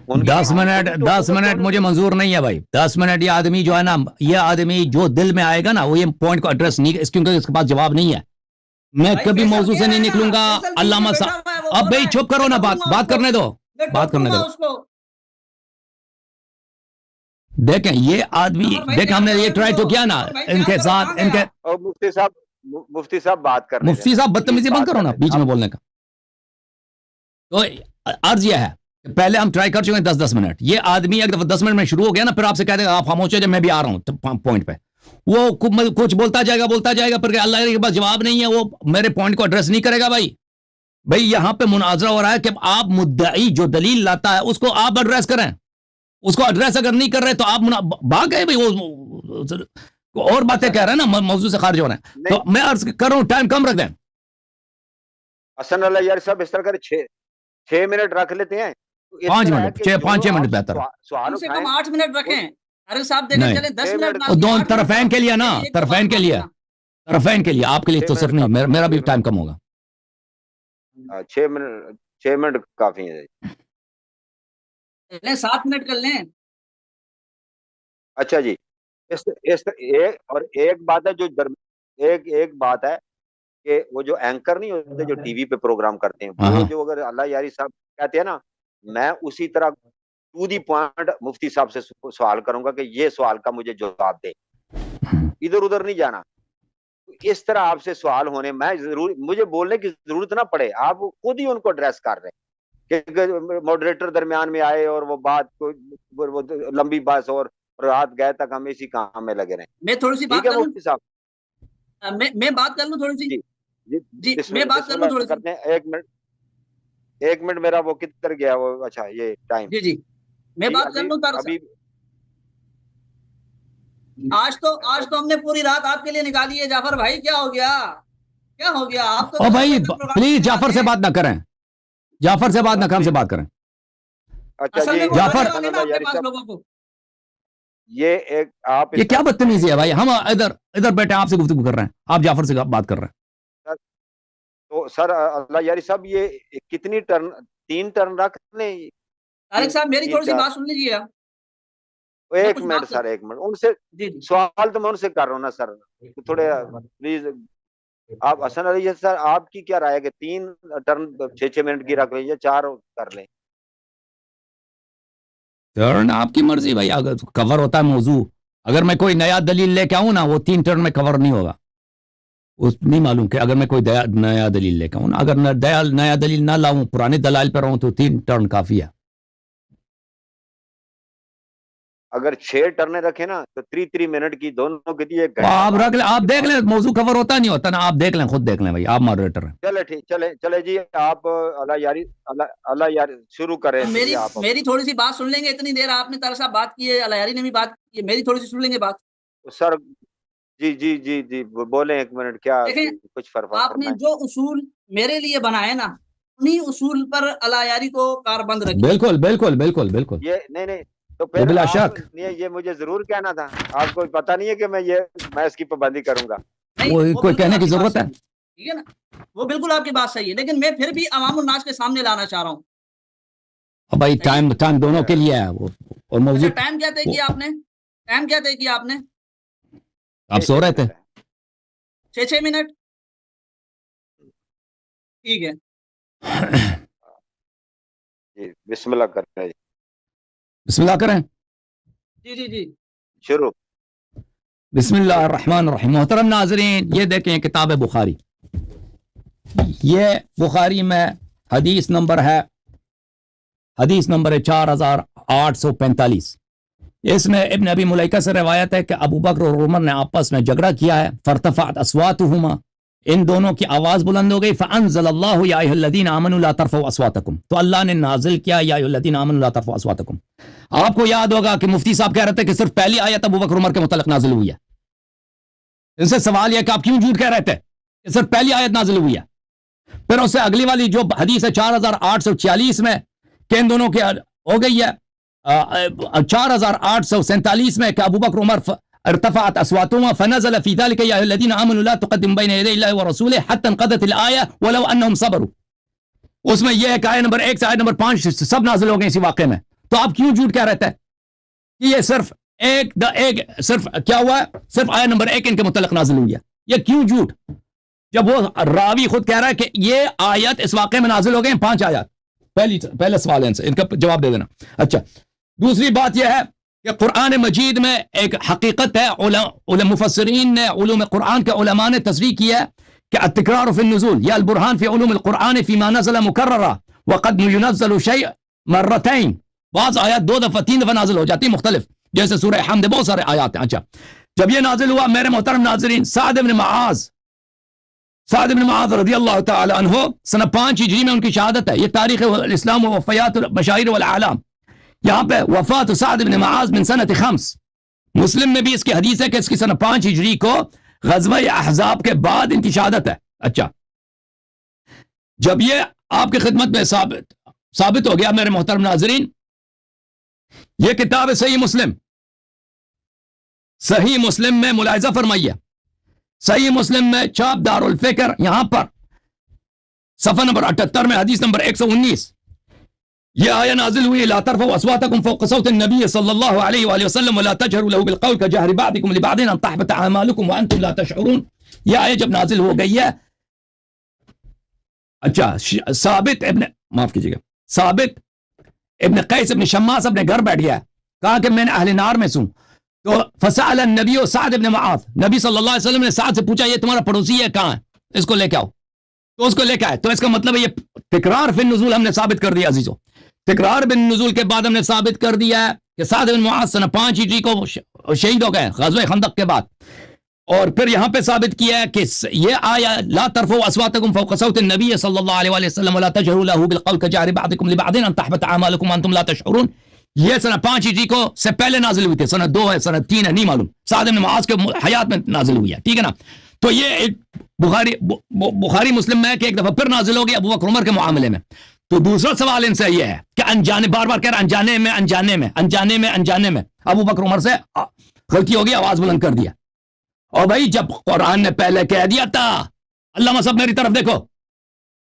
ان کی 10 آنکھوں منٹ بھی تو 10 حکومت منٹ ہونے مجھے دو۔ منظور نہیں ہے بھائی. 10 منٹ یہ آدمی جو ہے نا، یہ آدمی جو دل میں آئے گا نا وہ یہ پوائنٹ کو ایڈریس نہیں، کیونکہ اس کے پاس جواب نہیں ہے. میں بھائی کبھی فیصل موضوع کہہ سے رہا نہیں ہے نکلوں نا، گا. فیصل بیچ علامہ میں بیٹھا صاحب ہوا ہے، وہ اب بول بھائی رہا ہے چپ کرو میں نا، ٹوکوں گا بات اس کو، کرنے دو، میں بات ٹوکوں کرنے گا دو. اس کو. دیکھیں یہ آدمی، جعفر بھائی دیکھیں ہم نے تیار یہ کرو ٹرائی ان کو، تو کیا نا جعفر بھائی ان تیار کے کرو، ساتھ، کہاں ان کے گیا؟ اور مفتی صاحب بات کرنے مفتی دینا، صاحب بدتمیزی پلیز بند بات کرو نا کرنے بیچ دینا. میں بولنے کا. تو عرض یہ ہے کہ پہلے ہم ٹرائی کر چکے ہیں 10 منٹ. یہ آدمی ایک دفعہ 10 منٹ میں شروع ہو گیا نا، پھر آپ سے کہہ دے گا آپ خاموش ہو جائے، میں بھی آ رہا ہوں پوائنٹ پہ. وہ کچھ بولتا جائے گا پھر اللہ کے پاس جواب نہیں ہے، وہ میرے پوائنٹ کو ایڈریس نہیں کرے گا. بھائی یہاں پہ مناظرہ ہو رہا ہے کہ آپ مدعی جو دلیل لاتا ہے اس کو آپ ایڈریس کریں. اس کو ایڈریس اگر نہیں کر رہے تو آپ بھاگ گئے بھائی، وہ اور باتیں کہہ رہے ہیں نا، موضوع سے خارج ہو رہے ہیں. نہیں، تو میں عرض کر رہا ہوں ٹائم کم رکھ دیں. حسن اللہ یار صاحب اس طرح کرے 6 منٹ رکھ لیتے ہیں. تو اس 5 طرح ہے منٹ کہ جو 5-6 آپ منٹ بہتر ہے. سوال کم سے اٹھائیں کم 8 منٹ رکھیں. ارے صاحب دے کر نہیں، چلے 10 6 منٹ منٹ نہ وہ کیے، دونوں 8 منٹ طرفین کے لیے نا، میری ایک تو طرفین بات کے مان لیے، لینا. طرفین کے لیے. آپ کے لیے 6 تو صرف منٹ نہیں، کافی میرا بھی 6 ٹائم منٹ کم ہوگا. 6 منٹ کافی ہے. لیں 7 منٹ کر لیں. اچھا جی، ایک بات ہے جو ایک بات ہے کہ وہ جو اینکر نہیں ہوتے جو ٹی وی پہ پروگرام کرتے ہیں، وہ جو اگر اللہ یاری صاحب کہتے ہیں نا، میں اسی طرح ٹو دی پوائنٹ مفتی صاحب سے سوال کروں گا کہ یہ سوال کا مجھے جواب دے، ادھر ادھر نہیں جانا. اس طرح آپ سے سوال ہونے میں مجھے بولنے کی ضرورت نہ پڑے، آپ خود ہی ان کو ایڈریس کر رہے ہیں کہ ماڈریٹر درمیان میں آئے اور وہ بات کو وہ لمبی بات اور رات گئے تک ہم اسی کام میں لگے رہے. میں تھوڑی سی ٹھیک بات ہے کر لوں، مفتی صاحب میں بات کر لوں تھوڑی سی. جی جی بسم میں بات بسم کر لوں اللہ تھوڑی سی. کرتے ہیں. ایک منٹ میرا وہ کدھر گیا وہ، اچھا یہ ٹائم جی میں بات کر لوں. ابھی آج تو ہم نے پوری رات آپ کے لیے نکالی ہے. جعفر بھائی کیا ہو گیا آپ تو او بھائی پروگرام پلیز کرنے جعفر والے سے ہیں. بات نہ کریں، جعفر سے بات نہ کریں، ہم سے بات کریں. اچھا اصل جی میں وہ جعفر ڈرنے والے نا آپ کے یاری پاس صاحب لوگوں کو. یہ ایک آپ یہ اس کیا طرح بدتمیزی ہے بھائی؟ ہم ادھر بیٹھے آپ سے گفتگو کر رہے ہیں، آپ جعفر سے بات کر رہے ہیں. تو سر اللہ یاری صاحب یہ کتنی ٹرن 3 ٹرن رکھ لیں؟ طارق صاحب میری 3 تھوڑی سی 4 بات سن لیجیے آپ. ایک منٹ سر، ایک منٹ ان سے جی سوال تو میں ان سے کر رہا ہوں نا سر، تھوڑے پلیز. آپ حسن علی سر آپ کی کیا رائے ہے کہ 3 ٹرن 6 منٹ کی رکھ لیں یا 4 کر لیں؟ ٹرن آپ کی مرضی بھائی، اگر کور ہوتا ہے موضوع. اگر میں کوئی نیا دلیل لے کے آؤں نا، وہ 3 ٹرن میں کور نہیں ہوگا. نہیں معلوم کہ اگر میں کوئی نیا دلیل لے کے آؤں نا، اگر نیا دلیل نہ لاؤں، پرانے دلائل پر رہوں تو 3 ٹرن کافی ہے. اگر 6 ٹرنیں رکھیں نا تو 3 منٹ کی دونوں کے لیے 1 آپ گھنٹہ. رکھ لیں، آپ دیکھ لیں موضوع کور ہوتا نہیں ہوتا نا، آپ دیکھ لیں، خود دیکھ لیں بھائی، آپ ماڈریٹر ہیں. چلے ٹھیک، چلے جی آپ اللہ یاری شروع کریں. میری تھوڑی سی بات سن لیں گے؟ اتنی دیر آپ نے طارق صاحب بات کی ہے، الیاری نے بھی بات کی ہے، میری تھوڑی سی سن لیں گے بات سر. جی بولیں 1 منٹ. کیا کچھ فرق آپ نے جو اصول میرے لیے بنائے نا، انہی اصول پر الیاری کو کاربند رکھیے. بالکل یہ نہیں تو پھر بلا آپ شک یہ مجھے ضرور کہنا تھا. آپ کو پتہ نہیں ہے کہ میں اس کی پابندی کروں گا. کوئی کہنے کی ضرورت ہے؟ ٹھیک ہے نا، وہ بالکل آپ کی بات صحیح ہے، لیکن میں پھر بھی عوام الناس کے سامنے لانا چاہ رہا ہوں. بھائی ٹائم دونوں کے لیے ہے وہ، اور موضوع ٹائم کیا طے کیا آپ نے؟ آپ سو رہے تھے. 6 منٹ. ٹھیک ہے جی بسم اللہ کرتے ہیں. بسم اللہ کریں. جی شروع. بسم اللہ الرحمن الرحیم. محترم ناظرین، یہ دیکھیں کتاب بخاری، یہ بخاری میں حدیث نمبر ہے 4845. اس میں ابن ابی ملیکہ سے روایت ہے کہ ابو بکر اور عمر نے آپس میں جھگڑا کیا ہے. فارتفعت اصواتہما، ان دونوں کی آواز بلند ہو گئی. فانزل اللہ یا ایھا الذین آمنوا لا ترفعوا اصواتکم، تو اللہ نے نازل کیا یا ایھا الذین آمنوا لا ترفعوا اصواتکم. آپ کو یاد ہوگا کہ مفتی صاحب کہہ رہے تھے کہ صرف پہلی آیت ابو بکر عمر کے متعلق نازل ہوئی ہے. ان سے سوال یہ کہ آپ کیوں جھوٹ کہہ رہے تھے کہ صرف پہلی آیت نازل ہوئی ہے. پھر اس سے اگلی والی جو حدیث ہے 4846 میں کہ ان دونوں کے ہو گئی ہے 4847 میں کہ ابو بکر عمر ارتفعت اصواتهما فنزل في ذلك يا ايها الذين امنوا لا تقدموا بين يدي الله ورسوله حتى انقضت الايه ولو انهم صبروا. اس میں یہ ہے کہ آیت نمبر 1 سے آیت نمبر 5 سب نازل ہو گئے اسی واقعے میں. تو آپ کیوں جھوٹ کہہ رہتے ہیں کہ یہ صرف صرف کیا ہوا ہے, صرف آیت نمبر 1 ان کے متعلق نازل ہوئی ہے؟ یہ کیوں جھوٹ, جب وہ راوی خود کہہ رہا ہے کہ یہ آیت اس واقعے میں نازل ہو گئے ہیں 5 آیات. پہلے سوال ہے ان کا جواب دے دینا. اچھا, دوسری بات یہ ہے کہ قرآن مجید میں ایک حقیقت ہے, مفسرین نے, علوم قرآن کے علماء نے تصریح کیا ہے کہ التکرار فی النزول یا البرہان فی علوم القرآن فیما نزل مکررہ وقد ينزل شیء مرتين. بعض آیات 2 دفعہ 3 دفعہ نازل ہو جاتی ہیں مختلف, جیسے سورہ حمد, بہت سارے آیات ہیں. اچھا, جب یہ نازل ہوا میرے محترم ناظرین, سعد بن معاذ رضی اللہ تعالی عنہ سنہ 5 ہجری میں ان کی شہادت ہے. یہ تاریخ الاسلام و وفیات المشاہیر والاعلام. یہاں پہ وفات سعد بن معاذ من سنۃ 5. مسلم میں بھی اس کی حدیث ہے کہ اس کی سنہ 5 ہجری کو غزوہ احزاب کے بعد ان کی شہادت ہے. اچھا, جب یہ آپ کی خدمت میں ثابت ہو گیا میرے محترم ناظرین, یہ کتاب ہے صحیح مسلم میں ملاحظہ فرمائیے, صحیح مسلم میں چھاپ دار الفکر, یہاں پر صفحہ نمبر 78 میں حدیث نمبر 119 یہ آیہ نازل ہوئی, لا ترفعوا اصواتکم فوق صوت النبی صلی اللہ علیہ وآلہ وسلم ولا تجهروا له بالقول كجهر بعضكم لبعض ان تحبط اعمالكم وانتم لا تشعرون. یہ آیہ جب نازل ہو گئی ہے, اچھا, ثابت ابن قیس ابن شماس اپنے گھر بیٹھ گیا, کہا کہ میں نے اہل نار میں سوں. تو فسأل النبی سعد ابن معاذ, نبی صلی اللہ علیہ وسلم نے سعد سے پوچھا یہ تمہارا پڑوسی ہے, کہاں ہے, اس کو لے کے آؤ. تو اس کو لے کے آئے. تو اس کا مطلب ہے یہ تکرار فی النزول ہم نے ثابت کر دیا عزیزو. تکرار بن نزول کے بعد ہم نے ثابت کر دیا ہے کہ سعد بن معاذ سنہ 5 ہجری کو شہید ہو گئے غزوہ خندق کے بعد. اور پھر یہاں پہ ثابت کیا ہے کہ یہ آیا لا ترفعوا اصواتکم فوق صوت النبی صلی اللہ علیہ وآلہ وسلم ولا تجهروا له بالقول كجهر بعضكم لبعض ان تحبط اعمالكم وانتم لا تشعرون. یہ سنہ 5 ہجری کو سے پہلے نازل ہوئی تھی, سنہ 2 ہے, سنہ 3 ہے, نہیں معلوم. سعد بن معاذ کے حیات میں نازل ہوئی ہے, ٹھیک ہے نا. تو یہ ایک بخاری مسلم میں کہ ایک دفعہ پھر نازل ہو گیا ابو بکر عمر کے معاملے میں. تو دوسرا سوال ان سے یہ ہے کہ انجانے, بار بار کہہ رہا انجانے میں ابو بکر عمر سے غلطی ہو گئی, آواز بلند کر دیا. اور بھائی جب قرآن نے پہلے کہہ دیا تھا, علامہ صاحب میری طرف دیکھو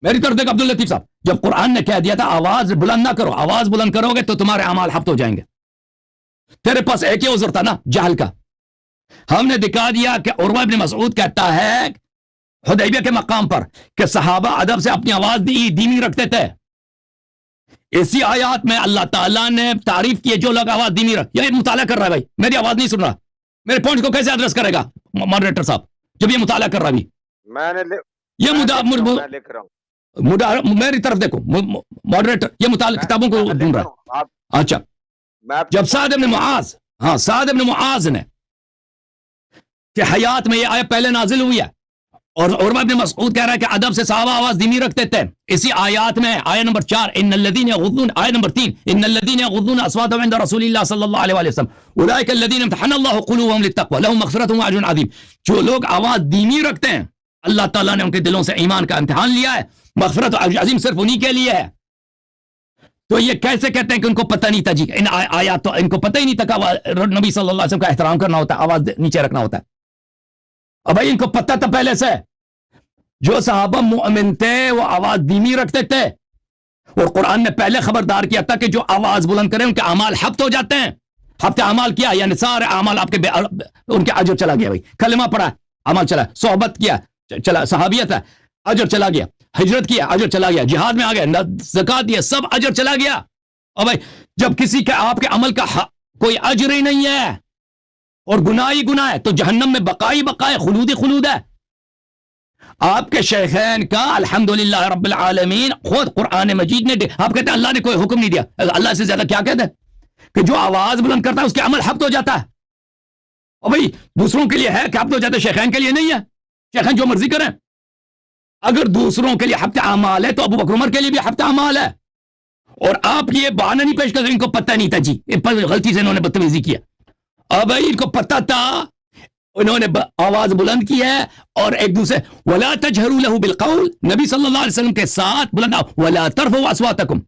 عبد اللطیف صاحب, جب قرآن نے کہہ دیا تھا آواز بلند نہ کرو, آواز بلند کرو گے تو تمہارے اعمال حبط ہو جائیں گے. تیرے پاس ایک ہی عذر تھا نا, جہل کا. ہم نے دکھا دیا کہ عروہ ابن مسعود کہتا ہے حدیبیہ کے مقام پر کہ صحابہ ادب سے اپنی آواز دھیمی رکھتے تھے. اسی آیات میں اللہ تعالیٰ نے تعریف کی جو لوگ آواز دھیمی رکھ, یہ مطالعہ کر رہا ہے بھائی, میری آواز نہیں سن رہا, میرے پوائنٹ کو کیسے ایڈریس کرے گا ماڈریٹر صاحب جب یہ مطالعہ کر رہا بھی. میری طرف دیکھو ماڈریٹر, یہ مطالعہ کتابوں کو ڈھونڈ رہا ہے. اچھا, جب سعد بن معاذ نے کہ حیات میں یہ آیت پہلے نازل ہوئی ہے اور عروہ بن مسعود کہہ رہا ہے کہ ادب سے صحابہ آواز دھیمی رکھتے تھے, اسی آیات میں آیت نمبر 4 ان الذين يغضون, آیت نمبر 3 ان الذين يغضون اصواتهم عند رسول الله صلی اللہ علیہ وآلہ وسلم اولئک الذين امتحن الله قلوبهم للتقوى لهم مغفرة واجر عظیم. جو لوگ آواز دھیمی رکھتے ہیں اللہ تعالیٰ نے ان کے دلوں سے ایمان کا امتحان لیا ہے, مغفرت و اجر عظیم صرف انہی کے لیے ہے. تو یہ کیسے کہتے ہیں کہ ان کو پتہ نہیں تھا جی, ان آیات تو ان کو پتہ ہی نہیں تھا کہ نبی صلی اللہ علیہ وسلم کا احترام کرنا ہوتا ہے, آواز نیچے رکھنا ہوتا ہے. اب بھائی ان کو پتہ تھا پہلے سے, جو صحابہ مؤمن تھے وہ آواز دھیمی رکھتے تھے, اور قرآن نے پہلے خبردار کیا تھا کہ جو آواز بلند کریں ان کے اعمال حبط ہو جاتے ہیں. حبط اعمال کیا یعنی سارے اعمال آپ کے ان کے اجر چلا گیا. بھائی کلمہ پڑھا, عمل چلا, صحبت کیا چلا, صحابیت ہے, اجر چلا گیا, ہجرت کیا اجر چلا گیا, جہاد میں آ گیا, زکات دیا, سب اجر چلا گیا. اور بھائی جب کسی کے آپ کے عمل کا کوئی اجر ہی نہیں ہے اور گناہ ہی گناہ ہے تو جہنم میں بقائی بقائے, خلود ہی خلود ہے. آپ کے شیخین کا الحمدللہ رب العالمین خود قرآن مجید نے, آپ کہتے ہیں اللہ نے کوئی حکم نہیں دیا, اللہ سے زیادہ کیا کہتے ہیں کہ جو آواز بلند کرتا ہے اس کے عمل حبط ہو جاتا ہے. اور بھائی دوسروں کے لیے ہے کہ حبط ہو جاتا ہے, شیخین کے لیے نہیں ہے. شیخین جو مرضی کریں, اگر دوسروں کے لیے حبط اعمال ہے تو ابو بکر عمر کے لیے بھی حبط اعمال ہے. اور آپ یہ بہانہ نہیں پیش کر, ان کو پتہ نہیں تھا جی, غلطی سے انہوں نے بدتمیزی کیا. اب بھائی ان کو پتہ تھا, انہوں نے آواز بلند کی ہے اور ایک دوسرے ولا تجهروا له بالقول, نبی صلی اللہ علیہ وسلم کے ساتھ بلند, ولا ترفعوا اصواتکم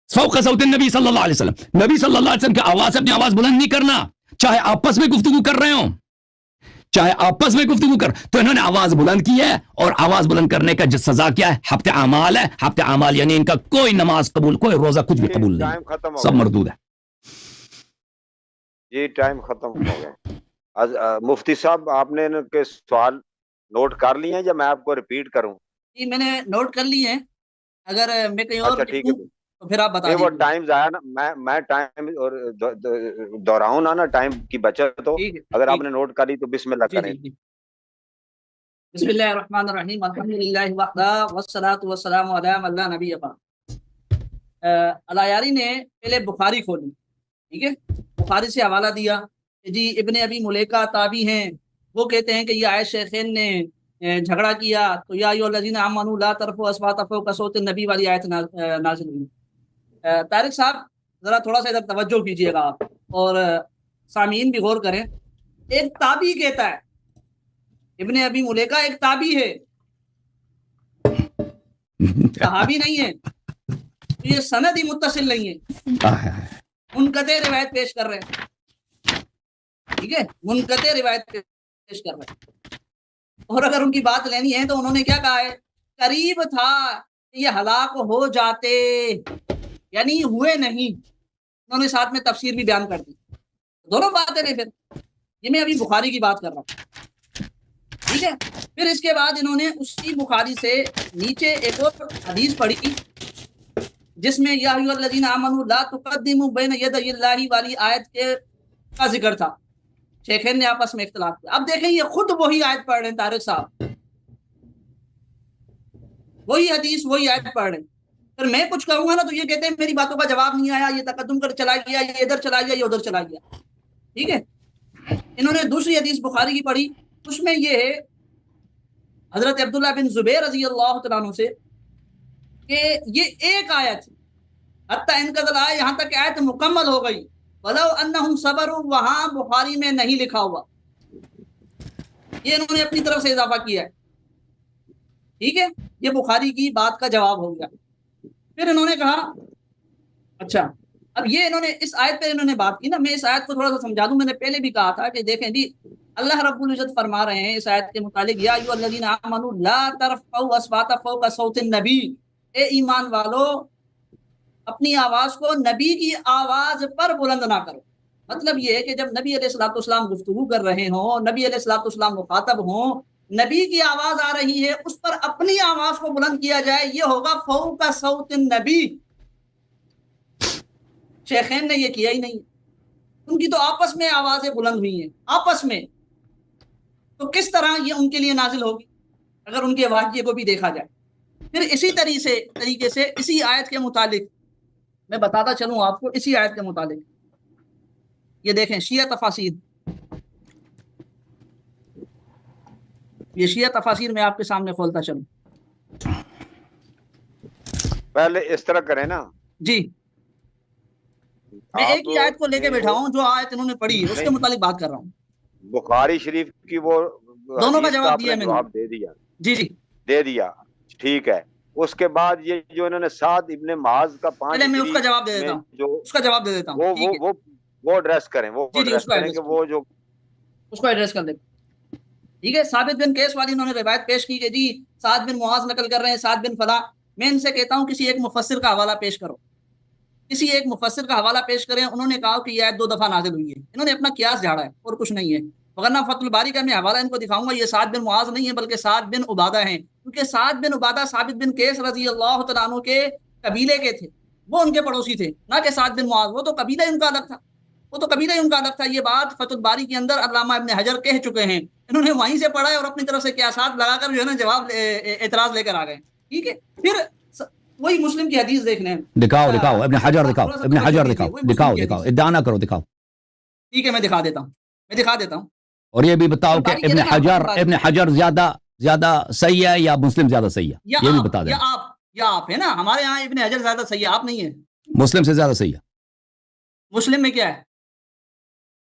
فوق صوت النبی صلی اللہ علیہ وسلم, نبی صلی اللہ علیہ وسلم کی آواز سے اپنی آواز بلند نہیں کرنا, چاہے آپس میں گفتگو کر رہے ہوں, چاہے آپس میں گفتگو کر. تو انہوں نے آواز بلند کی ہے, اور آواز بلند کرنے کا جو سزا کیا ہے حبط اعمال ہے. حبط اعمال یعنی ان کا کوئی نماز قبول, کوئی روزہ, کچھ بھی قبول نہیں, سب مردود ہے. جی ٹائم ختم ہو گیا. مفتی صاحب آپ نے ان کے سوال نوٹ کر لیے ہیں یا میں آپ کو ریپیٹ کروں؟ جی میں نے نوٹ کر لی ہیں، اگر میں کہیں اور اچھا ٹھیک ہے. لکھوں تو پھر آپ بتا نہیں وہ دیجیے. ٹائم ضائع نا، میں ٹائم اور دوہراؤں نا ٹائم کی بچت ہو. ٹھیک ہے اگر آپ ٹھیک. نے نوٹ کر لی تو بسم اللہ جی کریں. جی جی. بسم اللہ الرحمن الرحیم، الحمدللہ وحدہ والصلاۃ والسلام علی من لا نبی بعد. اللہ یاری نے پہلے بخاری کھولی، ٹھیک ہے، بخاری سے حوالہ دیا کہ جی ابن ابی ملیکہ تابعی ہیں، وہ کہتے ہیں کہ یہ آیت شیخین نے جھگڑا کیا تو یا ایھا الذین آمنوا لا ترفعوا اصواتکم فوق صوت النبی والی آیت نازل ہوئی. طارق صاحب ذرا تھوڑا سا ادھر توجہ کیجیے گا آپ، اور سامعین بھی غور کریں. ایک تابعی کہتا ہے، ابن ابی ملیکہ ایک تابعی ہے، صحابی نہیں ہے، تو یہ سند ہی متصل نہیں ہے، منقطع روایت پیش کر رہے ہیں. ٹھیک ہے، منقطع روایت پیش کر رہے ہیں. اور اگر ان کی بات لینی ہے تو انہوں نے کیا کہا ہے، قریب تھا کہ یہ ہلاک ہو جاتے، یعنی ہوئے نہیں. انہوں نے ساتھ میں تفسیر بھی بیان کر دی. دونوں باتیں نے پھر یہ میں ابھی بخاری کی بات کر رہا ہوں، ٹھیک ہے. پھر اس کے بعد انہوں نے اسی بخاری سے نیچے ایک اور حدیث پڑھی جس میں یا ایھا الذین آمنوا لا تقدموا بین یدی اللہ والی آیت کے کا ذکر تھا. شیخین نے آپس میں اختلاف کیا. اب دیکھیں یہ خود وہی آیت پڑھ رہے ہیں طارق صاحب، وہی حدیث وہی آیت پڑھ رہے ہیں. پھر میں کچھ کہوں گا نا تو یہ کہتے ہیں میری باتوں کا جواب نہیں آیا، یہ تقدم کر چلا گیا، یہ ادھر چلا گیا، یہ ادھر چلا گیا. ٹھیک ہے. انہوں نے دوسری حدیث بخاری کی پڑھی، اس میں یہ ہے حضرت عبداللہ بن زبیر رضی اللہ تعالیٰ عنہ سے کہ یہ ایک آیت حتی انقضى الآیہ، یہاں تک کہ آیت مکمل ہو گئی. وَلَوْ أَنَّهُمْ صَبَرُوا، وہاں بخاری میں نہیں لکھا ہوا، یہ انہوں نے اپنی طرف سے اضافہ کیا ہے. ٹھیک ہے، یہ بخاری کی بات کا جواب ہو گیا. پھر انہوں نے کہا اچھا اب یہ انہوں نے اس آیت پہ انہوں نے بات کی نا، میں اس آیت کو تھوڑا سا سمجھا دوں. میں نے پہلے بھی کہا تھا کہ دیکھیں جی اللہ رب العزت فرما رہے ہیں اس آیت کے متعلق، یا ایھا الذین آمنوا لا ترفعوا اصواتکم فوق صوت النبی، اے ایمان والو اپنی آواز کو نبی کی آواز پر بلند نہ کرو. مطلب یہ ہے کہ جب نبی علیہ الصلوۃ والسلام گفتگو کر رہے ہوں، نبی علیہ الصلوۃ والسلام مخاطب ہوں، نبی کی آواز آ رہی ہے، اس پر اپنی آواز کو بلند کیا جائے، یہ ہوگا فوق صوت النبی. شیخین نے یہ کیا ہی نہیں، ان کی تو آپس میں آوازیں بلند ہوئی ہیں آپس میں، تو کس طرح یہ ان کے لیے نازل ہوگی اگر ان کے واقعے کو بھی دیکھا جائے. پھر اسی طریقے سے اسی آیت کے متعلق میں بتاتا چلوں آپ کو، اسی آیت کے متعلق یہ دیکھیں شیعہ تفاسیر، یہ شیعہ تفاسیر میں آپ کے سامنے کھولتا چلوں. پہلے اس طرح کریں نا، جی میں ایک ہی آیت کو لے کے بیٹھا ہوں، جو آیت انہوں نے پڑھی اس کے متعلق بات کر رہا ہوں. بخاری شریف کی وہ دونوں کا حدیث جواب آپ دیا نے میں نے. جواب دے دیا. جی جی دے دیا ٹھیک ہے. اس کے بعد یہ جو انہوں نے سعد ابن معاذ کا 5 پہلے میں اس کا جواب دے دیتا میں ہوں، جو اس کا جواب دے دیتا ہوں. ٹھیک ہے وہ ایڈریس کریں، وہ جی جی ایڈریس کریں کہ وہ جو اس کو ایڈریس کر دیں. ٹھیک ہے. ثابت بن قیس والی انہوں نے روایت پیش کی کہ جی سعد بن معاذ نقل کر رہے ہیں، سعد بن فلاں. میں ان سے کہتا ہوں کسی ایک مفسر کا حوالہ پیش کرو، کسی ایک مفسر کا حوالہ پیش کریں. انہوں نے کہا کہ یہ آیت 2 دفعہ نازل ہوئی ہے. انہوں نے اپنا قیاس جھاڑا ہے اور کچھ نہیں ہے. ورنہ فتح الباری کا میں حوالہ ان کو دکھاؤں گا، یہ سعد بن معاذ نہیں ہے بلکہ سعد بن عبادہ ہیں، کیونکہ سعد بن عبادہ ثابت بن قیس رضی اللہ تعالیٰ عنہ کے قبیلے کے تھے، وہ ان کے پڑوسی تھے، نہ کہ سعد بن معاذ. وہ تو قبیلہ ان کا الگ تھا، وہ تو قبیلہ ان کا الگ تھا. یہ بات فتح الباری کے اندر علامہ ابن حجر کہہ چکے ہیں. انہوں نے وہیں سے پڑھا ہے اور اپنی طرف سے قیاسات لگا کر جو ہے نا جواب اعتراض لے کر آ گئے. ٹھیک ہے. پھر وہی مسلم کی حدیث دیکھ لیں. دکھاؤ ابن حجر دکھاؤ ادعا نہ کرو، دکھاؤ. ٹھیک ہے میں دکھا دیتا ہوں. اور یہ بھی بتاؤ کہ ابن حجر زیادہ صحیح ہے یا مسلم زیادہ صحیح ہے، یہ بھی بتا دیں. یا آپ ہے نا، ہمارے ہاں ابن حجر زیادہ صحیح ہے، آپ نہیں ہے. مسلم سے زیادہ صحیح ہے. مسلم میں کیا ہے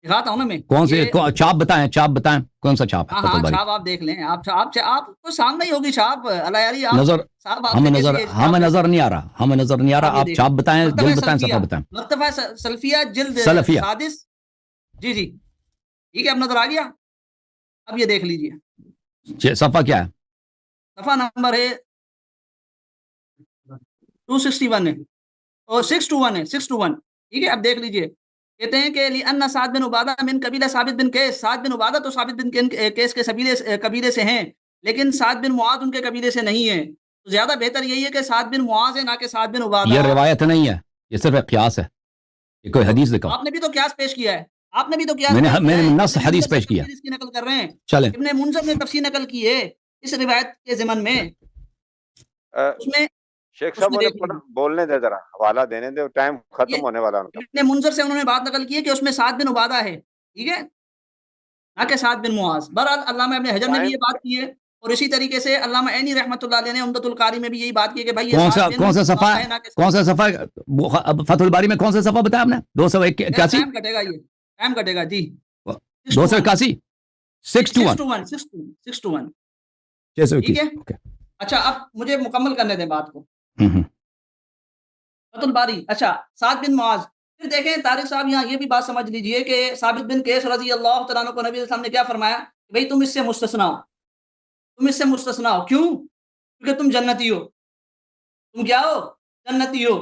دکھاتا ہوں نا میں. کون سے چھاپ بتائیں کون سا چھاپ ہے؟ ہاں چھاپ آپ دیکھ لیں، آپ کو سامنے ہی ہوگی چھاپ. اللہ یاری ہمیں نظر نہیں آ رہا، آپ چھاپ بتائیں، جلد بتائیں، صفحہ بتائیں. مکتبہ سلفیہ جلد سلفیہ. سادس. جی ٹھیک ہے، اب نظر آ گیا. اب یہ دیکھ لیجئے صفحہ کیا ہے؟ صفحہ نمبر ہے 261 ہے اور 621 ہے. 621. ٹھیک ہے، اب دیکھ لیجئے کہتے ہیں کہ لأن سعد بن عبادہ من قبیلہ ثابت بن قیس، سعد بن عبادہ تو ثابت بن قیس کے قبیلے سے ہیں، لیکن سعد بن معاذ ان کے قبیلے سے نہیں ہیں، تو زیادہ بہتر یہی ہے کہ سعد بن معاذ ہے، نہ کہ سعد بن عبادہ. یہ روایت نہیں ہے، یہ صرف ایک قیاس ہے، یہ کوئی حدیث دکھاؤ. آپ نے بھی تو قیاس پیش کیا ہے، آپ نے بھی تو قیاس میں نے نص حدیث پیش کیا. اس کی نقل کر رہے ہیں. چلیں ابن منذر نے تفسیر نقل کی ہے اس روایت کے ضمن میں. اس میں شیخ صاحب انہیں بولنے دے، ذرا حوالہ دینے دے، ٹائم ختم ہونے والا ان کا. ابن منذر سے انہوں نے بات نقل کی ہے کہ اس میں سعد بن عبادہ ہے، ٹھیک ہے، نہ کہ سعد بن معاذ. بہرحال علامہ ابن حجر نے بھی یہ بات کی ہے، اور اسی طریقے سے علامہ عینی رحمۃ اللہ علیہ نے عمدۃ القاری میں بھی یہی بات کی ہے کہ بھائی کون سا صفحہ فتح الباری میں کون سا صفحہ بتایا آپ نے؟ 281 ٹائم کٹے گا، یہ ٹائم کٹے گا جی. 281 621 ٹھیک ہے. اچھا اب مجھے مکمل کرنے دیں بات کو. فتح الباری. اچھا سعد بن معاذ. پھر دیکھیں طارق صاحب یہاں یہ بھی بات سمجھ لیجئے کہ ثابت بن قیس رضی اللہ تعالیٰ عنہ کو نبی صلی اللہ علیہ وسلم نے کیا فرمایا کہ بھئی تم اس سے مستثنا ہو، تم اس سے مستثنا ہو. کیوں؟ کیونکہ تم جنتی ہو. تم کیا ہو؟ جنتی ہو.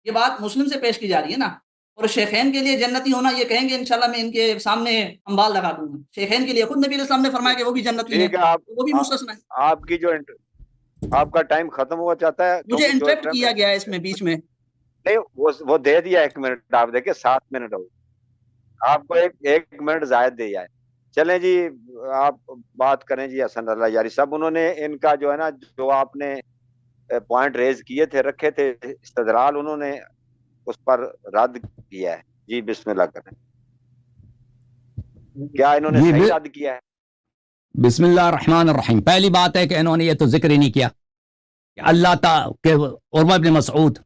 یہ بات مسلم سے پیش کی جا رہی ہے نا. اور شیخین کے لیے جنتی ہونا یہ کہیں گے انشاءاللہ میں ان کے سامنے اموال لگا دوں گا. شیخین کے لیے خود نبی علیہ السلام نے فرمایا کہ وہ بھی جنتی ہیں، وہ بھی مستثنا ہے. آپ کی جو آپ کا ٹائم ختم ہوا چاہتا ہے، مجھے انٹرپٹ کیا گیا ہے اس میں بیچ میں. نہیں وہ دے دیا 1 منٹ، آپ دیکھیں 7 منٹ ہو، آپ کو 1 منٹ زائد دے جائے. چلیں جی آپ بات کریں جی. حسن اللہ یاری صاحب انہوں نے ان کا جو ہے نا جو آپ نے پوائنٹ ریز کیے تھے، رکھے تھے استدلال، انہوں نے اس پر رد کیا ہے. جی بسم اللہ کریں. کیا انہوں نے صحیح رد کیا ہے؟ بسم اللہ الرحمن الرحیم. پہلی بات ہے کہ انہوں نے یہ تو ذکر ہی نہیں کیا کہ اللہ تعالیٰ کہ عروہ بن مسعود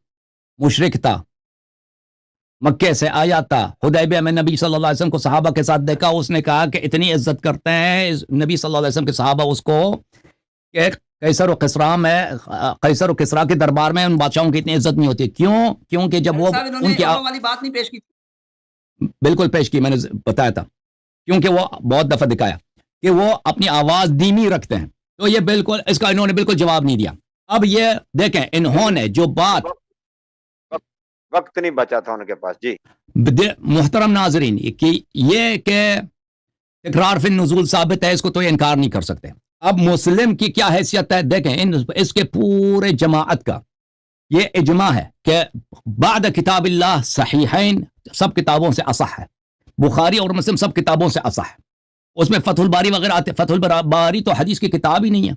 مشرک تھا، مکے سے آیا تھا، حدیبیہ میں نبی صلی اللہ علیہ وسلم کو صحابہ کے ساتھ دیکھا، اس نے کہا کہ اتنی عزت کرتے ہیں نبی صلی اللہ علیہ وسلم کے صحابہ اس کو کہ قیصر و کسریٰ کے دربار میں ان بادشاہوں کی اتنی عزت نہیں ہوتی. کیوں؟ کیونکہ جب وہ ان کی والی بات نہیں پیش کی. بالکل پیش کی، میں نے بتایا تھا، کیونکہ وہ بہت دفعہ دکھایا کہ وہ اپنی آواز دھیمی رکھتے ہیں. تو یہ بالکل اس کا انہوں نے بالکل جواب نہیں دیا. اب یہ دیکھیں انہوں نے جو بات، وقت نہیں بچا تھا ان کے پاس. جی محترم ناظرین، یہ کہ تکرار فی النزول ثابت ہے، اس کو تو یہ انکار نہیں کر سکتے. اب مسلم کی کیا حیثیت ہے دیکھیں، اس کے پورے جماعت کا یہ اجماع ہے کہ بعد کتاب اللہ صحیحین سب کتابوں سے اصح ہے، بخاری اور مسلم سب کتابوں سے اصح ہے. اس میں فتح الباری وغیرہ آتے. فتح الباری تو حدیث کی کتاب ہی نہیں ہے،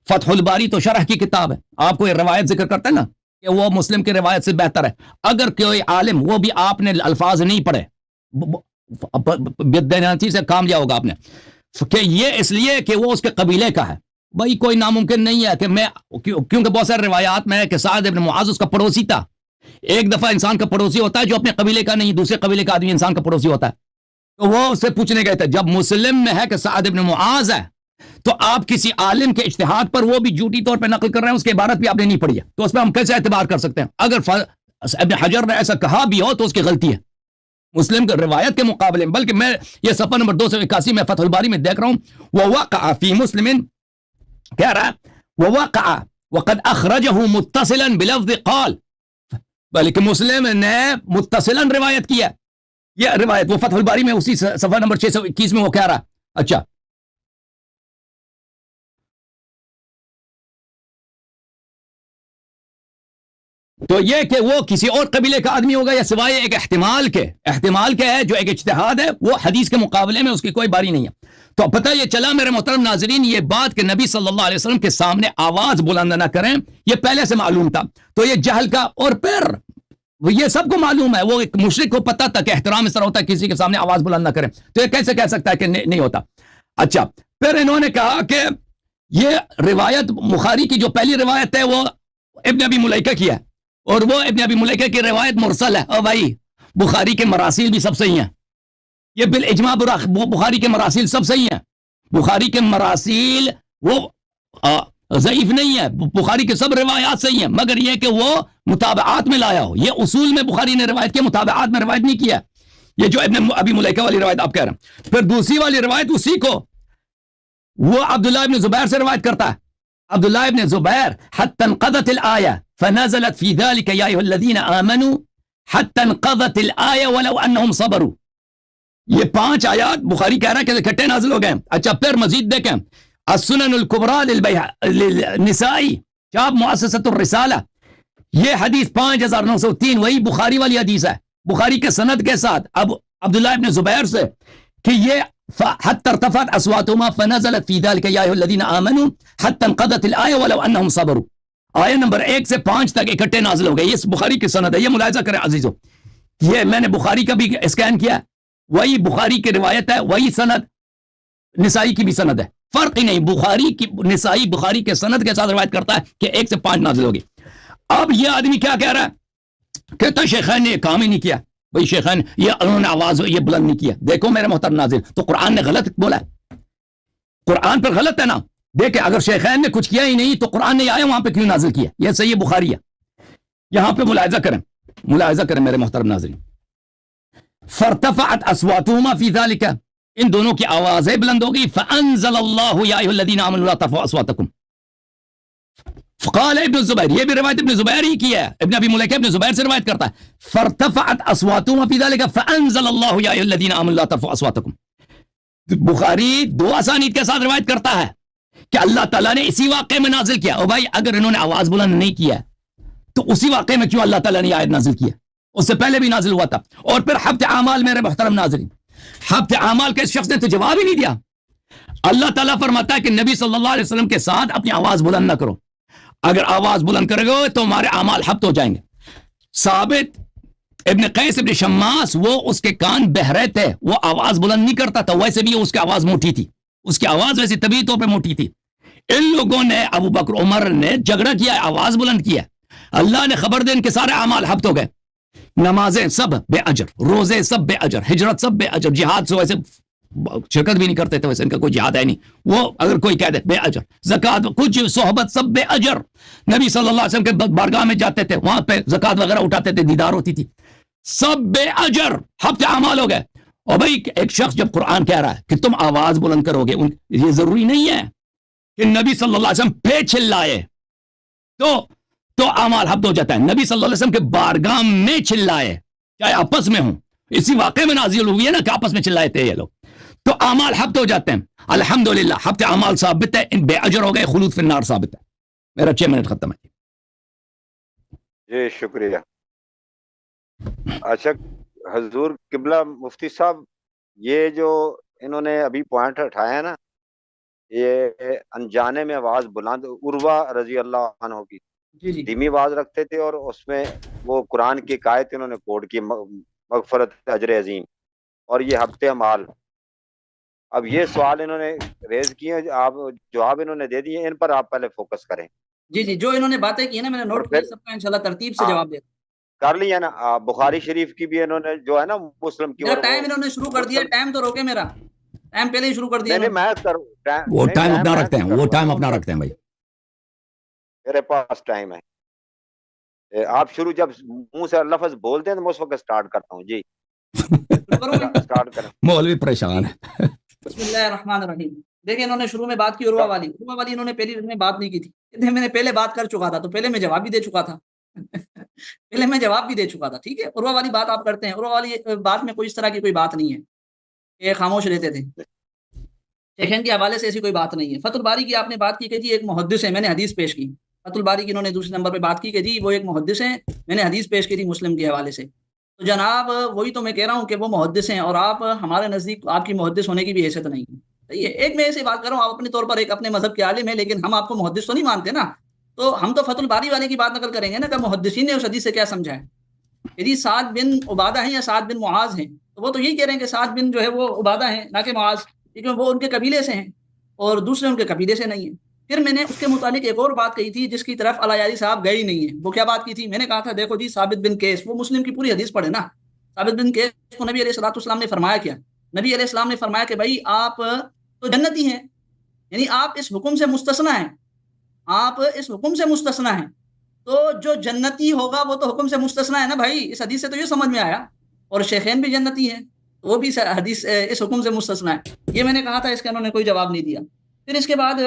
فتح الباری تو شرح کی کتاب ہے. آپ کو یہ روایت ذکر کرتے ہیں نا کہ وہ مسلم کی روایت سے بہتر ہے. اگر کوئی عالم، وہ بھی آپ نے الفاظ نہیں پڑھے، بدعنتی سے کام لیا ہوگا آپ نے کہ یہ اس لیے کہ وہ اس کے قبیلے کا ہے. بھائی کوئی ناممکن نہیں ہے کہ میں، کیونکہ بہت سارے روایات میں ہے کہ سعد بن معاذ اس کا پڑوسی تھا. ایک دفعہ انسان کا پڑوسی ہوتا ہے جو اپنے قبیلے کا نہیں، دوسرے قبیلے کا آدمی انسان کا پڑوسی ہوتا ہے. تو وہ اس سے پوچھنے گئے تھے، جب مسلم میں ہے کہ سعد بن معاذ ہے تو آپ کسی عالم کے اجتہاد پر وہ بھی جھوٹی طور پہ نقل کر رہے ہیں، اس کی عبارت بھی آپ نے نہیں پڑھی ہے، تو اس پہ ہم کیسے اعتبار کر سکتے ہیں؟ اگر ابن حجر نے ایسا کہا بھی ہو تو اس کی غلطی ہے مسلم کے روایت کے مقابلے میں. بلکہ میں یہ صفحہ نمبر 281 میں فتح الباری میں دیکھ رہا ہوں، ووقع فی مسلم، کہہ رہا ہے ووقع وقد اخرجہ متصلا بلفظ قال، بلکہ مسلم نے متصلا روایت کیا. یہ روایت وہ فتح الباری میں اسی صفحہ نمبر 621 میں وہ کہہ رہا ہے. اچھا تو یہ کہ وہ کسی اور قبیلے کا آدمی ہوگا یا سوائے ایک احتمال کے ہے جو ایک اجتہاد ہے، وہ حدیث کے مقابلے میں اس کی کوئی باری نہیں ہے. تو پتہ یہ چلا میرے محترم ناظرین، یہ بات کہ نبی صلی اللہ علیہ وسلم کے سامنے آواز بلند نہ کریں یہ پہلے سے معلوم تھا. تو یہ جہل کا، اور پھر یہ سب کو معلوم ہے، وہ ایک مشرک کو پتہ تھا کہ احترام اس طرح ہوتا ہے کسی کے سامنے آواز بلند نہ کریں، تو یہ کیسے کہہ سکتا ہے کہ نہیں ہوتا. اچھا پھر انہوں نے کہا کہ یہ روایت بخاری کی جو پہلی روایت ہے وہ ابن ابی ملیکہ کی ہے، اور وہ ابن ابی ملیکہ کی روایت مرسل ہے. اور بھائی بخاری کے مراسیل بھی سب صحیح ہیں، یہ بالاجماع بخاری کے مراسیل سب صحیح ہیں. بخاری کے مراسیل وہ ضعیف نہیں ہے، بخاری کے سب روایات صحیح ہیں، مگر یہ کہ وہ متابعات میں لایا ہو. یہ اصول میں بخاری نے روایت کیا، متابعات میں روایت نہیں کیا. یہ جو ابن ابی ملیکہ والی روایت آپ کہہ رہے ہیں. پھر دوسری والی روایت اسی کو وہ عبداللہ ابن زبیر سے روایت کرتا ہے. عبداللہ ابن زبیر حتی انقضت الآیہ فنزلت فی ذلك یا ایھا الذین آمنوا حتى انقضت الآية ولو أنهم صبروا. یہ 5 آیات بخاری کہہ رہا ہے کہ اکٹھے نازل ہو گئے. اچھا پھر مزید دیکھیں السنن الکبریٰ للنسائی چاپ مؤسسۃ الرسالہ، یہ حدیث 5903 وہی بخاری والی حدیث ہے، بخاری کے سند کے ساتھ اب عبداللہ ابن زبیر سے کہ یہ حتی ارتفعت اصواتهما فنزلت فی ذلک یا ایھا الذین آمنوا حتی انقضت الآیہ ولو انہم صبروا. آیہ نمبر 1 سے 5 تک اکٹھے نازل ہو گئے. یہ بخاری کی سند ہے، یہ ملاحظہ کریں عزیزو. یہ میں نے بخاری کا بھی اسکین کیا، وہی بخاری کی روایت ہے، وہی سند نسائی کی بھی سند ہے، فرق ہی نہیں. بخاری کی نسائی بخاری کے سند کے ساتھ روایت کرتا ہے کہ 1 سے 5 نازل ہوگی. اب یہ آدمی کیا کہہ رہا ہے؟ کہتا شیخین نے یہ کام ہی نہیں کیا. بھئی شیخین یہ انہوں نے آواز یہ بلند نہیں کیا. دیکھو میرے محترم ناظرین، تو قرآن نے غلط بولا ہے، قرآن پر غلط ہے نا. دیکھیں اگر شیخین نے کچھ کیا ہی نہیں تو قرآن نے آیا وہاں پہ کیوں نازل کیا؟ یہ صحیح بخاری ہے. یہاں پہ ملاحظہ کریں میرے محترم ناظرین. فارتفعت اصواتهما فی ذلک، ان دونوں کی آوازیں بلند ہو گئی. فانزل اللہ یا ایھا الذین آمنوا لا ترفعوا اصواتکم. فقال ابن الزبیر، یہ بھی روایت ابن زبیر ہی کی ہے، ابن ابی ملیکہ ابن زبیر سے روایت کرتا ہے. فارتفعت اصواتهما فی ذلک فانزل اللہ یا ایھا الذین آمنوا لا ترفعوا اصواتکم. بخاری 2 اسانید کے ساتھ روایت کرتا ہے کہ اللہ تعالیٰ نے اسی واقعے میں نازل کیا. او بھائی اگر انہوں نے آواز بلند نہیں کیا تو اسی واقعے میں کیوں اللہ تعالیٰ نے آیت نازل کیا؟ اس سے پہلے بھی نازل ہوا تھا. اور پھر حبت اعمال میرے محترم ناظرین، حبت اعمال کے اس شخص نے تو جواب ہی نہیں دیا. اللہ تعالیٰ فرماتا ہے کہ نبی صلی اللہ علیہ وسلم کے ساتھ اپنی آواز بلند نہ کرو، اگر آواز بلند کرے گے تو ہمارے اعمال حبت ہو جائیں گے. ثابت ابن قیس ابن شماس وہ اس کے کان بہرے تھے، وہ آواز بلند نہیں کرتا تھا، ویسے بھی اس کی آواز موٹی تھی، اس کی آواز ویسے طبیعی طور پہ موٹی تھی. ان لوگوں نے ابو بکر عمر نے جھگڑا کیا، آواز بلند کیا، اللہ نے خبر دے ان کے سارے اعمال حبت ہو گئے. نمازیں سب بے اجر، روزے سب بے اجر، ہجرت سب بے اجر، جہاد سے ویسے شرکت بھی نہیں کرتے تھے، ویسے ان کا کوئی جہاد ہے نہیں، وہ اگر کوئی کہہ دے بے اجر. زکوٰۃ کچھ صحبت سب بے اجر. نبی صلی اللہ علیہ وسلم کے بارگاہ میں جاتے تھے، وہاں پہ زکوٰۃ وغیرہ اٹھاتے تھے، دیدار ہوتی تھی، سب بے اجر، حبت اعمال ہو گئے. اور بھائی ایک شخص جب قرآن کہہ رہا ہے کہ تم آواز بلند کرو گے، یہ ضروری نہیں ہے کہ نبی صلی اللہ علیہ وسلم پہ چلائے تو اعمال حبت ہو جاتا ہے. نبی صلی اللہ علیہ وسلم کے بارگاہ میں چلائے، چاہے آپس میں ہوں، اسی واقعے میں نازل ہوئی ہے نا کہ آپس میں چلائے تھے یہ لوگ، تو اعمال حبت ہو جاتے ہیں. الحمدللہ حبت اعمال ثابت ہے، ان بے اجر ہو گئے، خلود فی النار ثابت ہے. میرا 6 منٹ ختم ہے. جی شکریہ. اچھا حضور قبلہ مفتی صاحب، یہ جو انہوں نے ابھی پوائنٹ اٹھایا ہے نا، یہ انجانے میں آواز بلند، عروہ رضی اللہ عنہ کی دھیمی آواز رکھتے تھے، اور اس میں وہ قرآن کی آیت انہوں نے کوٹ کی، مغفرت اجر عظیم، اور یہ حبت اعمال. اب یہ سوال انہوں نے ریز کیے، آپ جواب انہوں نے دے دیے، ان پر آپ پہلے فوکس کریں. جی جو انہوں نے باتیں کی ہیں نا، میں نے نوٹ کیا، سب کا انشاءاللہ ترتیب سے جواب دے کر لیا نا. بخاری شریف کی بھی انہوں نے جو ہے نا مسلم کی، ٹائم انہوں نے شروع کر دیا، ٹائم تو روکے، میرا ٹائم پہلے ہی شروع کر دیا. وہ ٹائم اپنا رکھتے ہیں، وہ ٹائم اپنا رکھتے ہیں بھائی، میرے پاس ٹائم ہے. آپ شروع جب منہ سے لفظ بولتے ہیں تو میں اس وقت سٹارٹ کرتا ہوں. جی سٹارٹ کریں. مولوی پریشان ہے. بسم اللہ الرحمن الرحیم. دیکھیں انہوں نے شروع میں بات کی عروہ والی انہوں نے پہلی میں بات نہیں کی تھی، میں نے پہلے بات کر چکا تھا، تو پہلے میں جواب بھی دے چکا تھا ٹھیک ہے. عروہ والی بات آپ کرتے ہیں، عروہ والی بات میں کوئی اس طرح کی کوئی بات نہیں ہے کہ خاموش رہتے تھے. شیخین کے حوالے سے ایسی کوئی بات نہیں ہے. فتح الباری کی آپ نے بات کی کہ جی ایک محدث ہے، میں نے حدیث پیش کی. فتح الباری کی انہوں نے دوسرے نمبر پہ بات کی کہ جی وہ ایک محدث ہیں، میں نے حدیث پیش کی تھی مسلم کے حوالے سے. تو جناب وہی تو میں کہہ رہا ہوں کہ وہ محدث ہیں، اور آپ ہمارے نزدیک آپ کی محدث ہونے کی بھی حیثیت نہیں ہے. صحیح ہے، ایک میں ایسے بات کر رہا ہوں، آپ اپنے طور پر ایک اپنے مذہب کے عالم ہیں، لیکن ہم آپ کو محدث تو نہیں مانتے نا. تو ہم تو فتح الباری والے کی بات نقل کریں گے نا کہ محدثین نے اس حدیث سے کیا سمجھا ہے. یعنی سعد بن عبادہ ہیں یا سعد بن معاذ ہیں، تو وہ تو یہی کہہ رہے ہیں کہ سعد بن جو ہے وہ عبادہ ہیں نہ کہ معاذ، کیونکہ وہ ان کے قبیلے سے ہیں اور دوسرے ان کے قبیلے سے نہیں ہیں. پھر میں نے اس کے متعلق ایک اور بات کہی تھی جس کی طرف علایاری صاحب گئے ہی نہیں ہیں. وہ کیا بات کی تھی؟ میں نے کہا تھا دیکھو جی ثابت بن قیس، وہ مسلم کی پوری حدیث پڑھے نا. ثابت بن قیس کو نبی علیہ الصلوۃ والسلام نے فرمایا کیا؟ نبی علیہ السلام نے فرمایا کہ بھائی آپ تو جنتی ہیں، یعنی آپ اس حکم سے مستثنا ہیں، آپ اس حکم سے مستثنا ہیں. تو جو جنتی ہوگا وہ تو حکم سے مستثنا ہے نا بھائی. اس حدیث سے تو یہ سمجھ میں آیا. اور شیخین بھی جنتی ہیں، وہ بھی حدیث اس حکم سے مستثنا ہے. یہ میں نے کہا تھا، اس کا انہوں نے کوئی جواب نہیں دیا. پھر اس کے بعد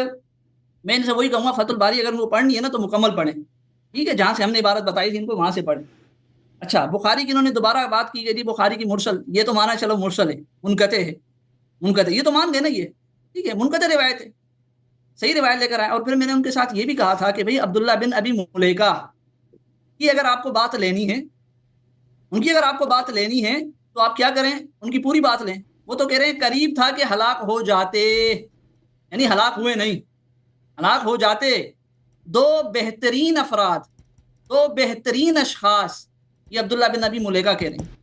میں ان سے وہی کہوں گا فتح الباری اگر وہ پڑھنی ہے نا تو مکمل پڑھیں، ٹھیک ہے، جہاں سے ہم نے عبارت بتائی تھی ان کو وہاں سے پڑھیں. اچھا بخاری کی انہوں نے دوبارہ بات کی کہ بخاری کی مرسل، یہ تو مانا چلو مرسل ہے، منقطع ہے، منقطع یہ تو مان گئے نا، یہ ٹھیک ہے منقطع روایت ہے، صحیح روایت لے کر آئے. اور پھر میں نے ان کے ساتھ یہ بھی کہا تھا کہ بھئی عبداللہ بن ابی ملیکہ کی اگر آپ کو بات لینی ہے، ان کی اگر آپ کو بات لینی ہے تو آپ کیا کریں، ان کی پوری بات لیں. وہ تو کہہ رہے ہیں قریب تھا کہ ہلاک ہو جاتے، یعنی ہلاک ہوئے نہیں، ہلاک ہو جاتے. دو بہترین افراد، دو بہترین اشخاص، یہ عبداللہ بن ابی ملیکہ کہہ رہے ہیں.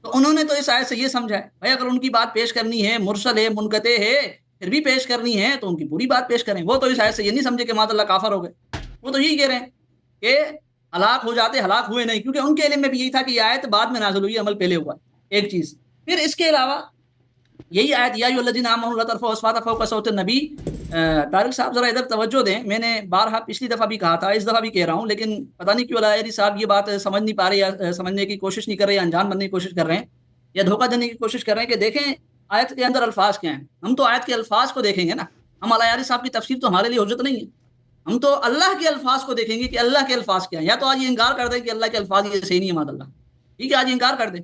تو انہوں نے تو اس آیت سے یہ سمجھا ہے بھائی اگر ان کی بات پیش کرنی ہے، مرسل ہے، منقطع ہے، پھر بھی پیش کرنی ہے تو ان کی پوری بات پیش کریں. وہ تو اس آیت سے یہ نہیں سمجھے کہ ماذ اللہ کافر ہو گئے، وہ تو یہی کہہ رہے ہیں کہ ہلاک ہو جاتے، ہلاک ہوئے نہیں، کیونکہ ان کے علم میں بھی یہی تھا کہ یہ آیت بعد میں نازل ہوئی، عمل پہلے ہوا. ایک چیز. پھر اس کے علاوہ یہی آیت یا ایھا الذین آمنوا لا ترفعوا اصواتکم فوق صوت النبی. طارق صاحب ذرا ادھر توجہ دیں، میں نے بارہا پچھلی دفعہ بھی کہا تھا، اس دفعہ بھی کہہ رہا ہوں، لیکن پتہ نہیں کیوں علایری صاحب یہ بات سمجھ نہیں پا رہے یا سمجھنے کی کوشش نہیں کر رہے یا انجان بننے کی کوشش کر رہے ہیں یا دھوکہ دینے کی کوشش کر رہے ہیں کہ دیکھیں آیت کے اندر الفاظ کیا ہیں. ہم تو آیت کے الفاظ کو دیکھیں گے نا، ہم علایری صاحب کی تفسیر تو ہمارے لیے حجت نہیں ہے. ہم تو اللہ کے الفاظ کو دیکھیں گے کہ اللہ کے الفاظ کیا ہیں. یا تو آج یہ انکار کر دیں کہ اللہ کے الفاظ یہ صحیح نہیں ہے ماد اللہ، ٹھیک ہے آج انکار کر دیں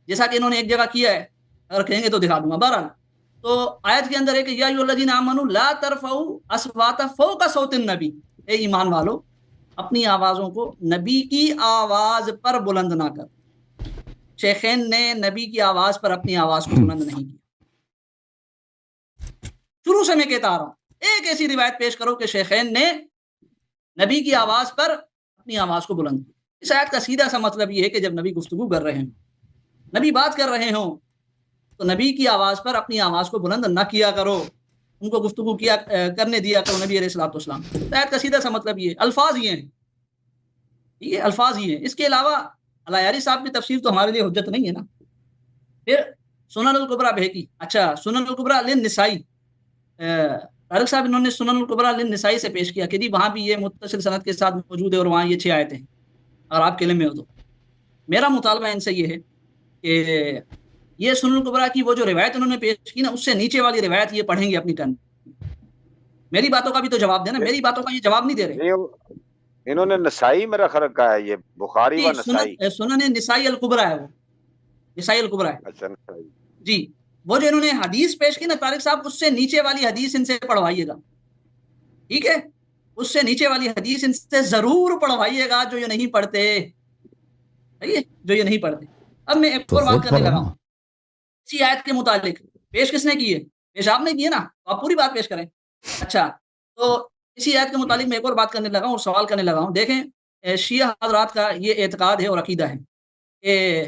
جیسا کہ انہوں نے ایک جگہ کیا ہے، اگر کہیں گے تو دکھا دوں گا. بہرحال تو آیت کے اندر ہے کہ یا ایھا الذین آمنوا لا ترفعوا اصواتکم فوق صوت النبی، اے ایمان والو اپنی آوازوں کو نبی کی آواز پر بلند نہ کر. شیخین نے نبی کی آواز پر اپنی آواز کو بلند نہیں کیا. شروع سے میں کہتا آ رہا ہوں ایک ایسی روایت پیش کرو کہ شیخین نے نبی کی آواز پر اپنی آواز کو بلند کیا. اس آیت کا سیدھا سا مطلب یہ ہے کہ جب نبی گفتگو کر رہے ہیں، نبی بات کر رہے ہوں، تو نبی کی آواز پر اپنی آواز کو بلند نہ کیا کرو، ان کو گفتگو کیا کرنے دیا کرو نبی علیہ الصلوۃ والسلام. آیت کا سیدھا سا مطلب یہ ہے، الفاظ یہ ہیں، یہ الفاظ ہی ہیں. اس کے علاوہ علایری صاحب کی تفسیر تو ہمارے لیے حجت نہیں ہے نا. پھر سنن الکبریٰ بہقی، اچھا سنن الکبریٰ للنسائی، طارق صاحب انہوں نے سنن الکبریٰ للنسائی سے پیش کیا کہ جی وہاں بھی یہ متصل سند کے ساتھ موجود ہے اور وہاں یہ 6 آیتیں ہیں، اگر آپ کے علم میں ہو تو. میرا مطالبہ ان سے یہ ہے کہ یہ سنن الکبریٰ کی وہ جو روایت انہوں نے پیش کی نا، اس سے نیچے والی روایت یہ پڑھیں گے اپنی ٹرن. میری باتوں کا بھی تو جواب دینا، میری باتوں کا یہ جواب نہیں دے رہے. انہوں نے نسائی میرا خرق کہا ہے، یہ بخاری و نسائی. سنن نسائی الکبریٰ ہے، وہ نسائی الکبریٰ ہے. اچھا نسائی جی وہ جو انہوں نے حدیث پیش کی نا طارق صاحب، اس سے نیچے والی حدیث ان سے پڑھوائیے گا، ٹھیک ہے، اس سے نیچے والی حدیث ان سے ضرور پڑھوائیے گا جو یہ نہیں پڑھتے، جو یہ نہیں پڑھتے. اب میں ایک اور بات کرنے لگا ہوں اسی آیت کے متعلق. پیش کس نے کی ہے؟ پیش آپ نے کی ہے نا، تو آپ پوری بات پیش کریں. اچھا تو اسی آیت کے متعلق میں ایک اور بات کرنے لگا ہوں اور سوال کرنے لگا ہوں. دیکھیں شیعہ حضرات کا یہ اعتقاد ہے اور عقیدہ ہے کہ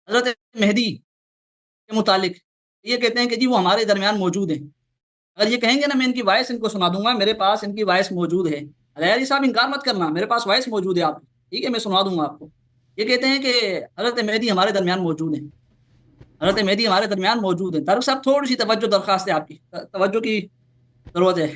حضرت مہدی کے متعلق یہ کہتے ہیں کہ جی وہ ہمارے درمیان موجود ہیں. اگر یہ کہیں گے نا میں ان کی وائس ان کو سنا دوں گا، میرے پاس ان کی وائس موجود ہے. علایری صاحب انکار مت کرنا، میرے پاس وائس موجود ہے آپ کی، ٹھیک ہے میں سنا دوں گا آپ کو. یہ کہتے ہیں کہ حضرت مہدی ہمارے درمیان موجود ہیں، حضرت مہدی ہمارے درمیان موجود ہیں. طارق صاحب تھوڑی سی توجہ درخواست ہے، آپ کی توجہ کی ضرورت ہے.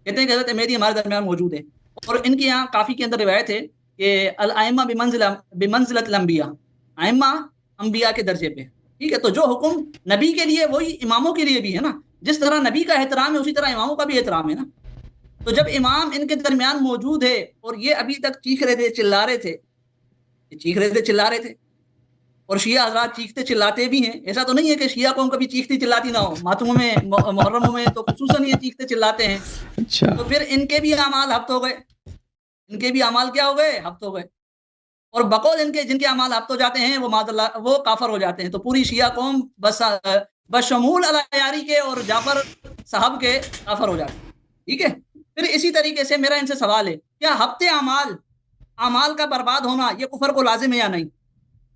کہتے ہیں کہ حضرت مہدی ہمارے درمیان موجود ہے، اور ان کے یہاں کافی کے اندر روایت ہے کہ الائمہ بمنزلۃ الانبیاء، ائمہ انبیاء کے درجے پہ، ٹھیک ہے. تو جو حکم نبی کے لیے وہی اماموں کے لیے بھی ہے نا، جس طرح نبی کا احترام ہے اسی طرح اماموں کا بھی احترام ہے نا. تو جب امام ان کے درمیان موجود ہے اور یہ ابھی تک چیخ رہے تھے، چلا رہے تھے، چیخ رہے تھے چلا رہے تھے، اور شیعہ حضرات چیختے چلاتے بھی ہیں. ایسا تو نہیں ہے کہ شیعہ قوم کبھی چیختی چلاتی نہ ہو، ماتموں میں محرموں میں تو خصوصاً یہ چیختے چلاتے ہیں. تو پھر ان کے بھی اعمال ہفت ہو گئے، ان کے بھی اعمال کیا ہو گئے؟ ہفت ہو گئے. اور بقول ان کے جن کے اعمال ہفت ہو جاتے ہیں وہ کافر ہو جاتے ہیں. تو پوری شیعہ قوم بشمول علایری کے اور جعفر صاحب کے کافر ہو جاتے ہیں، ٹھیک ہے. پھر اسی طریقے سے میرا ان سے سوال ہے، کیا ہفتے اعمال کا برباد ہونا یہ کفر کو لازم ہے یا نہیں؟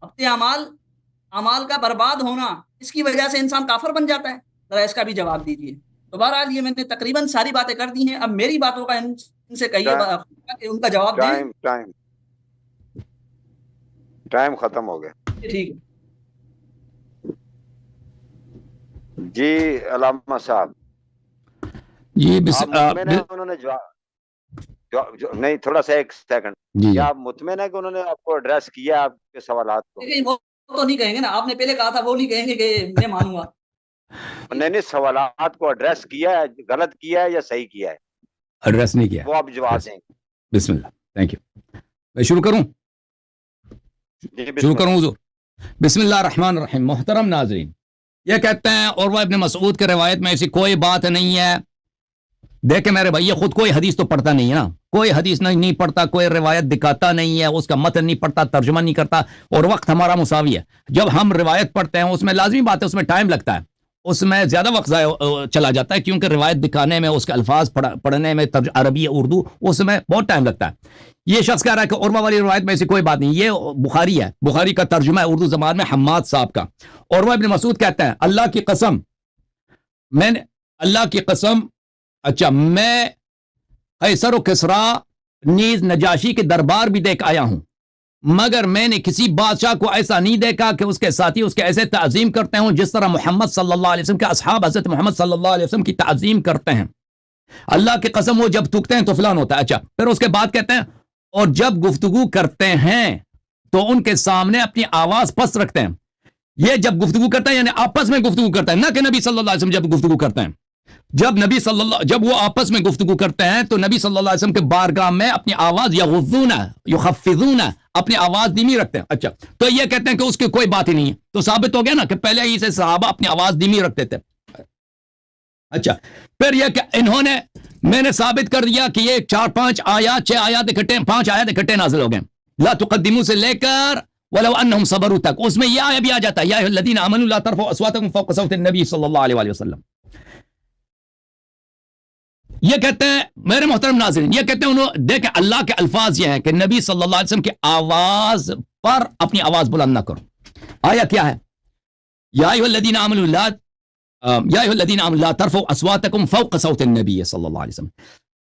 ہفتے اعمال کا برباد ہونا اس کی وجہ سے انسان کافر بن جاتا ہے؟ ذرا اس کا بھی جواب دیجیے. تو بہرحال یہ میں نے تقریباً ساری باتیں کر دی ہیں. اب میری باتوں کا ان سے کہیے کہ ان کا جواب دیں. ٹائم ختم ہو گیا. ٹھیک ہے جی علامہ صاحب جی مطمئن ہے انہوں نے نہیں تھوڑا سا ایک سیکنڈ، کیا آپ مطمئن ہے کہ انہوں نے آپ کو ایڈریس کیا آپ کے سوالات کو؟ وہ تو نہیں کہیں گے نا، آپ نے پہلے کہا تھا، وہ نہیں کہیں گے کہ میں مانوں گا. نہیں سوالات کو ایڈریس کیا ہے، غلط کیا ہے یا صحیح کیا ہے؟ ایڈریس نہیں کیا، وہ آپ جواب دیں. بسم اللہ. Thank you. میں شروع کروں؟ شروع کروں حضور؟ بسم اللہ الرحمن الرحیم. محترم ناظرین، یہ کہتے ہیں عروہ ابن مسعود کے روایت میں ایسی کوئی بات نہیں ہے. دیکھیں میرے بھائی، یہ خود کوئی حدیث تو پڑھتا نہیں ہے نا، کوئی حدیث نہیں پڑھتا، کوئی روایت دکھاتا نہیں ہے، اس کا متن نہیں پڑھتا، ترجمہ نہیں کرتا، اور وقت ہمارا مساوی ہے. جب ہم روایت پڑھتے ہیں اس میں لازمی بات ہے، اس میں ٹائم لگتا ہے، اس میں زیادہ وقت ضائع چلا جاتا ہے، کیونکہ روایت دکھانے میں، اس کے الفاظ پڑھنے میں، عربی اردو، اس میں بہت ٹائم لگتا ہے. یہ شخص کہہ رہا ہے کہ عروہ والی روایت میں ایسی کوئی بات نہیں. یہ بخاری ہے، بخاری کا ترجمہ ہے اردو زبان میں حماد صاحب کا. عروہ ابن مسعود کہتے ہیں اللہ کی قسم، میں نے اللہ کی قسم، اچھا میں قیصر و کسریٰ نیز نجاشی کے دربار بھی دیکھ آیا ہوں، مگر میں نے کسی بادشاہ کو ایسا نہیں دیکھا کہ اس کے ساتھی اس کے ایسے تعظیم کرتے ہوں جس طرح محمد صلی اللہ علیہ وسلم کے اصحاب حضرت محمد صلی اللہ علیہ وسلم کی تعظیم کرتے ہیں. اللہ کی قسم وہ جب تھوکتے ہیں تو فلان ہوتا ہے. اچھا پھر اس کے بعد کہتے ہیں اور جب گفتگو کرتے ہیں تو ان کے سامنے اپنی آواز پست رکھتے ہیں. یہ جب گفتگو کرتا ہے یعنی آپس میں گفتگو کرتا ہے، نہ کہ نبی صلی اللہ علیہ وسلم جب گفتگو کرتے ہیں. جب وہ آپس میں گفتگو کرتے ہیں تو نبی صلی اللہ علیہ وسلم کے بارگاہ میں اپنی آواز یخفضون اپنی آواز دھیمی رکھتے ہیں. اچھا تو یہ کہتے ہیں کہ اس کی کوئی بات ہی نہیں ہے، تو ثابت ہو گیا نا کہ پہلے ہی سے صحابہ اپنی آواز دھیمی رکھتے تھے. اچھا پھر یہ کہ انہوں نے، میں نے ثابت کر دیا کہ یہ 4-5 آیات 6 آیات اکٹھے 5 آیات اکٹھے نازل ہو گئے. لا تقدموا سے لے کر ولو انہم صبروا تک، اس میں یہ آیہ بھی آ جاتا ہے یا ایھا الذین آمنوا لا ترفعوا اصواتکم فوق صوت النبی صلی اللہ علیہ وسلم. یہ کہتے ہیں میرے محترم ناظرین، یہ کہتے ہیں انہوں دیکھیں اللہ کے الفاظ یہ ہیں کہ نبی صلی اللہ علیہ وسلم کی آواز پر اپنی آواز بلند نہ کرو. آیا کیا ہے؟ یا ایھا الذین آمنوا لا ترفعوا اصواتکم فوق صوت النبی صلی اللہ علیہ وسلم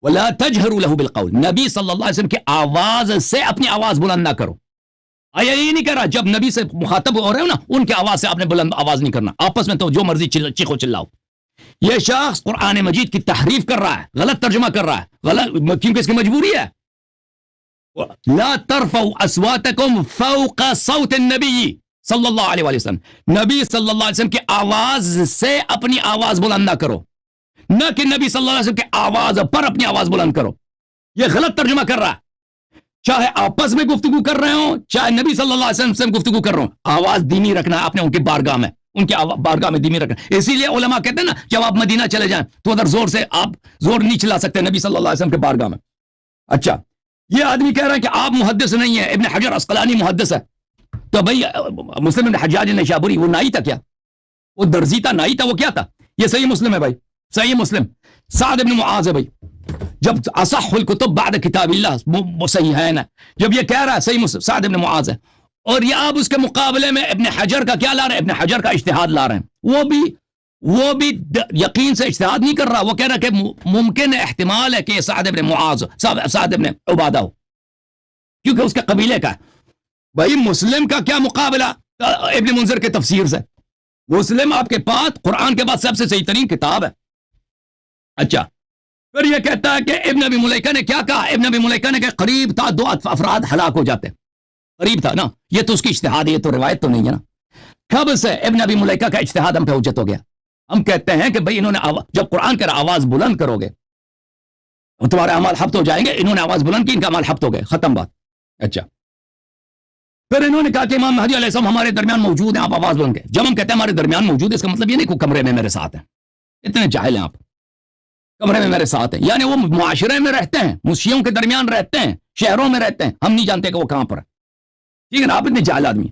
ولا تجهروا له بالقول، نبی صلی اللہ علیہ وسلم کی آواز سے اپنی آواز بلند نہ کرو. آیا یہ نہیں کہہ رہا جب نبی سے مخاطب ہو رہے ہو نا ان کی آواز سے آپ نے بلند آواز نہیں کرنا، آپس میں تو جو مرضی چیخو چلاؤ. یہ شخص قرآن مجید کی تحریف کر رہا ہے، غلط ترجمہ کر رہا ہے، غلط کیونکہ اس کی مجبوری ہے. لا ترفعوا اصواتکم فوق صوت النبی صلی اللہ علیہ وسلم، نبی صلی اللہ علیہ وسلم کی آواز سے اپنی آواز بلند نہ کرو، نہ کہ نبی صلی اللہ علیہ وسلم کی آواز پر اپنی آواز بلند کرو. یہ غلط ترجمہ کر رہا ہے. چاہے آپس میں گفتگو کر رہے ہوں چاہے نبی صلی اللہ علیہ وسلم سے گفتگو کر رہے ہوں، آواز دھیمی رکھنا ہے آپ نے ان کی بارگاہ میں، ان کی بارگاہ میں دھیمی رکھنا. اسی لیے علماء کہتے ہیں نا جب آپ مدینہ چلے جائیں تو ادھر زور سے آپ زور نہیں چلا سکتے نبی صلی اللہ علیہ وسلم کے بارگاہ میں. اچھا یہ آدمی کہہ رہا ہے کہ آپ محدث نہیں ہیں، ابن حجر عسقلانی محدث ہے. تو بھائی مسلم ابن حجاج نیشابوری وہ نائی تھا کیا؟ وہ درزی تھا، نائی تھا، وہ کیا تھا؟ یہ صحیح مسلم ہے بھائی، صحیح مسلم. سعد ابن معاذ ہے بھائی، جب اصح الکتب بعد کتاب اللہ صحیح ہے نا، جب یہ کہہ رہا ہے صحیح مسلم سعد ابن معاذ ہے، اور یہ آپ اس کے مقابلے میں ابن حجر کا کیا لا رہے ہیں؟ ابن حجر کا اجتہاد لا رہے ہیں. وہ بھی یقین سے اجتہاد نہیں کر رہا، وہ کہہ رہا کہ ممکن احتمال ہے کہ یہ سعد ابن معاذ سعد ابن عبادہ ہو کیونکہ اس کے قبیلے کا ہے. بھائی مسلم کا کیا مقابلہ ابن منذر کے تفسیر سے؟ مسلم آپ کے پاس قرآن کے بعد سب سے صحیح ترین کتاب ہے. اچھا پھر یہ کہتا ہے کہ ابن ابی ملیکہ نے کیا کہا؟ ابن ابی ملیکہ نے کہ قریب تھا 2 افراد ہلاک ہو جاتے، قریب تھا نا. یہ تو اس کی اجتہاد ہے، یہ تو روایت تو نہیں ہے نا. کب سے ابن ابی ملیکہ کا اجتہاد ہم پہ حجت ہو گیا؟ ہم کہتے ہیں کہ بھئی انہوں نے جب قرآن کہہ رہا آواز بلند کرو گے تمہارے اعمال حبط ہو جائیں گے، انہوں نے آواز بلند کی، ان کا اعمال حبط ہو گئے، ختم بات. اچھا پھر انہوں نے کہا کہ امام مہدی علیہ السلام ہمارے درمیان موجود ہیں، آپ آواز بلند کریں. جب ہم کہتے ہیں ہمارے درمیان موجود ہے اس کا مطلب یہ نہیں کہ کمرے میں میرے ساتھ ہیں. اتنے جاہل ہیں آپ، کمرے میں میرے ساتھ ہیں یعنی وہ معاشرے میں رہتے ہیں، مسیحیوں کے درمیان رہتے ہیں، شہروں میں رہتے ہیں، ہم نہیں جانتے کہ وہ کہاں پر ہے. ٹھیک ہے نا، آپ اتنے جاہل آدمی.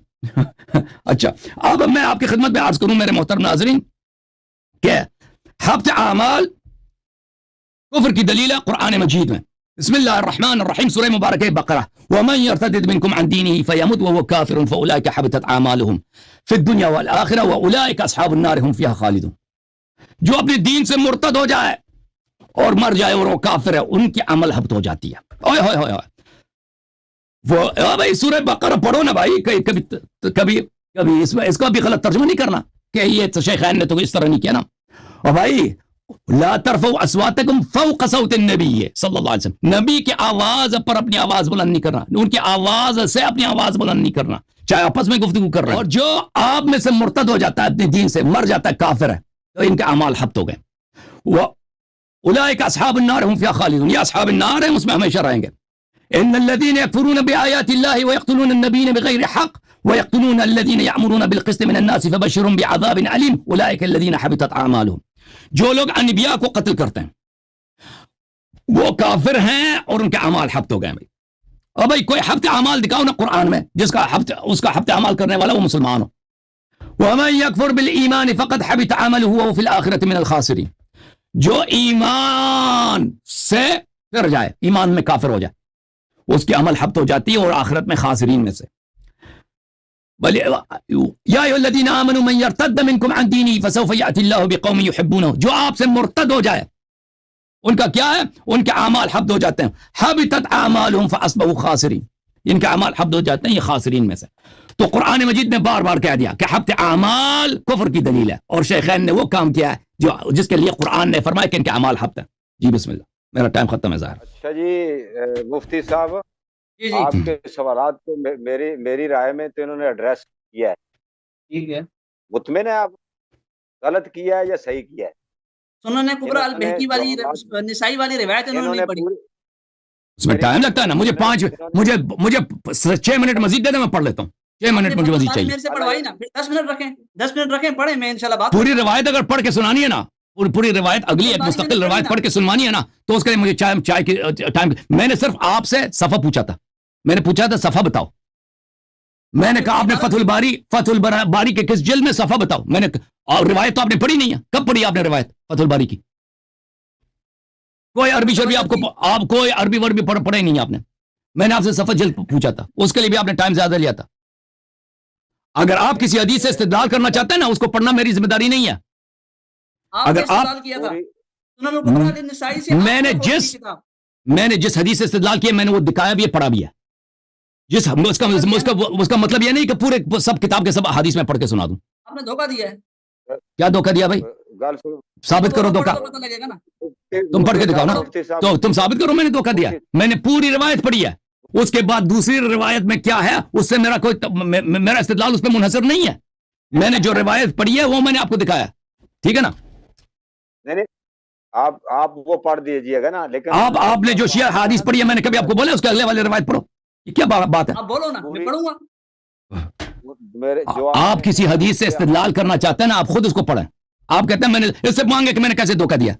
اچھا اب میں آپ کی خدمت میں عرض کروں میرے محترم ناظرین کہ حبط اعمال کفر کی دلیل ہے قرآن مجید میں. بسم اللہ الرحمن الرحیم، سورہ مبارکہ بقرہ. ومن يرتد منكم عن دينه فيمت وهو كافر فاولئك حبطت اعمالهم في الدنيا والاخره واولئك اصحاب النار هم فيها خالدون. جو اپنے دین سے مرتد ہو جائے اور مر جائے اور وہ کافر ہے، ان کی عمل حبط ہو جاتی ہے. اوئے ہوئے ہوئے وہ بھائی سورہ بقرہ پڑھو نا بھائی، کبھی اس کو بھی غلط ترجمہ نہیں کرنا کہ یہ شیخین نے تو اس طرح نہیں کیا نا. اور بھائی لا ترفعوا اصواتکم فوق صوت النبی صلی اللہ علیہ وسلم، نبی کی آواز پر اپنی آواز بلند نہیں کرنا، ان کی آواز سے اپنی آواز بلند نہیں کرنا چاہے آپس میں گفتگو کر رہے ہیں. اور جو آپ میں سے مرتد ہو جاتا ہے، اپنے دین سے مر جاتا ہے، کافر ہے، تو ان کے اعمال حبط ہو گئے. اولئک اصحاب النار هم فیہا خالدون، یہ اصحاب النار ہیں، اس میں ہمیشہ رہیں گے. ان الذين يكفرون بآيات الله ويقتلون النبيين بغير حق ويقتلون الذين يأمرون بالقسط من الناس فبشرهم بعذاب أليم اولئك الذين حبطت اعمالهم. جو لوگ انبیاء کو قتل کرتے ہیں وہ کافر ہیں اور ان کے اعمال حبط ہو گئے بھائی. اور بھائی کوئی حبط اعمال دکھاؤ نا قرآن میں جس کا اس کا حبط اعمال کرنے والا وہ مسلمان ہو. ومن يكفر بالایمان فقد حبط عمله وهو في الآخرة من الخاسرين. جو ایمان سے پھر جائے ایمان میں کافر ہو جائے اس کی عمل حبط ہو جاتی ہے اور آخرت میں خاسرین میں سے. یا ایھا الذین آمنوا من یرتد منکم عن دینہ فسوف یأتی اللہ بقوم یحبونہ. جو آپ سے مرتد ہو جائے ان کا کیا ہے؟ ان کے اعمال حبط ہو جاتے ہیں. حبطت اعمالهم فاصبحوا خاسرین. ان کے اعمال حبط ہو جاتے ہیں یہ خاسرین میں سے. تو قرآن مجید نے بار بار کہہ دیا کہ حبط اعمال کفر کی دلیل ہے اور شیخین نے وہ کام کیا ہے جو جس کے لیے قرآن نے فرمایا کہ ان کے اعمال حبط ہیں. جی بسم اللہ میرا ٹائم ختم ہے ظاہر. اچھا جی مفتی صاحب جی آپ کے سوالات کو میری رائے میں تو انہوں نے ایڈریس کیا ہے. ٹھیک ہے. مطمئن ہے آپ غلط کیا ہے یا صحیح کیا ہے؟ سنن کبریٰ البہقی والی نسائی والی روایت انہوں نے پڑھی. اس میں ٹائم لگتا ہے نا. مجھے 6 منٹ مزید دے دیں میں پڑھ لیتا ہوں. 6 منٹ مجھے مزید چاہیے. میرے سے پڑھوائی نا پھر 10 منٹ رکھیں 10 منٹ رکھیں پڑھیں میں انشاءاللہ بات پوری روایت اگر پڑھ کے سنانی ہے نا پوری روایت اگلی ایک مستقل روایت پڑھ کے سنوانی ہے نا تو اس کے لیے مجھے چائے کی ٹائم. میں نے صرف آپ سے صفحہ پوچھا تھا. میں نے پوچھا تھا صفحہ بتاؤ. میں نے کہا آپ نے فتح الباری کے کس جلد میں صفحہ بتاؤ. میں نے اور روایت تو آپ نے پڑھی نہیں ہے. کب پڑھی آپ نے روایت فتح الباری کی؟ کوئی عربی شربی آپ کوئی عربی وربی پڑھا ہی نہیں ہے آپ نے. میں نے آپ سے صفحہ جلد پوچھا تھا اس کے لیے بھی آپ نے ٹائم زیادہ لیا تھا. اگر آپ کسی حدیث سے استدلال کرنا چاہتے ہیں نا اس کو پڑھنا میری ذمہ داری نہیں ہے. اگر میں نے جس حدیث سے استدلال کیا میں نے وہ دکھایا بھی ہے پڑھا بھی ہے. اس کا مطلب یہ نہیں کہ پورے سب کتاب کے سب حدیث میں پڑھ کے سنا دوں. آپ نے دھوکہ دیا ہے. کیا دھوکہ دیا بھائی؟ ثابت کرو دھوکہ. تم پڑھ کے دکھاؤ نا. تو تم ثابت کرو میں نے دھوکہ دیا. میں نے پوری روایت پڑھی ہے. اس کے بعد دوسری روایت میں کیا ہے اس سے میرا استدلال اس پہ منحصر نہیں ہے. میں نے جو روایت پڑھی ہے وہ میں نے آپ کو دکھایا. ٹھیک ہے نا. نہیں آپ وہ پڑھ دیجیے گا نا. لیکن آپ نے جو شیعہ حدیث پڑھی ہے میں نے کبھی آپ کو بولا اس کے اگلے والے روایت پڑھو. یہ کیا بات ہے؟ آپ بولو نا میں پڑھوں گا. آپ کسی حدیث سے استدلال کرنا چاہتے ہیں نا آپ خود اس کو پڑھیں. آپ کہتے ہیں میں نے اس سے مانگے کہ میں نے کیسے دھوکہ دیا.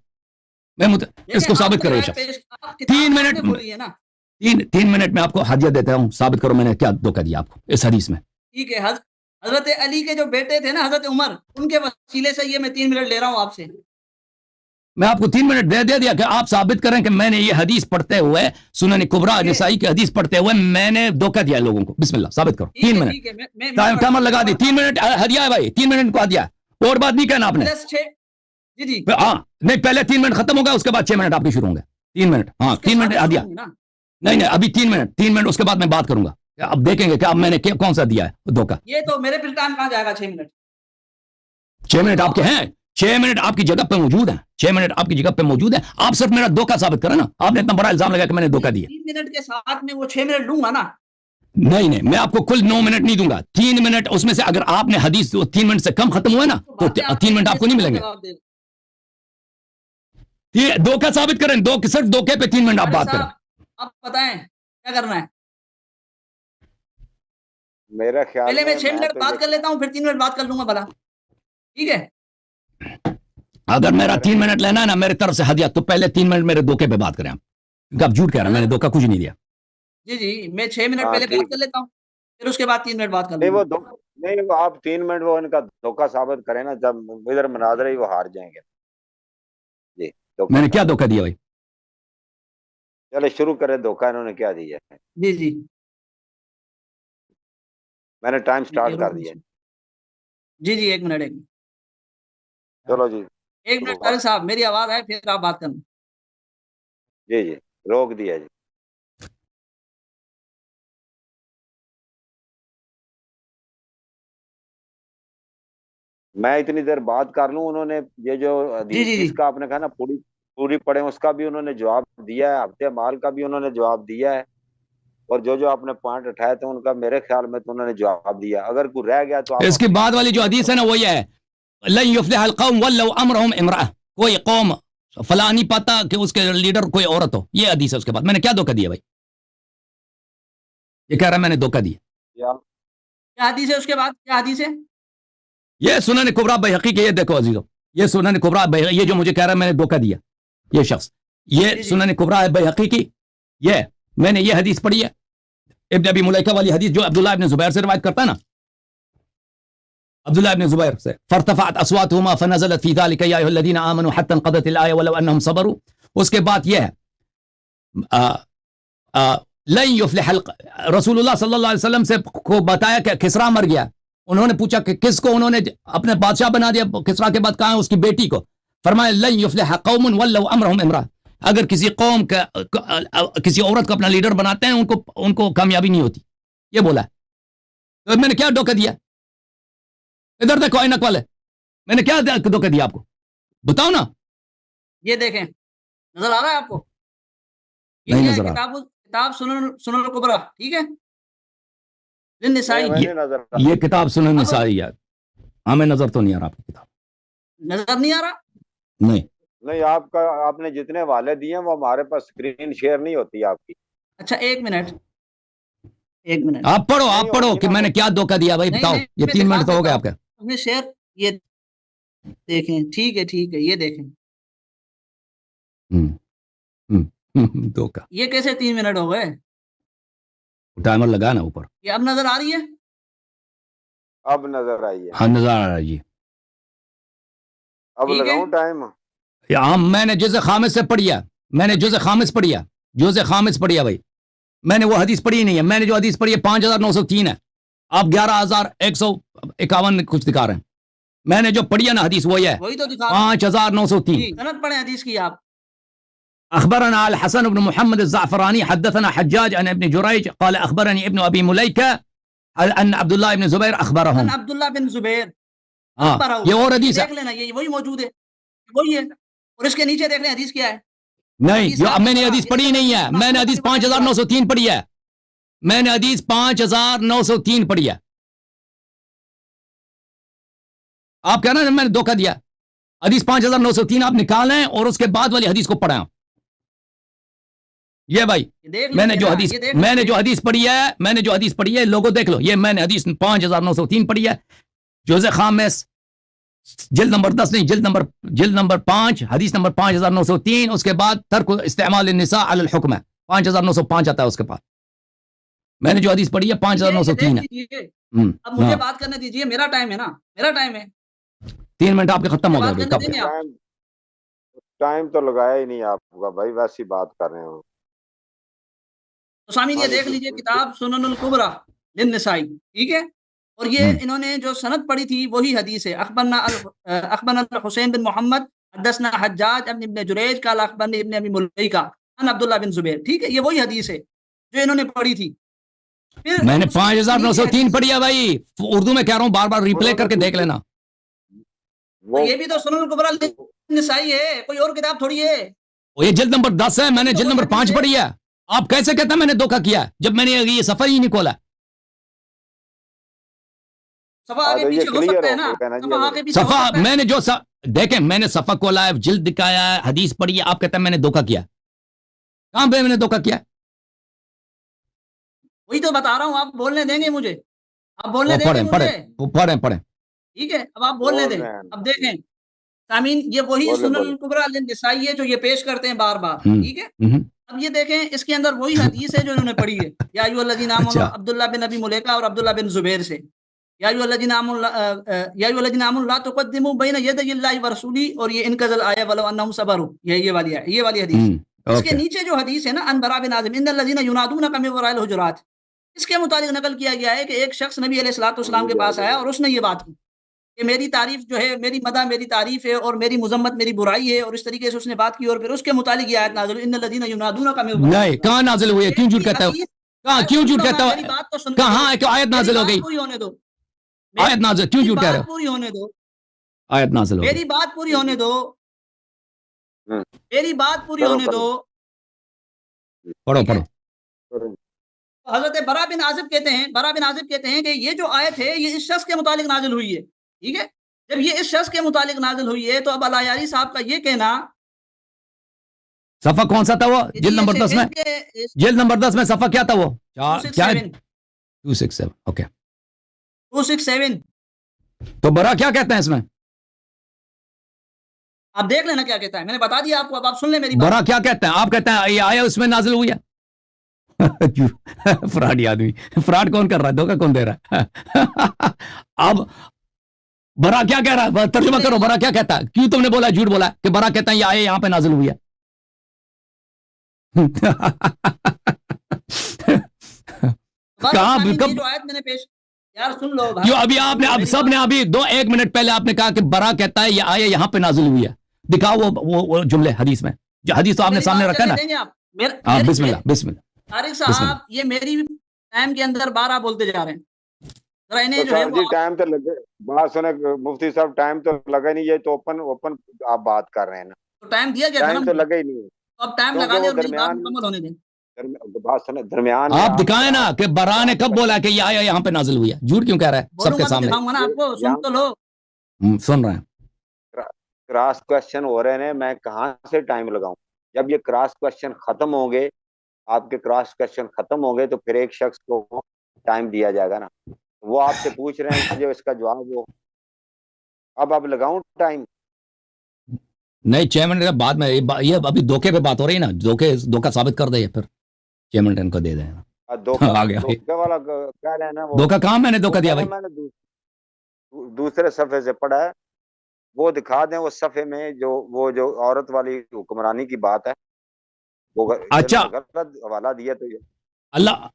میں اس کو ثابت کرو. 3 منٹ میں آپ کو ہدیہ دیتا ہوں. ثابت کرو میں نے کیا دھوکہ دیا آپ کو اس حدیث میں. ٹھیک ہے. حضرت علی کے جو بیٹے تھے نا حضرت عمر ان کے وسیلے سے یہ میں 3 منٹ لے رہا ہوں آپ سے. میں آپ کو 3 منٹ دے دیا کہ آپ ثابت کریں کہ میں نے یہ حدیث پڑھتے ہوئے سنن کبریٰ نسائی کی حدیث پڑھتے ہوئے میں نے دھوکہ دیا لوگوں کو. بسم اللہ ثابت کرو. 3 منٹ ٹائمر لگا دی. 3 منٹ ہدیہ ہے بھائی. 3 منٹ کو ہدیہ اور بات نہیں کہنا آپ نے. جی ہاں نہیں پہلے 3 منٹ ختم ہوگا اس کے بعد 6 منٹ آپ کے شروع ہوں گے. 3 منٹ ہاں 3 منٹ ہدیہ. نہیں ابھی 3 منٹ اس کے بعد میں بات کروں گا. اب دیکھیں گے کہ اب میں نے کون سا دیا ہے دھوکہ. یہ تو میرے پھر ٹائم کہاں جائے گا. 6 منٹ 6 منٹ آپ کے ہیں. 6 منٹ آپ کی جگہ پہ موجود ہیں. 6 منٹ آپ کی جگہ پہ موجود ہے. آپ صرف میرا دھوکہ ثابت کریں نا. آپ نے اتنا بڑا الزام لگایا کہ میں نے دھوکہ دیا. 3 منٹ کے ساتھ میں وہ 6 منٹ لوں گا نا. نہیں میں آپ کو کل 9 منٹ نہیں دوں گا. 3 منٹ اس میں سے اگر آپ نے حدیث 3 منٹ سے کم ختم ہوئے نا تو 3 منٹ آپ کو نہیں ملیں گے. دھوکہ ثابت کریں. صرف دھوکے پہ 3 منٹ آپ بات کریں. آپ بتائیں کیا کرنا ہے. میرا خیال پہلے میں 6 منٹ بات کر لیتا ہوں پھر 3 منٹ بات کر لوں گا بھلا. ٹھیک ہے. اگر میرا 3 منٹ لینا ہے نا میرے طرف سے ہدیہ تو پہلے 3 منٹ میرے دھوکے پہ بات کریں. آپ جھوٹ کہہ رہے ہیں میں نے دھوکہ کچھ نہیں دیا. جی میں 6 منٹ پہلے بات کر لیتا ہوں پھر اس کے بعد 3 منٹ بات کر لوں گا. نہیں وہ آپ 3 منٹ وہ ان کا دھوکہ ثابت کریں نا جب ادھر مناظرہ ہی وہ ہار جائیں گے. جی میں نے کیا دھوکہ دیا بھائی؟ چلے شروع کریں. دھوکہ انہوں نے کیا دیا ہے؟ جی میں نے ٹائم سٹارٹ کر دیا. جی 1 منٹ. چلو جی 1 منٹ طارق صاحب میری آواز ہے پھر آپ بات کرنا. جی روک دیا جی. میں اتنی دیر بات کر لوں. انہوں نے یہ جو حدیث کا آپ نے کہا نا پوری پڑھیں اس کا بھی انہوں نے جواب دیا ہے. ہفتے مال کا بھی انہوں نے جواب دیا ہے. اور جو آپ نے پوائنٹ اٹھائے تھے ان کا میرے خیال میں تو انہوں نے جواب دیا. اگر کوئی رہ گیا تو اس کی بعد والی جو حدیث ہے نا وہ یہ ہے لن یفلح القوم ولو امرهم امرأة. کوئی قوم فلاں نہیں پاتا کہ اس کے لیڈر کوئی عورت ہو. یہ حدیث ہے. اس کے بعد میں نے کیا دھوکہ دیا بھائی؟ یہ کہہ رہا ہے میں نے دھوکہ دیا. کیا حدیث ہے اس کے بعد؟ کیا حدیث ہے؟ یہ سنن کبریٰ بیہقی کے، یہ دیکھو عزیزو، یہ سنن کبریٰ بیہقی، یہ جو مجھے کہہ رہا ہے میں نے دھوکہ دیا، یہ شخص، یہ سنن کبریٰ بیہقی کی، یہ میں نے یہ حدیث پڑھی ہے، ابن ابی ملیکہ والی حدیث جو عبداللہ ابن زبیر سے روایت کرتا ہے نا، عبداللہ ابن زبیر سے، فارتفعت اصواتهما فنزلت في ذلك يا ايها الذين امنوا حتى انقضت الايه ولو انهم صبروا. اس کے بعد یہ ہے لن يفلح رسول اللہ صلی اللہ علیہ وسلم سے کو بتایا کہ کسرا مر گیا. انہوں نے پوچھا کہ کس کو انہوں نے اپنے بادشاہ بنا دیا کسرا کے بعد؟ کہاں ہے؟ اس کی بیٹی کو. فرمایا لن يفلح قوم ولوا امرهم امرأة، اگر کسی قوم کا کسی عورت کو اپنا لیڈر بناتے ہیں ان کو کامیابی نہیں ہوتی. یہ بولا ہے. تو میں نے کیا دھوکہ دیا؟ ادھر دیکھو اینک والے، میں نے کیا دھوکہ دیا آپ کو؟ بتاؤ نا. یہ دیکھیں، نظر آ رہا ہے آپ کو؟ نہیں یہ نظر آ کتاب سنن الکبریٰ، ٹھیک ہے، للنسائی. یہ کتاب سنن نسائی ہے. ہمیں نظر تو نہیں آ رہا آپ کی کتاب. نظر نہیں آ رہا؟ نہیں نہیں، آپ نے جتنے والے دیے ہیں وہ ہمارے پاس اسکرین شیئر نہیں ہوتی آپ کی. اچھا ایک منٹ. آپ پڑھو کہ میں نے کیا دھوکہ دیا بھائی، بتاؤ. یہ 3 منٹ تو ہو گئے آپ کا. اپنے شیئر یہ دیکھیں، ٹھیک ہے، یہ دیکھیں. دھوکہ یہ کیسے 3 منٹ ہو گئے؟ ٹائمر لگا نا اوپر. یہ اب نظر آ رہی ہے؟ اب نظر آئی ہے. ہاں نظر آ رہا ہے جی. اب لگاؤں ٹائم؟ میں نے جزء خامس سے پڑھی ہے، میں نے جزء خامس پڑھی ہے بھائی. میں نے وہ حدیث پڑھی نہیں ہے. میں نے جو حدیث پڑھی ہے 5903 ہے. آپ 11151 کچھ دکھا رہے ہیں. میں نے جو پڑھی ہے نا حدیث وہی ہے وہی تو دکھا 5903. سند پڑھیں حدیث کی آپ. اخبرنا الحسن بن محمد الزعفراني حدثنا حجاج عن ابن جريج قال اخبرني ابن ابي مليكة ان عبد الله بن زبير اخبرهم. عبداللہ بن زبیر یہ اور حدیث ہے. دیکھ لینا، یہ وہی موجود ہے، وہی ہے. اور اس کے نیچے دیکھ لیں حدیث کیا ہے. نہیں جو میں نے حدیث پڑھی نہیں ہے. میں نے حدیث 5903 پڑھی ہے. میں نے حدیث 5903 پڑھی ہے. آپ کہہ رہے ہیں میں نے دھوکہ دیا. حدیث 5903 آپ نکالیں اور اس کے بعد والی حدیث کو پڑھیں. یہ بھائی میں نے جو حدیث پڑھی ہے لوگوں دیکھ لو. یہ میں نے حدیث 5903 پڑھی ہے، جزء خامس جلد نمبر 10 نہیں، جلد نمبر 5 حدیث نمبر 5903. اس کے بعد ترک استعمال النساء علی الحکم ہے 5905 آتا ہے اس کے بعد. میں نے جو حدیث پڑھی ہے 5903 ہے. اب مجھے بات کرنے دیجئے، میرا ٹائم ہے نا، میرا ٹائم ہے. 3 منٹ آپ کے ختم ہو گئے. کب ٹائم تو لگایا ہی نہیں آپ کا بھائی، ویسی بات کر رہے ہو. تو سامعین یہ دیکھ لیجئے کتاب سنن الکبریٰ للنسائی، ٹھیک ہے. اور یہ انہوں نے جو سند پڑھی تھی وہی حدیث ہے. اخبرنا الحسین بن محمد حدثنا حجاج ابن جریج قال اخبرنی ابن ابی ملیکہ عن عبداللہ بن زبیر. ٹھیک ہے، یہ وہی حدیث ہے جو انہوں نے پڑھی تھی. میں نے 5903 پڑھی ہے بھائی، اردو میں کہہ رہا ہوں، بار بار ریپلے کر کے دیکھ لینا. یہ بھی تو سنن الکبریٰ للنسائی ہے، کوئی اور کتاب تھوڑی ہے. یہ جلد نمبر 10 ہے، میں نے جلد نمبر 5 پڑھی ہے. آپ کیسے کہتے ہیں میں نے دھوکہ کیا جب میں نے یہ صفحہ ہی نہیں کھولا؟ صفحہ میں نے جو دیکھیں، میں نے صفحہ کھولا ہے، جلد دکھایا ہے، حدیث پڑھی ہے. آپ کہتے ہیں میں نے دھوکہ کیا. کہاں پہ میں نے دھوکہ کیا؟ وہی تو بتا رہا ہوں. آپ بولنے دیں گے مجھے؟ آپ بولنے دیں گے مجھے؟ پڑھیں. ٹھیک ہے، اب آپ بولنے دیں. اب دیکھیں سامعین، یہ وہی سنن الکبریٰ للنسائی ہے جو یہ پیش کرتے ہیں بار بار. ٹھیک ہے، اب یہ دیکھیں اس کے اندر وہی حدیث ہے جو انہوں نے پڑھی ہے. یا ایھا الذین آمنوا، عبداللہ بن ابی ملیکہ اور عبداللہ بن زبیر سے. یا ایھا الذین آمنوا لا تقدموا بین یدی اللہ ورسولہ، اور یہ انقضى الآیہ ولو انہم صبروا، یہ والی حدیث. اس کے نیچے جو حدیث ہے نا، ان براء بن عازب ان الذین ینادونک من وراء الحجرات، اس کے متعلق نقل کیا گیا ہے کہ ایک شخص نبی علیہ الصلوۃ والسلام کے پاس آیا اور اس نے یہ بات کی کہ میری تعریف جو ہے، میری مدح میری تعریف ہے اور میری مذمت میری برائی ہے، اور اس طریقے سے اس نے بات کی. اور پھر اس کے متعلق یہ آیت نازل ہوئی، ان الذین ینادونک من وراء. نہیں، کہاں نازل ہوئی ہے؟ کیوں جھوٹ کہتا ہے؟ کہاں کیوں جھوٹ کہتا ہے؟ کہاں ہے کہ آیت نازل ہو گئی؟ آیت نازل کیوں جھوٹ کہہ رہے ہو؟ پوری ہونے دو، آیت نازل ہو گئی. میری بات پوری ہونے دو، میری بات پوری ہونے دو. پڑھو. حضرت براء بن عازب کہتے ہیں کہ یہ جو آیت ہے یہ اس شخص کے متعلق نازل ہوئی ہے. ٹھیک ہے، جب یہ اس شخص کے متعلق نازل ہوئی ہے تو اب الایاری صاحب کا یہ کہنا صفحہ کون سا تھا وہ جلد نمبر 10 میں؟ جلد جلد نمبر 10 میں صفحہ کیا تھا وہ؟ کیا 267 اوکے 267 تو برا کیا کہتے ہیں اس میں؟ آپ دیکھ لینا کیا کہتا ہے، میں نے بتا دیا آپ کو، اب آپ سن لیں میری بات۔ برا کیا کہتے ہیں؟ آپ کہتے ہیں یہ آیا اس میں نازل ہوئی ہے۔ فراڈی آدمی، فراڈ کون کر رہا ہے، دھوکہ کون دے رہا ہے؟ اب برا کیا کہہ رہا ہے، ترجمہ کرو، برا کیا کہتا ہے؟ کیوں تم نے بولا جھوٹ بولا کہ برا کہتا ہے یہ آیا یہاں پہ نازل ہوئی ہے؟ کہاں کب جو آیت میں نے پیش یار سن لو کیوں ابھی آپ نے اب سب نے ابھی 1 منٹ پہلے آپ نے کہا کہ برا کہتا ہے یہ آیا یہاں پہ نازل ہوئی ہے، دکھاؤ وہ جملے حدیث میں، جو حدیث تو آپ نے سامنے رکھا نا۔ بسم اللہ بسم اللہ۔ طارق صاحب یہ میری ٹائم کے اندر بار آپ بولتے جا رہے ہیں، ذرا انہیں جو ہے جی ٹائم تو لگے، بات سنیں مفتی صاحب، ٹائم تو لگا نہیں، یہ تو اوپن آپ بات کر رہے ہیں نا، ٹائم دیا گیا تھا ٹائم تو لگا ہی نہیں ہے، اب ٹائم لگا لیں اور میری بات مکمل ہونے دیں۔ بات سنیں درمیان آپ دکھائیں نا کہ برا نے کب بولا کہ یہ آیا یہاں پہ نازل ہوئی ہے، جھوٹ کیوں کہہ رہا ہے سب کے سامنے؟ دکھاؤں گا نا آپ کو، سن تو لو۔ سن رہے ہیں، کراس کوشچن ہو رہے ہیں، میں کہاں سے ٹائم لگاؤں؟ جب یہ کراس کوشچن ختم ہوں گے، آپ کے کراس کوشچن ختم ہوں گے تو پھر ایک شخص کو ٹائم دیا جائے گا نا، وہ آپ سے پوچھ رہے ہیں جو اس کا جواب ہو، اب لگاؤں ٹائم؟ نہیں 6 منٹ کے بعد میں، یہ ابھی دھوکے پہ بات ہو رہی ہے نا، دھوکہ ثابت کر دے، پھر 6 منٹ ان کو دے دیں۔ دھوکے والا کہہ رہے ہیں نا، دھوکہ کہاں میں نے دھوکہ دیا بھائی؟ میں نے دوسرے صفحے سے پڑھا ہے، وہ دکھا دیں اس صفحے میں وہ جو عورت والی حکمرانی کی بات ہے، وہ اچھا غلط حوالہ دیا تو یہ اللہ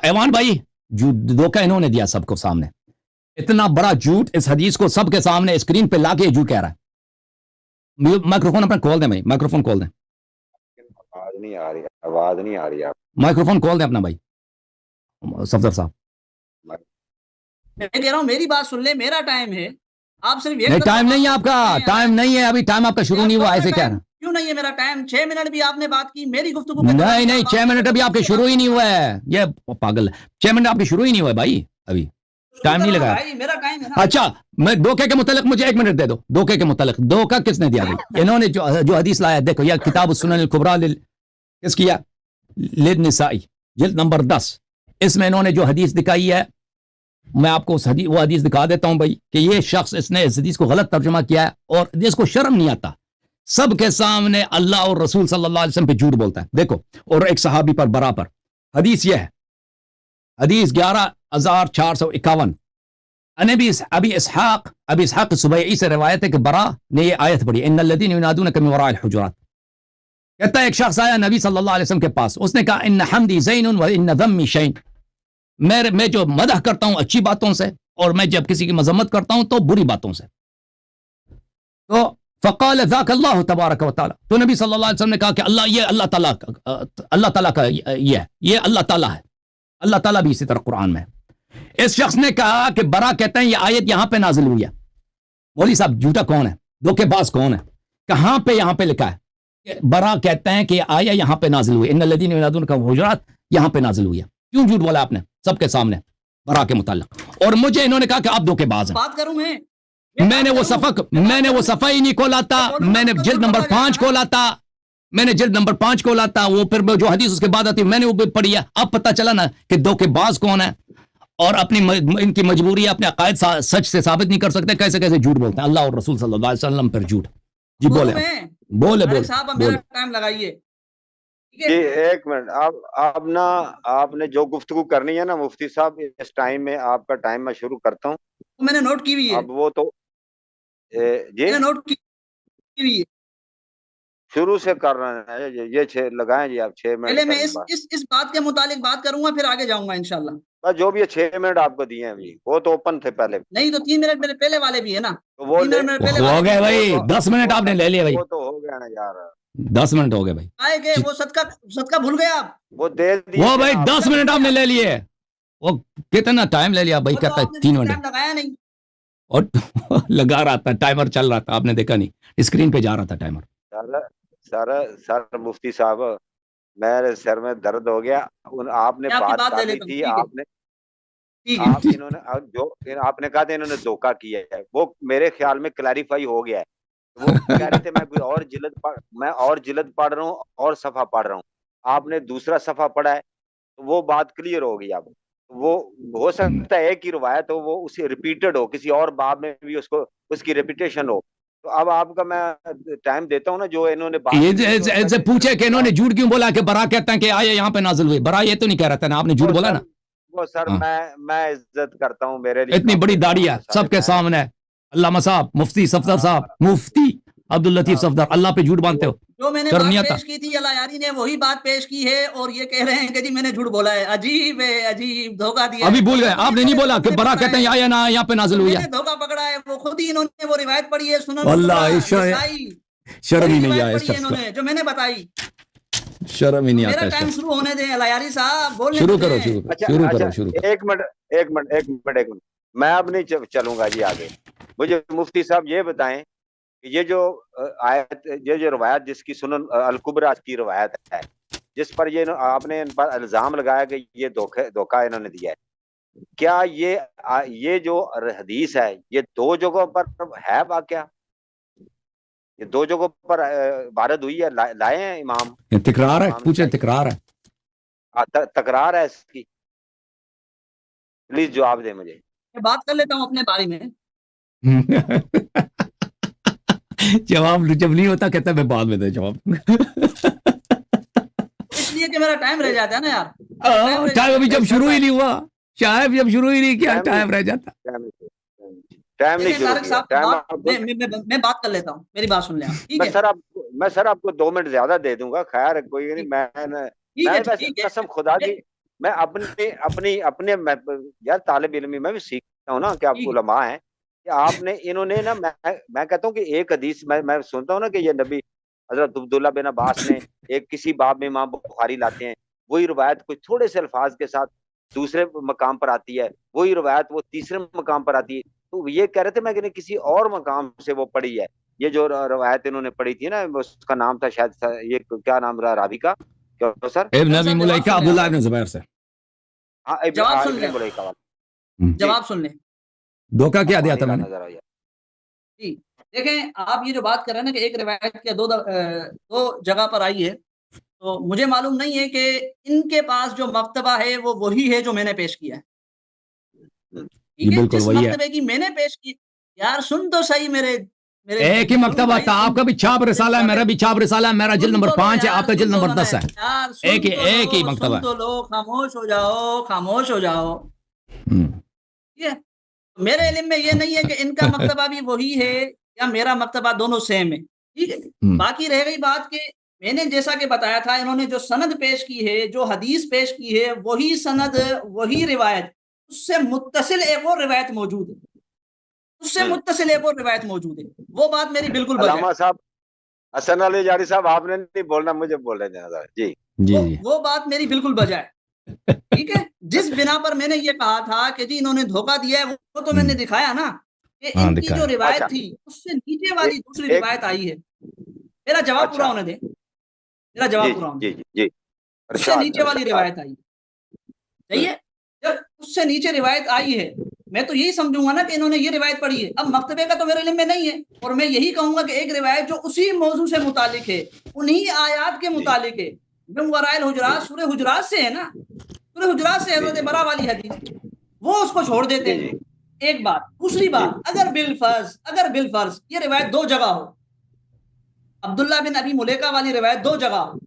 ایوان بھائی، دھوکہ انہوں نے دیا سب کو سامنے، اتنا بڑا جھوٹ اس حدیث کو سب کے سامنے اسکرین پہ لا کے جھوٹ کہہ رہا ہے۔ مائکروفون اپنا کھول دیں بھائی، مائکروفون کھول دیں، آواز نہیں آ رہی آپ مائکروفون کھول دیں اپنا بھائی صفدر صاحب۔ میں کہہ رہا ہوں میری بات سن لیں، میرا ٹائم ہے، آپ صرف نہیں ٹائم نہیں ہے آپ کا، ٹائم نہیں ہے ابھی، ٹائم آپ کا شروع نہیں ہوا، ایسے کہہ رہا ہیں۔ کیوں نہیں ہے میرا ٹائم؟ 6 منٹ بھی آپ نے بات کی، میری گفتگو نہیں 6 منٹ ابھی آپ کے شروع ہی نہیں ہوا ہے، یہ پاگل ہے، 6 منٹ آپ کے شروع ہی نہیں ہوا ہے بھائی، ابھی ٹائم نہیں لگا۔ میرا ٹائم ہے نا۔ اچھا میں دھوکے کے متعلق مجھے 1 منٹ دے دو، دھوکے کے متعلق دھوکہ کس نے دیا بھائی؟ انہوں نے جو حدیث لایا، دیکھو یہ کتاب السنن الکبریٰ کس کیا للنسائی جلد نمبر 10، اس میں انہوں نے جو حدیث دکھائی ہے، میں آپ کو وہ حدیث دکھا دیتا ہوں بھائی، کہ یہ شخص اس نے اس حدیث کو غلط ترجمہ کیا ہے اور جس کو شرم نہیں آتا، سب کے سامنے اللہ اور رسول صلی اللہ علیہ وسلم پہ جھوٹ بولتا ہے۔ دیکھو، اور ایک صحابی پر برا پر حدیث یہ ہے، حدیث 11451، ابی اسحاق سبیعی سے روایت ہے کہ برا نے یہ آیت پڑھی، ان الذین ینادونک من وراء الحجرات، کہتا ہے ایک شخص آیا نبی صلی اللہ علیہ وسلم کے پاس، اس نے کہا ان حمدی زین و ان ذمی شین، میں جو مدح کرتا ہوں اچھی باتوں سے، اور میں جب کسی کی مذمت کرتا ہوں تو بری باتوں سے۔ تو فقال ذاک اللہ تبارک و تعالی، تو نبی صلی اللہ علیہ وسلم نے کہا کہ یہ اللہ تعالیٰ کا یہ اللہ تعالیٰ ہے، اللہ تعالیٰ بھی اسی طرح قرآن میں ہے۔ اس شخص نے کہا کہ برا کہتے ہیں یہ آیت یہاں پہ نازل ہوئی ہے۔ مولوی صاحب جھوٹا کون ہے، دھوکے باز کون ہے؟ کہاں پہ یہاں پہ لکھا ہے کہ برا کہتے ہیں کہ یہ آیت یہاں پہ نازل ہوئی، ان الذین ینادونک من الحجرات یہاں پہ نازل ہوئی ہے؟ کیوں جھوٹ بولا آپ نے سب کے سامنے برا کے متعلق؟ اور مجھے انہوں نے کہا کہ آپ دھوکے باز ہیں۔ بات کروں میں نے وہ صفحہ ہی نہیں کھولا تھا، میں نے جلد نمبر 5 کھولا تھا، وہ پھر جو حدیث اس کے بعد آتی میں نے وہ پڑھی ہے۔ اب پتہ چلا نا کہ دھوکے باز کون ہے، اور ان کی مجبوری ہے، اپنے عقائد سچ سے ثابت نہیں کر سکتے، کیسے جھوٹ بولتے ہیں اللہ اور رسول صلی اللہ علیہ وسلم پر جھوٹ۔ جی بولے صاحب میرا ٹائم لگائیے۔ جی 1 منٹ، آپ نے جو گفتگو کرنی ہے نا مفتی صاحب، اس ٹائم میں آپ کا ٹائم میں شروع کرتا ہوں، میں نے نوٹ کی ہوئی ہے، اب وہ تو جی میں نے نوٹ کی ہوئی ہے، شروع سے کر رہے ہیں، یہ لگائیں جی آپ 6 منٹ پہلے میں اس بات کے متعلق بات کروں گا، پھر آگے جاؤں گا انشاءاللہ۔ بس جو بھی ہے 6 منٹ آپ کو دیے ہیں ابھی، وہ تو اوپن تھے پہلے، نہیں تو 3 منٹ میرے پہلے والے بھی ہے نا، وہ ہو گئے بھائی، 10 منٹ آپ نے لے لیا بھائی، وہ تو ہو گیا نا یار، 10 منٹ ہو گئے بھائی، آئے گئے وہ صدقہ بھول گئے آپ، وہ دے دیے وہ بھائی 10 منٹ آپ نے لے لیے، وہ کتنا ٹائم لے لیا بھائی؟ کہتا ہے 3 منٹ، لگایا نہیں، اور لگا رہا تھا ٹائمر چل رہا تھا، آپ نے دیکھا نہیں، اسکرین پہ جا رہا تھا ٹائمر۔ سر مفتی صاحب میرے سر میں درد ہو گیا، آپ نے بات کرنی تھی، آپ نے کہا تھا انہوں نے دھوکہ کیا ہے، وہ میرے خیال میں کلیریفائی ہو گیا ہے وہ کہہ رہے تھے میں اور جلد پڑھ رہا ہوں اور صفحہ پڑھ رہا ہوں. آپ نے دوسرا صفحہ پڑھا ہے تو وہ بات کلیئر ہو گئی. اب وہ ہو سکتا ہے ایک ہی روایت ہو, وہ اسی ریپیٹڈ ہو, کسی اور باب میں بھی اس کی ریپیٹیشن ہو. تو اب آپ کا میں ٹائم دیتا ہوں نا, جو انہوں نے ان سے پوچھے کہ انہوں نے جھوٹ کیوں بولا کہ برا کہتا ہے کہ آئے یہاں پہ نازل ہوئی. برا یہ تو نہیں کہہ رہا تھا نا, آپ نے جھوٹ بولا نا. وہ سر میں عزت کرتا ہوں, میرے لیے اتنی بڑی داڑھی ہے سب کے سامنے, علامہ صاحب, مفتی صفدر صاحب, مفتی عبداللطیف صفدر, اللہ پہ جھوٹ باندھتے ہو. جو میں نے بات پیش کی تھی اللہ یاری نے وہی بات پیش کی ہے, اور یہ کہہ رہے ہیں کہ جی میں نے جھوٹ بولا ہے. عجیب ہے, عجیب دھوکہ دیا. ابھی بھول گئے, آپ نے نہیں بولا کہ برا کہتے ہیں آیا نا یہاں پہ نازل ہوئی ہے. دھوکہ پکڑا ہے, وہ خود ہی انہوں نے وہ روایت پڑھی ہے سنن واللہ شرم ہی نہیں آیا انہوں نے جو میں نے بتائی. شرم ہی نہیں آتا. میرا ٹائم شروع ہونے دیں اللہ یاری صاحب, بولنے شروع کرو. ایک منٹ میں اب نہیں چلوں گا جی آگے. مجھے مفتی صاحب یہ بتائیں کہ یہ جو آیت, یہ جو روایت جس کی سنن الکبریٰ کی روایت ہے, جس پر یہ آپ نے ان پر الزام لگایا کہ یہ دھوکہ انہوں نے دیا ہے, کیا یہ جو حدیث ہے یہ دو جگہوں پر ہے واقعہ؟ یہ دو جگہوں پر وارد ہوئی ہے, لائے ہیں امام؟ تکرار ہے, پوچھیں تکرار ہے, تکرار ہے اس کی؟ پلیز جواب دیں مجھے. میں بات کر لیتا ہوں اپنے بارے میں. جواب جب نہیں ہوتا کہتا میں بعد میں دے جواب. اس لیے کہ میرا ٹائم رہ جاتا ہے نا یار. ٹائم ابھی جب شروع ہی نہیں ہوا, شاید جب شروع ہی نہیں کیا ٹائم رہ جاتا. ٹائم نہیں شروع کیا. میں بات کر لیتا ہوں, میری بات سن لیں آپ. میں سر آپ کو 2 منٹ زیادہ دے دوں گا, خیر کوئی نہیں. میں قسم خدا کی میں اپنے یار طالب علمی میں بھی سیکھتا ہوں نا کہ آپ علماء ہیں, کہ آپ نے انہوں نے نا, میں کہتا ہوں کہ ایک حدیث میں سنتا ہوں نا کہ یہ نبی حضرت عبداللہ بن عباس نے ایک کسی باب میں امام بخاری لاتے ہیں, وہی روایت کوئی تھوڑے سے الفاظ کے ساتھ دوسرے مقام پر آتی ہے, وہی روایت وہ تیسرے مقام پر آتی ہے. تو یہ کہہ رہے تھے میں کہ کسی اور مقام سے وہ پڑھی ہے. یہ جو روایت انہوں نے پڑھی تھی نا, اس کا نام تھا شاید, یہ کیا نام رہا راوی کا, کیا سر؟ ابن ابی ملیکہ عبداللہ بن زبیر سے. ہاں جواب سن لیں. دھوکہ کیا دیا تھا میں نے؟ جی دیکھیں, آپ یہ جو بات کر رہے ہیں نا کہ ایک روایت کے دو جگہ پر آئی ہے, تو مجھے معلوم نہیں ہے کہ ان کے پاس جو مکتبہ ہے وہ وہی ہے جو میں نے پیش کیا ہے. ٹھیک ہے, جس مکتبے کی میں نے پیش کی, یار سن تو صحیح میرے ایک ہی مکتبہ تھا. آپ کا بھی چھاپ رسالہ ہے, میرا بھی چھاپ رسالہ ہے, میرا جلد نمبر 5 ہے, آپ کا جلد نمبر 10 ہے. ایک ہی مکتبہ ہے. تو لو, خاموش ہو جاؤ, خاموش ہو جاؤ. ٹھیک ہے, میرے علم میں یہ نہیں ہے کہ ان کا مکتبہ بھی وہی ہے یا میرا مکتبہ, دونوں سیم ہے. ٹھیک ہے, باقی رہ گئی بات کہ میں نے جیسا کہ بتایا تھا, انہوں نے جو سند پیش کی ہے, جو حدیث پیش کی ہے, وہی سند, وہی روایت, اس سے متصل ایک اور روایت موجود ہے. وہ بات میری بالکل علامہ صاحب حسن علی جاری صاحب, آپ نے نہیں بولنا, مجھے بول رہے ہیں. جی وہ بات میری بالکل بجائے. ٹھیک ہے, جس بنا پر میں نے یہ کہا تھا کہ جی انہوں نے دھوکہ دیا ہے, وہ تو میں نے دکھایا نا کہ ان کی جو روایت تھی اس سے نیچے والی دوسری روایت آئی ہے. میرا جواب پورا ہونے دیں, میرا جواب پورا ہونے دیں. اس سے نیچے والی روایت آئی ہے, صحیح ہے. جب اس سے نیچے روایت آئی ہے, میں تو یہی سمجھوں گا نا کہ انہوں نے یہ روایت پڑھی ہے. اب مکتبے کا تو میرے علم میں نہیں ہے, اور میں یہی کہوں گا کہ ایک روایت جو اسی موضوع سے متعلق ہے, انہی آیات کے متعلق ہے, من وراء الحجرات, سورہ حجرات سے ہے نا, سورہ حجرات سے حضرت برا والی حدیث, وہ اس کو چھوڑ دیتے ہیں. ایک بات. دوسری بات, اگر بالفرض یہ روایت 2 جگہ ہو, عبداللہ بن ابی ملیکہ والی روایت 2 جگہ ہو,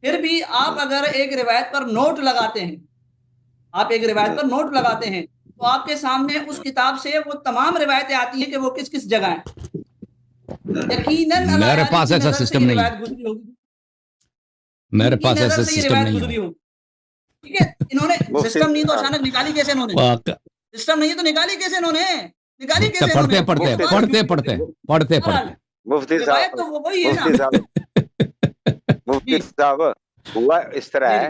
پھر بھی آپ اگر ایک روایت پر نوٹ لگاتے ہیں, تو آپ کے سامنے اس کتاب سے وہ تمام روایتیں آتی ہیں کہ وہ کس کس جگہ ہیں. یقیناً میرے پاس ایسا سسٹم نہیں ہے, میرے پاس ایسا سسٹم نہیں ہے. ٹھیک ہے, انہوں نے سسٹم نہیں تو اچانک نکالی کیسے انہوں نے؟ سسٹم نہیں تو نکالی کیسے انہوں نے؟ پڑھتے مفتی صاحب ہوا اس طرح ہے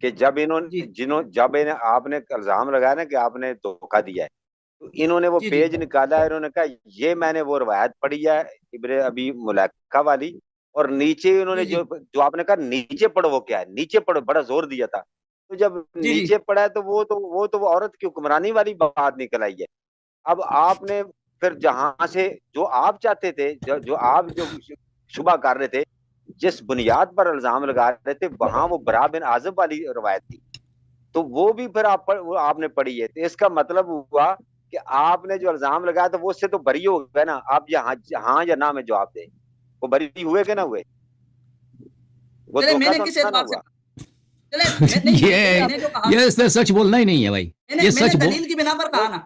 کہ جب انہیں آپ نے الزام لگایا نا کہ آپ نے دھوکہ دیا ہے, تو انہوں نے وہ پیج نکالا ہے, انہوں نے کہا یہ میں نے وہ روایت پڑھی ہے ابن ابی ملیکہ والی, اور نیچے انہوں نے جو آپ نے کہا نیچے پڑھو, وہ کیا ہے نیچے پڑھو, بڑا زور دیا تھا. تو جب نیچے پڑھا ہے تو وہ عورت کی حکمرانی والی بات نکل آئی ہے. اب آپ نے پھر جہاں سے جو آپ چاہتے تھے، جو آپ جو شبہ کر رہے تھے، جس بنیاد پر الزام لگا رہے تھے، وہاں وہ برا بن عازب والی روایت تھی، تو وہ بھی پھر آپ نے پڑھی ہے. تو اس کا مطلب ہوا کہ آپ نے جو الزام لگایا تو وہ اس سے تو بری ہو گئے نا. آپ ہاں یا نہ میں جواب دیں، وہ بری ہوئے کہ نہ ہوئے؟ وہ چلے میں دھوکہ نے تو کس نہ اعتبار سے ہوا. چلے میں نے جو کہا یہ اس سے سچ بولنا ہی نہیں ہے بھائی. میں یہ نے سچ دلیل کی بنا پر کہا نا،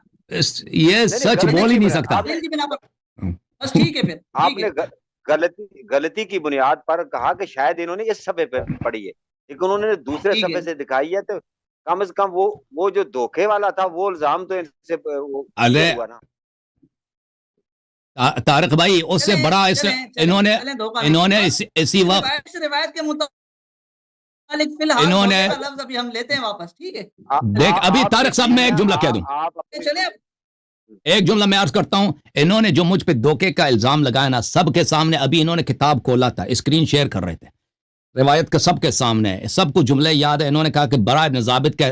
یہ سچ بول ہی نہیں سکتا. دلیل کی بنا پر بس ٹھیک ہے پھر آپ نے غلطی کی بنیاد پر کہا کہ شاید انہوں نے اس صفحے پہ پڑھی ہے، لیکن انہوں نے دوسرے ٹھیک صفحے ہے. سے دکھائی ہے. تو کم از کم وہ جو دھوکے والا تھا وہ الزام تو ان سے ارے ہوا نا. طارق بھائی اس سے بڑا انہوں نے اسی وقت روایت کے مطابق فی الحال انہوں نے دھوکے کا لفظ ابھی ہم لیتے ہیں واپس. ٹھیک ہے دیکھ ابھی طارق صاحب میں ایک جملہ کہہ دوں، چلے ایک جملہ میں عرض کرتا ہوں. انہوں نے جو مجھ پہ دھوکے کا الزام لگایا نا، سب کے سامنے ابھی انہوں نے کتاب کھولا تھا، اسکرین شیئر کر رہے تھے، روایت کا سب کے سامنے، سب کو جملے یاد ہے. انہوں نے کہا کہ برا ابن ثابت کے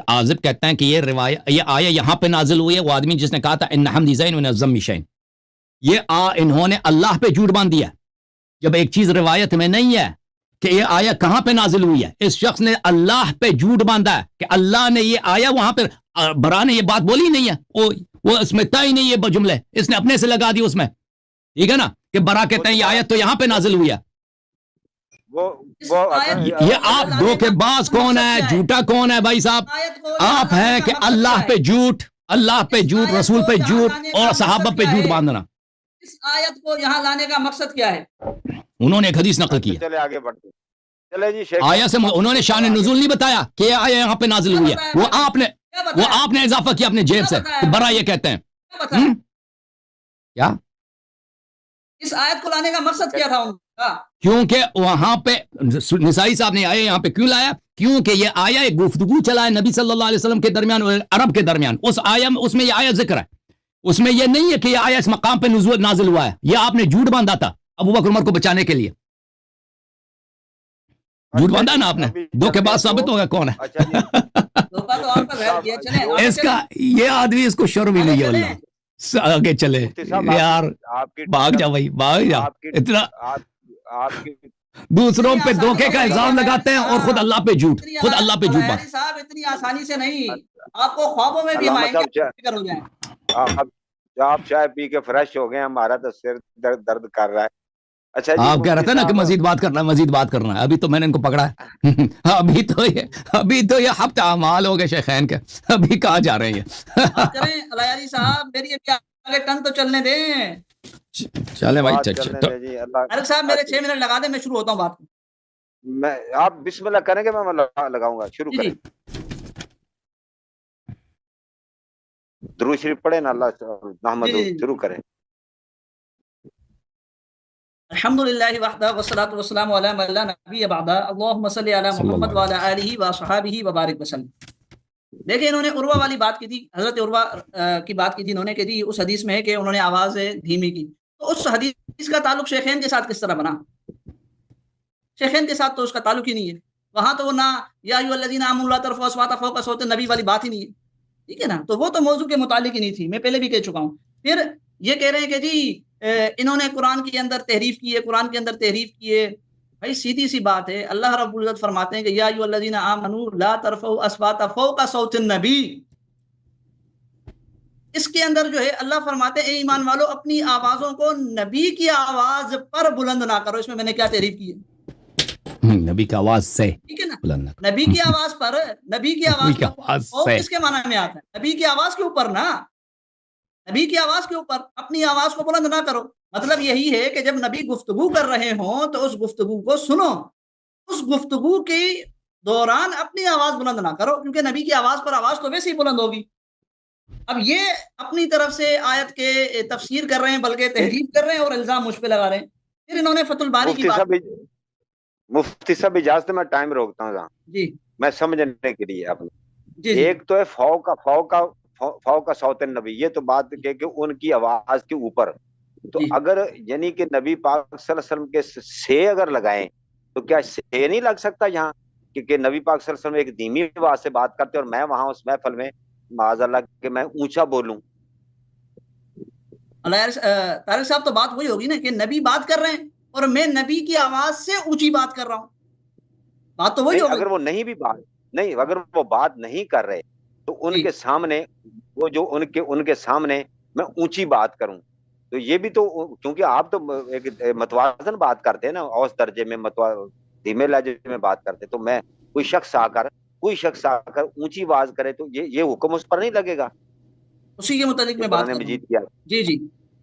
عازب کہتے ہیں کہ یہ روایت، یہ آیہ یہاں پہ نازل ہوئی ہے. وہ آدمی جس نے کہا تھا ان حمدی زین من الذم شیء، یہ انہوں نے اللہ پہ جھوٹ باندھ دیا جب ایک چیز روایت میں نہیں ہے کہ یہ آیہ کہاں پہ نازل ہوئی ہے. اس شخص نے اللہ پہ جھوٹ باندھا ہے کہ اللہ نے یہ آیہ وہاں پہ، برا نے یہ بات بولی نہیں ہے، وہ اس میں تھا ہی نہیں یہ جملے، اس نے اپنے سے لگا دی اس میں. ٹھیک ہے نا کہ برا کہتے ہیں یہ آیت تو یہاں پہ نازل ہوئی ہے. یہ آپ دھوکے باز کون ہے، جھوٹا کون ہے بھائی صاحب؟ آپ ہیں کہ اللہ پہ جھوٹ، اللہ پہ جھوٹ، رسول پہ جھوٹ اور صحابہ پہ جھوٹ باندھنا. اس آیت کو یہاں لانے کا مقصد کیا ہے؟ انہوں نے ایک حدیث نقل کی ہے. چلے آگے بڑھتے چلے جی. آیا سے انہوں نے شان نزول نہیں بتایا کہ یہ آیا یہاں پہ نازل ہوئی ہے، وہ آپ نے اضافہ کیا اپنے جیب سے کہ برا یہ کہتے ہیں. کیا اس آیت کو لانے کا مقصد کیا تھا ان کا؟ کیونکہ وہاں پہ نسائی صاحب نے آیا یہاں پہ کیوں لایا؟ کیونکہ یہ آیا ایک گفتگو چلا ہے نبی صلی اللہ علیہ وسلم کے درمیان اور عرب کے درمیان. اس آیا اس میں یہ آیا ذکر ہے، اس میں یہ نہیں ہے کہ یہ آیا اس مقام پہ نازل ہوا ہے. یہ آپ نے جھوٹ باندھا تھا ابو بکر عمر کو بچانے کے لیے. جھوٹ باندھا نا آپ نے، دھوکے باز ثابت ہوگا کون ہے. اس کا یہ آدمی اس کو شرم ہی نہیں ہے. اللہ آگے چلے یار، بھاگ جا بھائی، بھاگ جا. اتنا دوسروں پہ دھوکے کا الزام لگاتے ہیں اور خود اللہ پہ جھوٹ، خود اللہ پہ جھوٹ بات. صاحب اتنی آسانی سے نہیں، آپ کو خوابوں میں بھی مائیں گے. آپ چائے پی کے فریش ہو گئے، ہمارا تو سر درد کر رہا ہے. اچھا جی، آپ کہہ رہے تھے نا کہ مزید بات کرنا ہے، مزید بات کرنا ہے. ابھی تو میں نے ان کو پکڑا ہے. ابھی تو یہ ہفتہ اعمال ہو گئے شیخین کے، ابھی کہاں جا رہے ہیں؟ کریں الیاری صاحب، میری آگے ٹن تو چلنے دیں. چلے بھائی طارق صاحب میرے 6 منٹ لگا دیں، میں شروع ہوتا ہوں بات. آپ بسم اللہ کریں گے، میں لگاؤں گا. شروع کریں. درود شریف پڑھیں نا، اللہ محمد شروع کریں. الحمدللہ وحدہ والصلاۃ والسلام علی من لا نبی بعدہ، اللہم صلی علی محمد وعلی آلہ وصحبہ وبارک وسلم. دیکھیں انہوں نے عروہ والی بات کی تھی، حضرت عروہ کی بات کی تھی انہوں نے کہ جی اس حدیث میں ہے کہ انہوں نے آواز دھیمی کی. تو اس حدیث کا تعلق شیخین کے ساتھ کس طرح بنا؟ شیخین کے ساتھ تو اس کا تعلق ہی نہیں ہے. وہاں تو وہ نہ یا ایھا الذین آمنوا لا ترفعوا اصواتکم فوق صوت النبی والی بات ہی نہیں ہے. ٹھیک ہے نا، تو وہ تو موضوع کے متعلق ہی نہیں تھی، میں پہلے بھی کہہ چکا ہوں. پھر یہ کہہ رہے ہیں کہ جی انہوں نے قرآن کے اندر تحریف کی ہے، قرآن کے اندر تحریف کی ہے. بھائی سیدھی سی بات ہے، اللہ رب العزت فرماتے ہیں کہ یا ایھا الذین آمنوا لا ترفعوا اصواتکم فوق صوت النبی. اس کے اندر جو ہے اللہ فرماتے ہیں اے ایمان والو اپنی آوازوں کو نبی کی آواز پر بلند نہ کرو. اس میں نے کیا تحریف کی ہے؟ نبی کی آواز سے. ٹھیک ہے نا، نبی کی آواز پر، نبی کی آواز پر کس کے معنی میں آتا ہے؟ نبی کی آواز کے اوپر نا، نبی کی آواز کے اوپر اپنی آواز کو بلند نہ کرو. مطلب یہی ہے کہ جب نبی گفتگو کر رہے ہوں تو اس گفتگو کو سنو، اس گفتگو کے دوران اپنی آواز بلند نہ کرو، کیونکہ نبی کی آواز پر آواز تو ویسے ہی بلند ہوگی. اب یہ اپنی طرف سے آیت کے تفسیر کر رہے ہیں، بلکہ تحریف کر رہے ہیں اور الزام مجھ پہ لگا رہے ہیں. پھر انہوں نے فتح الباری کی بات. مفتی صاحب اجازت میں ٹائم روکتا ہوں جی، میں سمجھنے کے لیے آپ جی. ایک تو ہے فوق صوت النبی، یہ تو بات کہ ان کی آواز کے اوپر. تو اگر یعنی کہ نبی پاک صلی اللہ علیہ وسلم کے سے اگر لگائیں تو کیا سے نہیں لگ سکتا یہاں کہ نبی پاک صلی اللہ علیہ وسلم ایک دھیمی آواز سے بات کرتے اور میں وہاں اس محفل میں معاذ اللہ کہ میں اونچا بولوں؟ طارق صاحب تو بات وہی ہوگی نا کہ نبی بات کر رہے ہیں اور میں نبی کی آواز سے اونچی بات کر رہا ہوں، بات تو وہی نہیں، ہوگی. اگر وہ نہیں بھی بات نہیں اگر وہ بات نہیں کر رہے تو ان جی کے سامنے وہ جو ان کے سامنے میں اونچی بات کروں تو یہ بھی تو، کیونکہ آپ تو ایک متوازن بات کرتے ہیں نا، اوسط درجے میں دھیمے لہجے میں بات کرتے، تو میں کوئی شخص آ کر اونچی آواز کرے تو یہ حکم اس پر نہیں لگے گا اسی کے متعلق جو میں بات قرآن کر رہا ہوں. مجید کیا. جی جی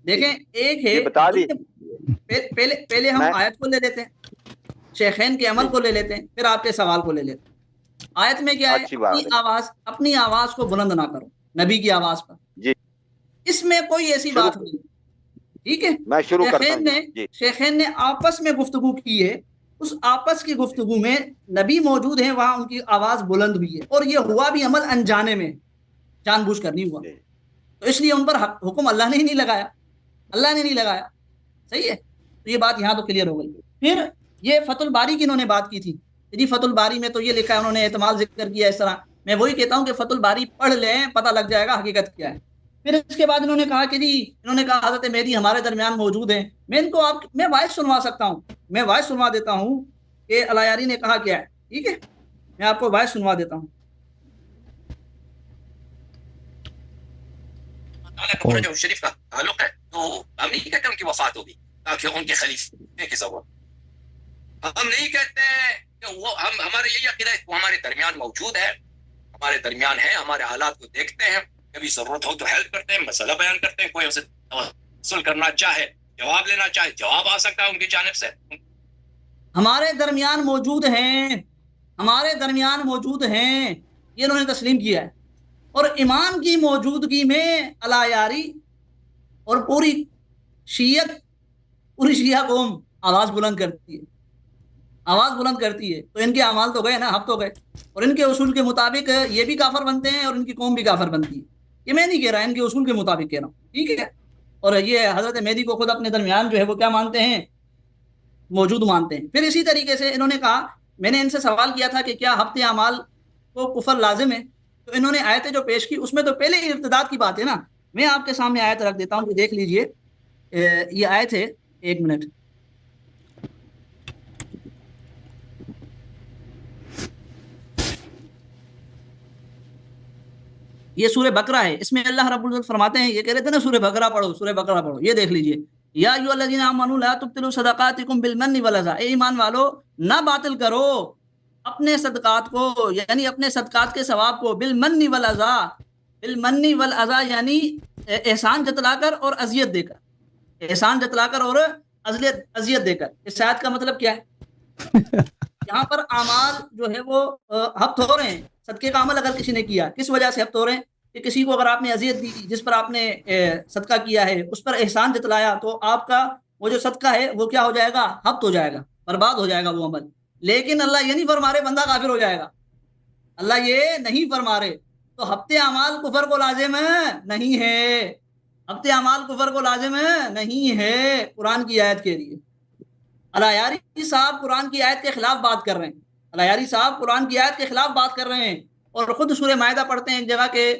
دیکھیں، ایک ہے یہ بتا دی. پہلے ہم میں آیت کو لے لیتے ہیں، شیخین کے عمل جی کو لے لیتے ہیں، پھر آپ کے سوال کو لے لیتے ہیں. آیت میں کیا ہے؟ اچھی بات ہے. اپنی آواز کو بلند نہ کرو نبی کی آواز پر. جی اس میں کوئی ایسی شروع بات نہیں. ٹھیک ہے، میں شروع کرتا ہوں. جی شیخین نے آپس میں گفتگو کی ہے، اس آپس کی گفتگو میں نبی موجود ہیں، وہاں ان کی آواز بلند ہوئی ہے، اور یہ ہوا بھی عمل انجانے میں، جان بوجھ کر نہیں ہوا. جی تو اس لیے ان پر حکم اللہ نے ہی نہیں لگایا، اللہ نے نہیں لگایا. صحیح ہے، تو یہ بات یہاں تو کلیئر ہو گئی. پھر یہ فتح الباری کی انہوں نے بات کی تھی. جی فتح الباری میں تو یہ لکھا ہے، انہوں نے احتمال ذکر کیا اس طرح. میں وہی کہتا ہوں کہ فتح الباری پڑھ لیں، پتہ لگ جائے گا حقیقت کیا ہے. پھر اس کے بعد انہوں نے کہا کہ جی، انہوں نے کہا حضرت مہدی ہمارے درمیان موجود ہیں. میں وائس سنوا سکتا ہوں، میں وائس سنوا دیتا ہوں کہ الایاری نے کہا کیا ہے. ٹھیک ہے، میں آپ کو وائس سنوا دیتا ہوں. جو شریف کا تعلق ہے تو ہم نہیں کہتے ان کی وفات ہوگی تاکہ ان کے خلیفے کی ضرورت. ہم نہیں کہتے کہ وہ ہمارے یہی عقیدہ ہے، وہ ہمارے درمیان موجود ہے، ہمارے درمیان ہے، ہمارے حالات کو دیکھتے ہیں، کبھی ضرورت ہو تو ہیلپ کرتے ہیں، مسئلہ بیان کرتے ہیں، کوئی اسے توسل کرنا چاہے، جواب لینا چاہے، جواب آ سکتا ہے ان کی جانب سے. ہمارے درمیان موجود ہیں، ہمارے درمیان موجود ہیں، یہ انہوں نے تسلیم کیا ہے. اور امام کی موجودگی میں الایاری اور پوری شیعہ قوم آواز بلند کرتی ہے، آواز بلند کرتی ہے. تو ان کے اعمال تو گئے نا، ہم تو گئے. اور ان کے اصول کے مطابق یہ بھی کافر بنتے ہیں اور ان کی قوم بھی کافر بنتی ہے. یہ میں نہیں کہہ رہا، ان کے اصول کے مطابق کہہ رہا ہوں. ٹھیک ہے، اور یہ حضرت مہدی کو خود اپنے درمیان جو ہے وہ کیا مانتے ہیں؟ موجود مانتے ہیں. پھر اسی طریقے سے انہوں نے کہا، میں نے ان سے سوال کیا تھا کہ کیا ہفتے اعمال کو کفر لازم ہے؟ تو انہوں نے آیتیں جو پیش کی اس میں تو پہلے ہی ارتداد کی بات ہے نا. میں آپ کے سامنے آیت رکھ دیتا ہوں کہ دیکھ لیجئے. یہ آیت ہے، ایک منٹ. یہ سورہ بقرہ ہے، اس میں اللہ رب العزت فرماتے ہیں، یہ کہہ رہے تھے نا سورہ بقرہ پڑھو، سورہ بقرہ پڑھو. یہ دیکھ لیجئے، یا ایھا الذین آمنوا لا تبطلوا صدقاتکم بالمن والاذی. اے ایمان والو، نہ باطل کرو اپنے صدقات کو، یعنی اپنے صدقات کے ثواب کو، بالمن والاذی. بالمن والاذی یعنی احسان جتلا کر اور اذیت دے کر، احسان جتلا کر اور اذیت دے کر. اس آیت کا مطلب کیا ہے؟ یہاں پر اعمال جو ہے وہ ہفت ہو رہے ہیں. صدقے کا عمل اگر کسی نے کیا، کس وجہ سے ہفت ہو رہے ہیں؟ کہ کسی کو اگر آپ نے اذیت دی، جس پر آپ نے صدقہ کیا ہے، اس پر احسان جتلایا، تو آپ کا وہ جو صدقہ ہے وہ کیا ہو جائے گا؟ ہفت ہو جائے گا، برباد ہو جائے گا وہ عمل. لیکن اللہ یہ نہیں فرما رہے بندہ کافر ہو جائے گا، اللہ یہ نہیں فرما رہے. تو ہفتے اعمال کفر کو لازم نہیں ہے، ہفتے اعمال کفر کو لازم نہیں ہے. قرآن کی آیت کہہ رہی ہے. الایاری صاحب قرآن کی آیت کے خلاف بات کر رہے ہیں، الایاری صاحب قرآن کی آیت کے خلاف بات کر رہے ہیں، اور خود سورہ مائدہ پڑھتے ہیں ایک جگہ کے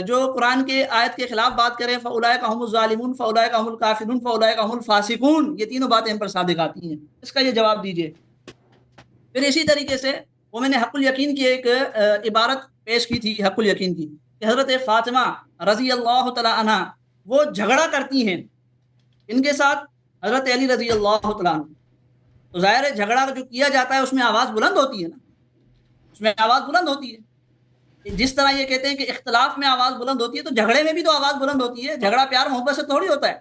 جو قرآن کے آیت کے خلاف بات کرے، فَأُولَٰئِکَ هُمُ الظَّالِمُونَ فَأُولَٰئِکَ هُمُ الْكَافِرُونَ فَأُولَٰئِکَ هُمُ الْفَاسِقُونَ. یہ تینوں باتیں ہم پر صادق آتی ہیں. اس کا یہ جواب دیجئے. پھر اسی طریقے سے وہ میں نے حق الیقین کی ایک عبارت پیش کی تھی، حق الیقین کی، کہ حضرت فاطمہ رضی اللہ تعالی عنہ وہ جھگڑا کرتی ہیں ان کے ساتھ حضرت علی رضی اللہ تعالی عنہ. تو ظاہر ہے جھگڑا جو کیا جاتا ہے اس میں آواز بلند ہوتی ہے نا، اس میں آواز بلند ہوتی ہے. جس طرح یہ کہتے ہیں کہ اختلاف میں آواز بلند ہوتی ہے، تو جھگڑے میں بھی تو آواز بلند ہوتی ہے. جھگڑا پیار محبت سے تھوڑی ہوتا ہے.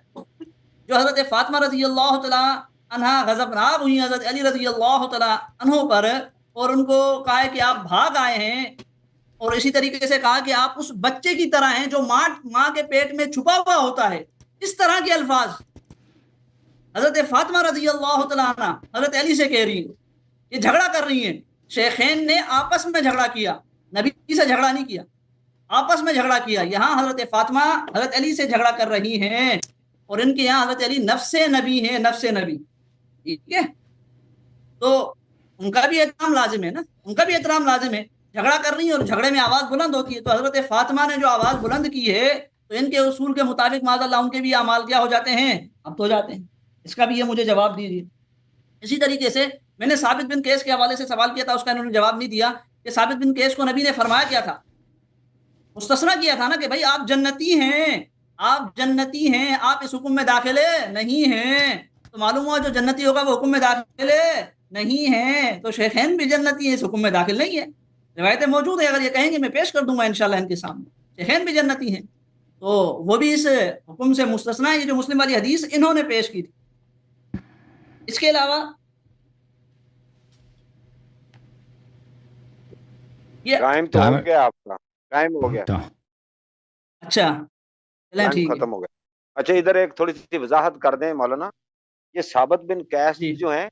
جو حضرت فاطمہ رضی اللہ تعالی عنہ غضبناک ہوئی حضرت علی رضی اللہ تعالی عنہ پر، اور ان کو کہا ہے کہ آپ بھاگ آئے ہیں، اور اسی طریقے سے کہا کہ آپ اس بچے کی طرح ہیں جو ماں کے پیٹ میں چھپا ہوا ہوتا ہے. اس طرح کے الفاظ حضرت فاطمہ رضی اللہ تعالی عنہ حضرت علی سے کہہ رہی ہیں. یہ جھگڑا کر رہی ہیں. شیخین نے آپس میں جھگڑا کیا، نبی سے جھگڑا نہیں کیا، آپس میں جھگڑا کیا. یہاں حضرت فاطمہ حضرت علی سے جھگڑا کر رہی ہیں، اور ان کے یہاں حضرت علی نفس نبی ہیں، نفس نبی. ٹھیک ہے، تو ان کا بھی احترام لازم ہے نا، ان کا بھی احترام لازم ہے. جھگڑا کر رہی ہیں اور جھگڑے میں آواز بلند ہوتی ہے. تو حضرت فاطمہ نے جو آواز بلند کی ہے تو ان کے اصول کے مطابق معاذ اللہ ان کے بھی اعمال کیا ہو جاتے ہیں؟ اب تو ہو جاتے ہیں. اس کا بھی یہ مجھے جواب دیجیے. اسی طریقے سے میں نے ثابت بن قیس کے حوالے سے سوال کیا تھا، اس کا انہوں نے جواب نہیں دیا کہ ثابت بن قیس کو نبی نے فرمایا کیا تھا؟ مستثنا کیا تھا نا کہ بھائی آپ جنتی ہیں، آپ جنتی ہیں، آپ اس حکم میں داخل نہیں ہیں. تو معلوم ہوا جو جنتی ہوگا وہ حکم میں داخل نہیں ہے. تو شیخین بھی جنتی ہیں، اس حکم میں داخل نہیں ہے. روایتیں موجود ہیں، اگر یہ کہیں گے میں پیش کر دوں گا انشاءاللہ ان کے سامنے. شیخین بھی جنتی ہیں تو وہ بھی اس حکم سے مستثنا ہے. یہ جو مسلم والی حدیث انہوں نے پیش کی تھی. اس کے علاوہ یہ ٹائم تو ہو گیا، آپ کا ٹائم ہو گیا، اچھا چلیں ٹائم ٹھیک ہے. ختم ہو گیا. اچھا ادھر ایک تھوڑی سی وضاحت کر دیں مولانا. یہ ثابت بن قیس جی. جو ہیں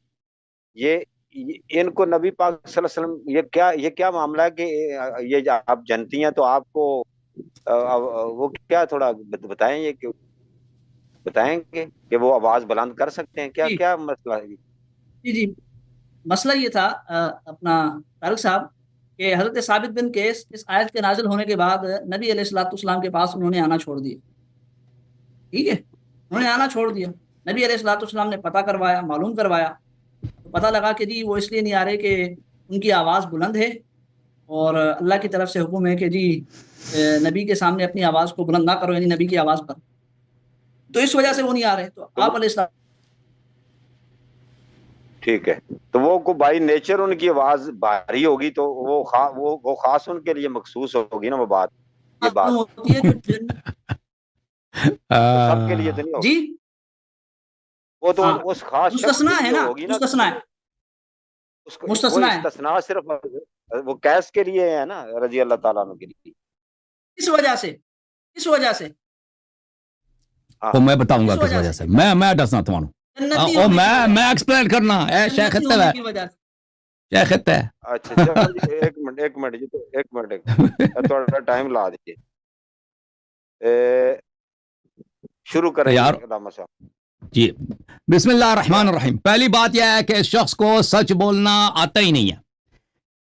یہ ان کو نبی پاک صلی اللہ علیہ وسلم یہ کیا معاملہ ہے کہ یہ آپ جنتی ہیں تو آپ کو وہ کیا تھوڑا بتائیں، یہ کہ بتائیں گے کہ وہ آواز بلند کر سکتے ہیں کیا؟ جی. کیا مسئلہ ہے؟ جی مسئلہ یہ تھا اپنا طارق صاحب کہ حضرت ثابت بن قیس اس آیت کے نازل ہونے کے بعد نبی علیہ الصلوۃ والسلام کے پاس انہوں نے آنا چھوڑ دیا. ٹھیک ہے، انہوں نے آنا چھوڑ دیا. نبی علیہ الصلوۃ والسلام نے پتہ کروایا، معلوم کروایا، تو پتہ لگا کہ جی وہ اس لیے نہیں آ رہے کہ ان کی آواز بلند ہے اور اللہ کی طرف سے حکم ہے کہ جی نبی کے سامنے اپنی آواز کو بلند نہ کرو، یعنی نبی کی آواز پر. تو اس وجہ سے وہ نہیں آ رہے. تو آپ علیہ السلام ٹھیک ہے، تو وہ کو بائی نیچر ان کی آواز بھاری ہوگی تو وہ خاص ان کے لیے مخصوص ہوگی نا وہ بات، یہ بات ہوتی ہے سب کے لیے تو نہیں ہوگی. جی وہ تو اس خاص شخص مستثنا کے ہے لیے نا، ہوگی نا، مستثنا ہے، وہ مستثنا ہے. استثناء صرف وہ قیس کے لیے ہے نا رضی اللہ تعالیٰ عنہ کے لیے. اس وجہ سے تو میں بتاؤں گا کس وجہ سے. میں دسنا تمہاروں جنتی اور ہونے کی وجہ میں ایکسپلین کرنا اے شیخ جنتی ہونے کی وجہ سے. شیخ ہے. اچھا چلو جی، ایک منٹ جی، تو ایک منٹ تھوڑا ٹائم لا دیجیے. شروع کریں یار علامہ صاحب. جی بسم اللہ الرحمن الرحیم. پہلی بات یہ ہے کہ اس شخص کو سچ بولنا آتا ہی نہیں ہے.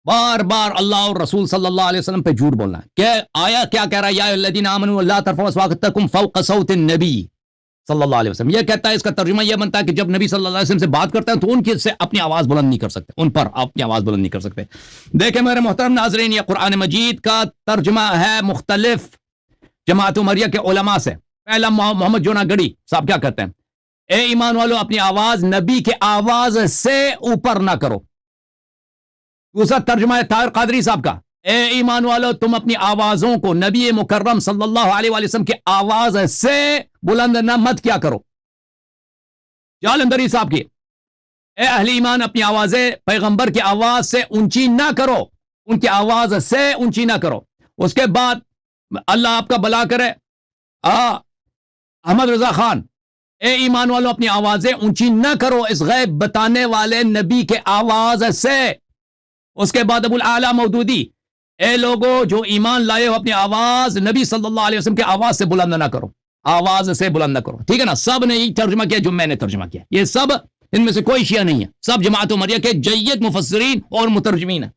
بار بار اللہ اور رسول صلی اللہ علیہ وسلم پہ جھوٹ بولنا ہے. کہ آیا کیا کہہ رہا ہے؟ یا الذین آمنوا لا ترفعوا اصواتکم فوق صوت النبی صلی اللہ علیہ وسلم. یہ کہتا ہے، اس کا ترجمہ یہ بنتا ہے کہ جب نبی صلی اللہ علیہ وسلم سے بات کرتے ہیں تو ان کی سے اپنی آواز بلند نہیں کر سکتے، ان پر اپنی آواز بلند نہیں کر سکتے. دیکھیں میرے محترم ناظرین، یہ قرآن مجید کا ترجمہ ہے مختلف جماعت عمریہ کے علماء سے. پہلا محمد جونا گڑی صاحب کیا کہتے ہیں؟ اے ایمان والو اپنی آواز نبی کے آواز سے اوپر نہ کرو. دوسرا ترجمہ ہے طاہر قادری صاحب کا، اے ایمان والو تم اپنی آوازوں کو نبی مکرم صلی اللہ علیہ وآلہ وسلم کی آواز سے بلند نہ مت کیا کرو. جالندری صاحب کی، اے اہل ایمان اپنی آوازیں پیغمبر کی آواز سے اونچی نہ کرو، ان کی آواز سے اونچی نہ کرو. اس کے بعد اللہ آپ کا بلا کرے، احمد رضا خان، اے ایمان والو اپنی آوازیں اونچی نہ کرو اس غیب بتانے والے نبی کے آواز سے. اس کے بعد ابو الاعلی مودودی، اے لوگو جو ایمان لائے ہو اپنی آواز نبی صلی اللہ علیہ وسلم کی آواز سے بلند نہ کرو، آواز سے بلند نہ کرو. ٹھیک ہے نا؟ سب نے یہ ترجمہ کیا جو میں نے ترجمہ کیا. یہ سب ان میں سے کوئی شیعہ نہیں ہے، سب جماعت عمریہ کے جید مفسرین اور مترجمین ہیں.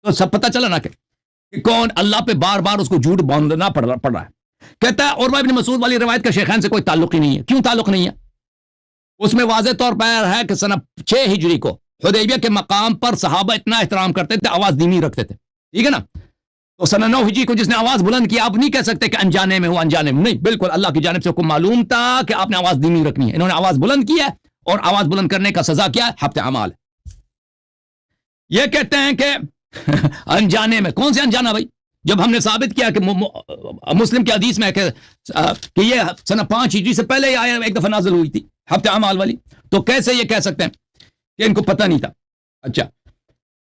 تو سب پتہ چلا نا کہ کون اللہ پہ بار بار اس کو جھوٹ باندھنا پڑ رہا ہے. کہتا ہے عروہ ابن مسعود والی روایت کا شیخین سے کوئی تعلق ہی نہیں ہے. کیوں تعلق نہیں ہے؟ اس میں واضح طور پر ہے کہ سنہ 6 ہجری کو حدیبیہ کے مقام پر صحابہ اتنا احترام کرتے تھے، آواز دھیمی رکھتے تھے. ٹھیک ہے نا؟ تو سنہ 9 ہجری کو جس نے آواز بلند کی، آپ نہیں کہہ سکتے کہ انجانے میں ہو، انجانے میں نہیں، بالکل اللہ کی جانب سے حکم معلوم تھا کہ آپ نے آواز دھیمی رکھنی ہے. انہوں نے آواز بلند کی ہے اور آواز بلند کرنے کا سزا کیا ہے؟ حبط اعمال. یہ کہتے ہیں کہ انجانے میں، کون سے انجانا بھائی؟ جب ہم نے ثابت کیا کہ مسلم کی حدیث میں کہ یہ سنہ 5 ہجری سے پہلے یہ آیا ایک دفعہ نازل ہوئی تھی حبط اعمال والی، تو کیسے یہ کہہ سکتے ہیں کہ ان کو پتہ نہیں تھا؟ اچھا،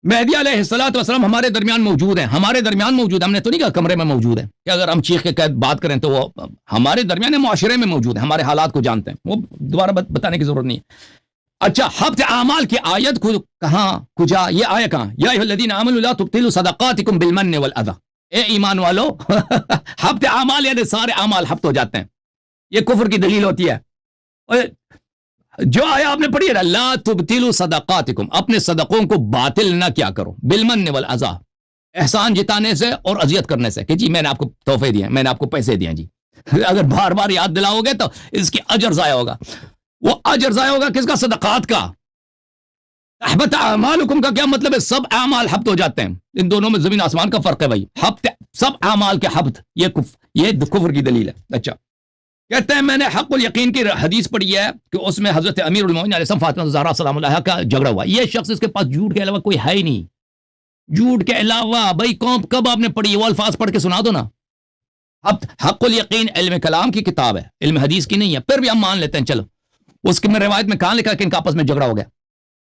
مہدی علیہ السلام ہمارے درمیان موجود ہیں، ہمارے درمیان موجود ہیں. ہم نے تو نہیں کہا کمرے میں موجود ہیں، کہ اگر ہم چیخ کے قید بات کریں تو وہ ہمارے درمیان معاشرے میں موجود ہیں، ہمارے حالات کو جانتے ہیں، وہ دوبارہ بتانے کی ضرورت نہیں ہے. اچھا، حبط اعمال کی آیت کو کہاں کجا؟ یہ آیا کہاں؟ یا ایھا الذین آمنوا لا تبطلوا صدقاتکم بالمن والاذی. اے ایمان والو حبط اعمال یعنی سارے اعمال حبط ہو جاتے ہیں. یہ کفر کی دلیل ہوتی ہے. جو آیا آپ نے پڑھی ہے، لا تبطلوا صدقاتکم، اپنے صدقوں کو باطل نہ کیا کرو، بالمن والاذی، احسان جتانے سے اور اذیت کرنے سے، کہ جی میں نے آپ کو تحفے دیے، میں نے آپ کو پیسے دیے جی. اگر بار بار یاد دلاؤ گے تو اس کی اجر ضائع ہوگا. وہ اجر ضائع ہوگا کس کا؟ صدقات کا. احبط اعمالکم کا کیا مطلب ہے؟ سب اعمال حبط ہو جاتے ہیں. ان دونوں میں زمین آسمان کا فرق ہے بھائی. حبط سب اعمال کے حبط، یہ کفر کی دلیل ہے. اچھا کہتے ہیں میں نے حق الیقین کی حدیث پڑھی ہے کہ اس میں حضرت امیر المومنین علیہ السلام فاطمہ الزہرا سلام اللہ کا جھگڑا ہوا. یہ شخص اس کے پاس جھوٹ کے علاوہ کوئی ہے ہی نہیں. جھوٹ کے علاوہ بھائی کب آپ نے پڑھی؟ وہ الفاظ پڑھ کے سنا دو نا. اب حق الیقین علم کلام کی کتاب ہے، علم حدیث کی نہیں ہے. پھر بھی ہم مان لیتے ہیں چلو. اس کی میں روایت میں کہاں لکھا کہ ان کا آپس میں جھگڑا ہو گیا.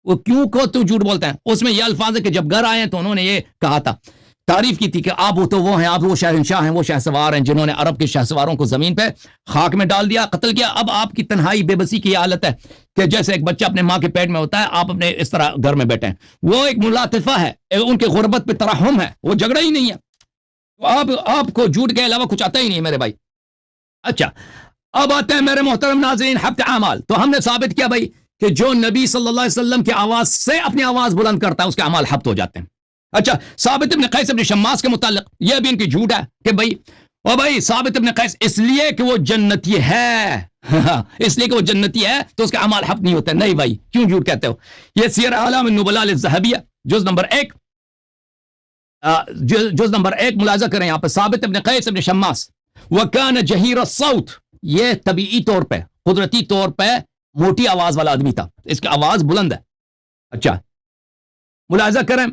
وہ کیوں کو تو جھوٹ بولتے ہیں؟ اس میں یہ الفاظ ہے کہ جب گھر آئے ہیں تو انہوں نے یہ کہا تھا، تعریف کی تھی کہ آپ تو وہ ہیں، آپ وہ شہنشاہ ہیں، وہ شہسوار ہیں جنہوں نے عرب کے شہسواروں کو زمین پہ خاک میں ڈال دیا، قتل کیا. اب آپ کی تنہائی بے بسی کی حالت ہے کہ جیسے ایک بچہ اپنے ماں کے پیٹ میں ہوتا ہے، آپ اپنے اس طرح گھر میں بیٹھے ہیں. وہ ایک ملاطفہ ہے، ان کے غربت پہ ترحم ہے، وہ جھگڑا ہی نہیں ہے. تو آپ کو جھوٹ کے علاوہ کچھ آتا ہی نہیں میرے بھائی. اچھا اب آتے ہیں میرے محترم ناظرین حبط اعمال. تو ہم نے ثابت کیا بھائی کہ جو نبی صلی اللہ علیہ وسلم کی آواز سے اپنی آواز بلند کرتا ہے اس کے اعمال حبط ہو جاتے ہیں. اچھا ثابت ابن قیس ابن شماس کے متعلق یہ بھی ان کی جھوٹ ہے کہ بھائی ثابت ابن قیس اس لیے کہ وہ جنتی ہے اس لیے کہ وہ جنتی ہے تو اس کے اعمال حبط نہیں ہوتے. نہیں بھائی کیوں جھوٹ کہتے ہو؟ یہ سیر اعلام النبلاء الذہبیہ جز نمبر 1 ملاحظہ کریں یہاں پہ. ثابت ابن قیس ابن شماس وکان جہیر الصوت، یہ طبیعی طور پہ قدرتی طور پہ موٹی آواز والا آدمی تھا، اس کی آواز بلند ہے. اچھا ملاحظہ کریں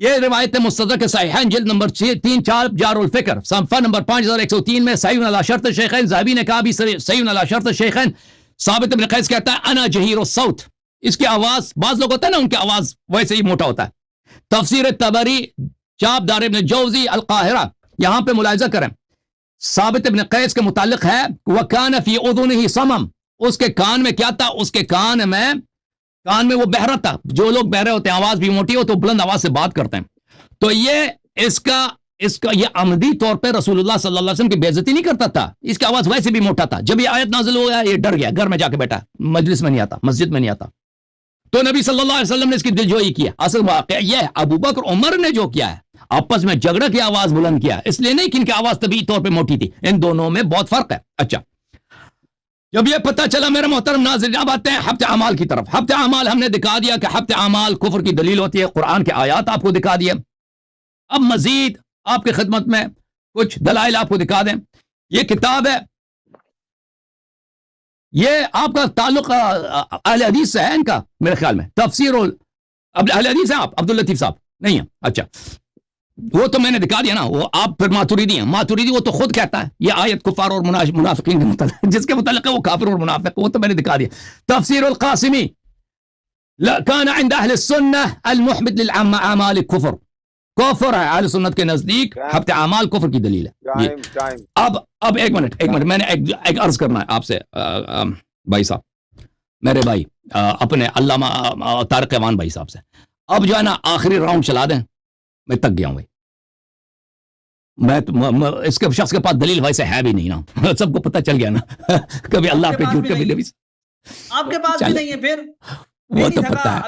یہ روایت مستدرک صحیحین جلد نمبر 3-4 جار الفکر صفحہ نمبر 5103 میں صحیح علی شرط الشیخین. ذہبی نے کہا بھی صحیح علی شرط الشیخین. ثابت ابن قیس کہتا ہے انا جہیر الصوت، اس کی آواز، بعض لوگ ہوتا ہے نا ان کی آواز ویسے ہی موٹا ہوتا ہے. تفسیر تبری چاپ دار ابن جوزی القاہرہ، یہاں پہ ملاحظہ کریں ثابت ابن قیس کے متعلق ہے وَكَانَ فِي أُذُنِهِ صَمَمْ، اس کے کان میں کیا تھا؟ اس کے کان میں وہ بہرا تھا. جو لوگ بہرے ہوتے ہیں آواز بھی موٹی ہو تو بلند آواز سے بات کرتے ہیں. تو یہ اس کا یہ عمدی طور پہ رسول اللہ صلی اللہ علیہ وسلم کی بے عزتی نہیں کرتا تھا. اس کی آواز ویسے بھی موٹا تھا. جب یہ آیت نازل ہو گیا یہ ڈر گیا، گھر میں جا کے بیٹھا، مجلس میں نہیں آتا، مسجد میں نہیں آتا. تو نبی صلی اللہ علیہ وسلم نے اس کی دلجوئی کیا. اصل واقعہ یہ ابو بکر عمر نے جو کیا ہے آپس میں جھگڑا کی آواز بلند کیا، اس لیے نہیں کہ ان کی آواز طبیعی طور پہ موٹی تھی. ان دونوں میں بہت فرق ہے. اچھا جب یہ پتہ چلا میرے محترم ناظرین، اب آتے ہیں حبط اعمال کی طرف. حبط اعمال ہم نے دکھا دیا کہ حبط اعمال کفر کی دلیل ہوتی ہے، قرآن کے آیات آپ کو دکھا دیا. اب مزید آپ کی خدمت میں کچھ دلائل آپ کو دکھا دیں. یہ کتاب ہے، یہ آپ کا تعلق اہل حدیث سے ہے ان کا میرے خیال میں. تفسیر اہل حدیث ہیں آپ؟ عبد اللطیف صاحب نہیں ہیں؟ اچھا وہ تو میں نے دکھا دیا نا. وہ آپ پھر ماتوریدی ہیں. ماتوریدی وہ تو خود کہتا ہے یہ آیت کفار اور منافقین کے متعلق، جس کے متعلق ہے وہ کافر اور منافق، وہ تو میں نے دکھا دیا. تفسیر القاسمی كان عند اہل السنہ المحبط للاعمال الكفر، کفر ہے اہل سنت کے نزدیک حبط اعمال کفر کی دلیل ہے. اب ایک منٹ میں نے ایک عرض کرنا ہے آپ سے بھائی صاحب، میرے بھائی اپنے علامہ طارق اعوان بھائی صاحب سے. اب جو ہے نا آخری راؤنڈ چلا دیں، میں تک گیا ہوں بھائی. میں اس کے شخص کے پاس دلیل ویسے ہے بھی نہیں نا، سب کو پتہ چل گیا نا کبھی اللہ پہ جھوٹ کبھی نبی. آپ کے پاس بھی نہیں ہے پھر وہ تو پتہ ہے.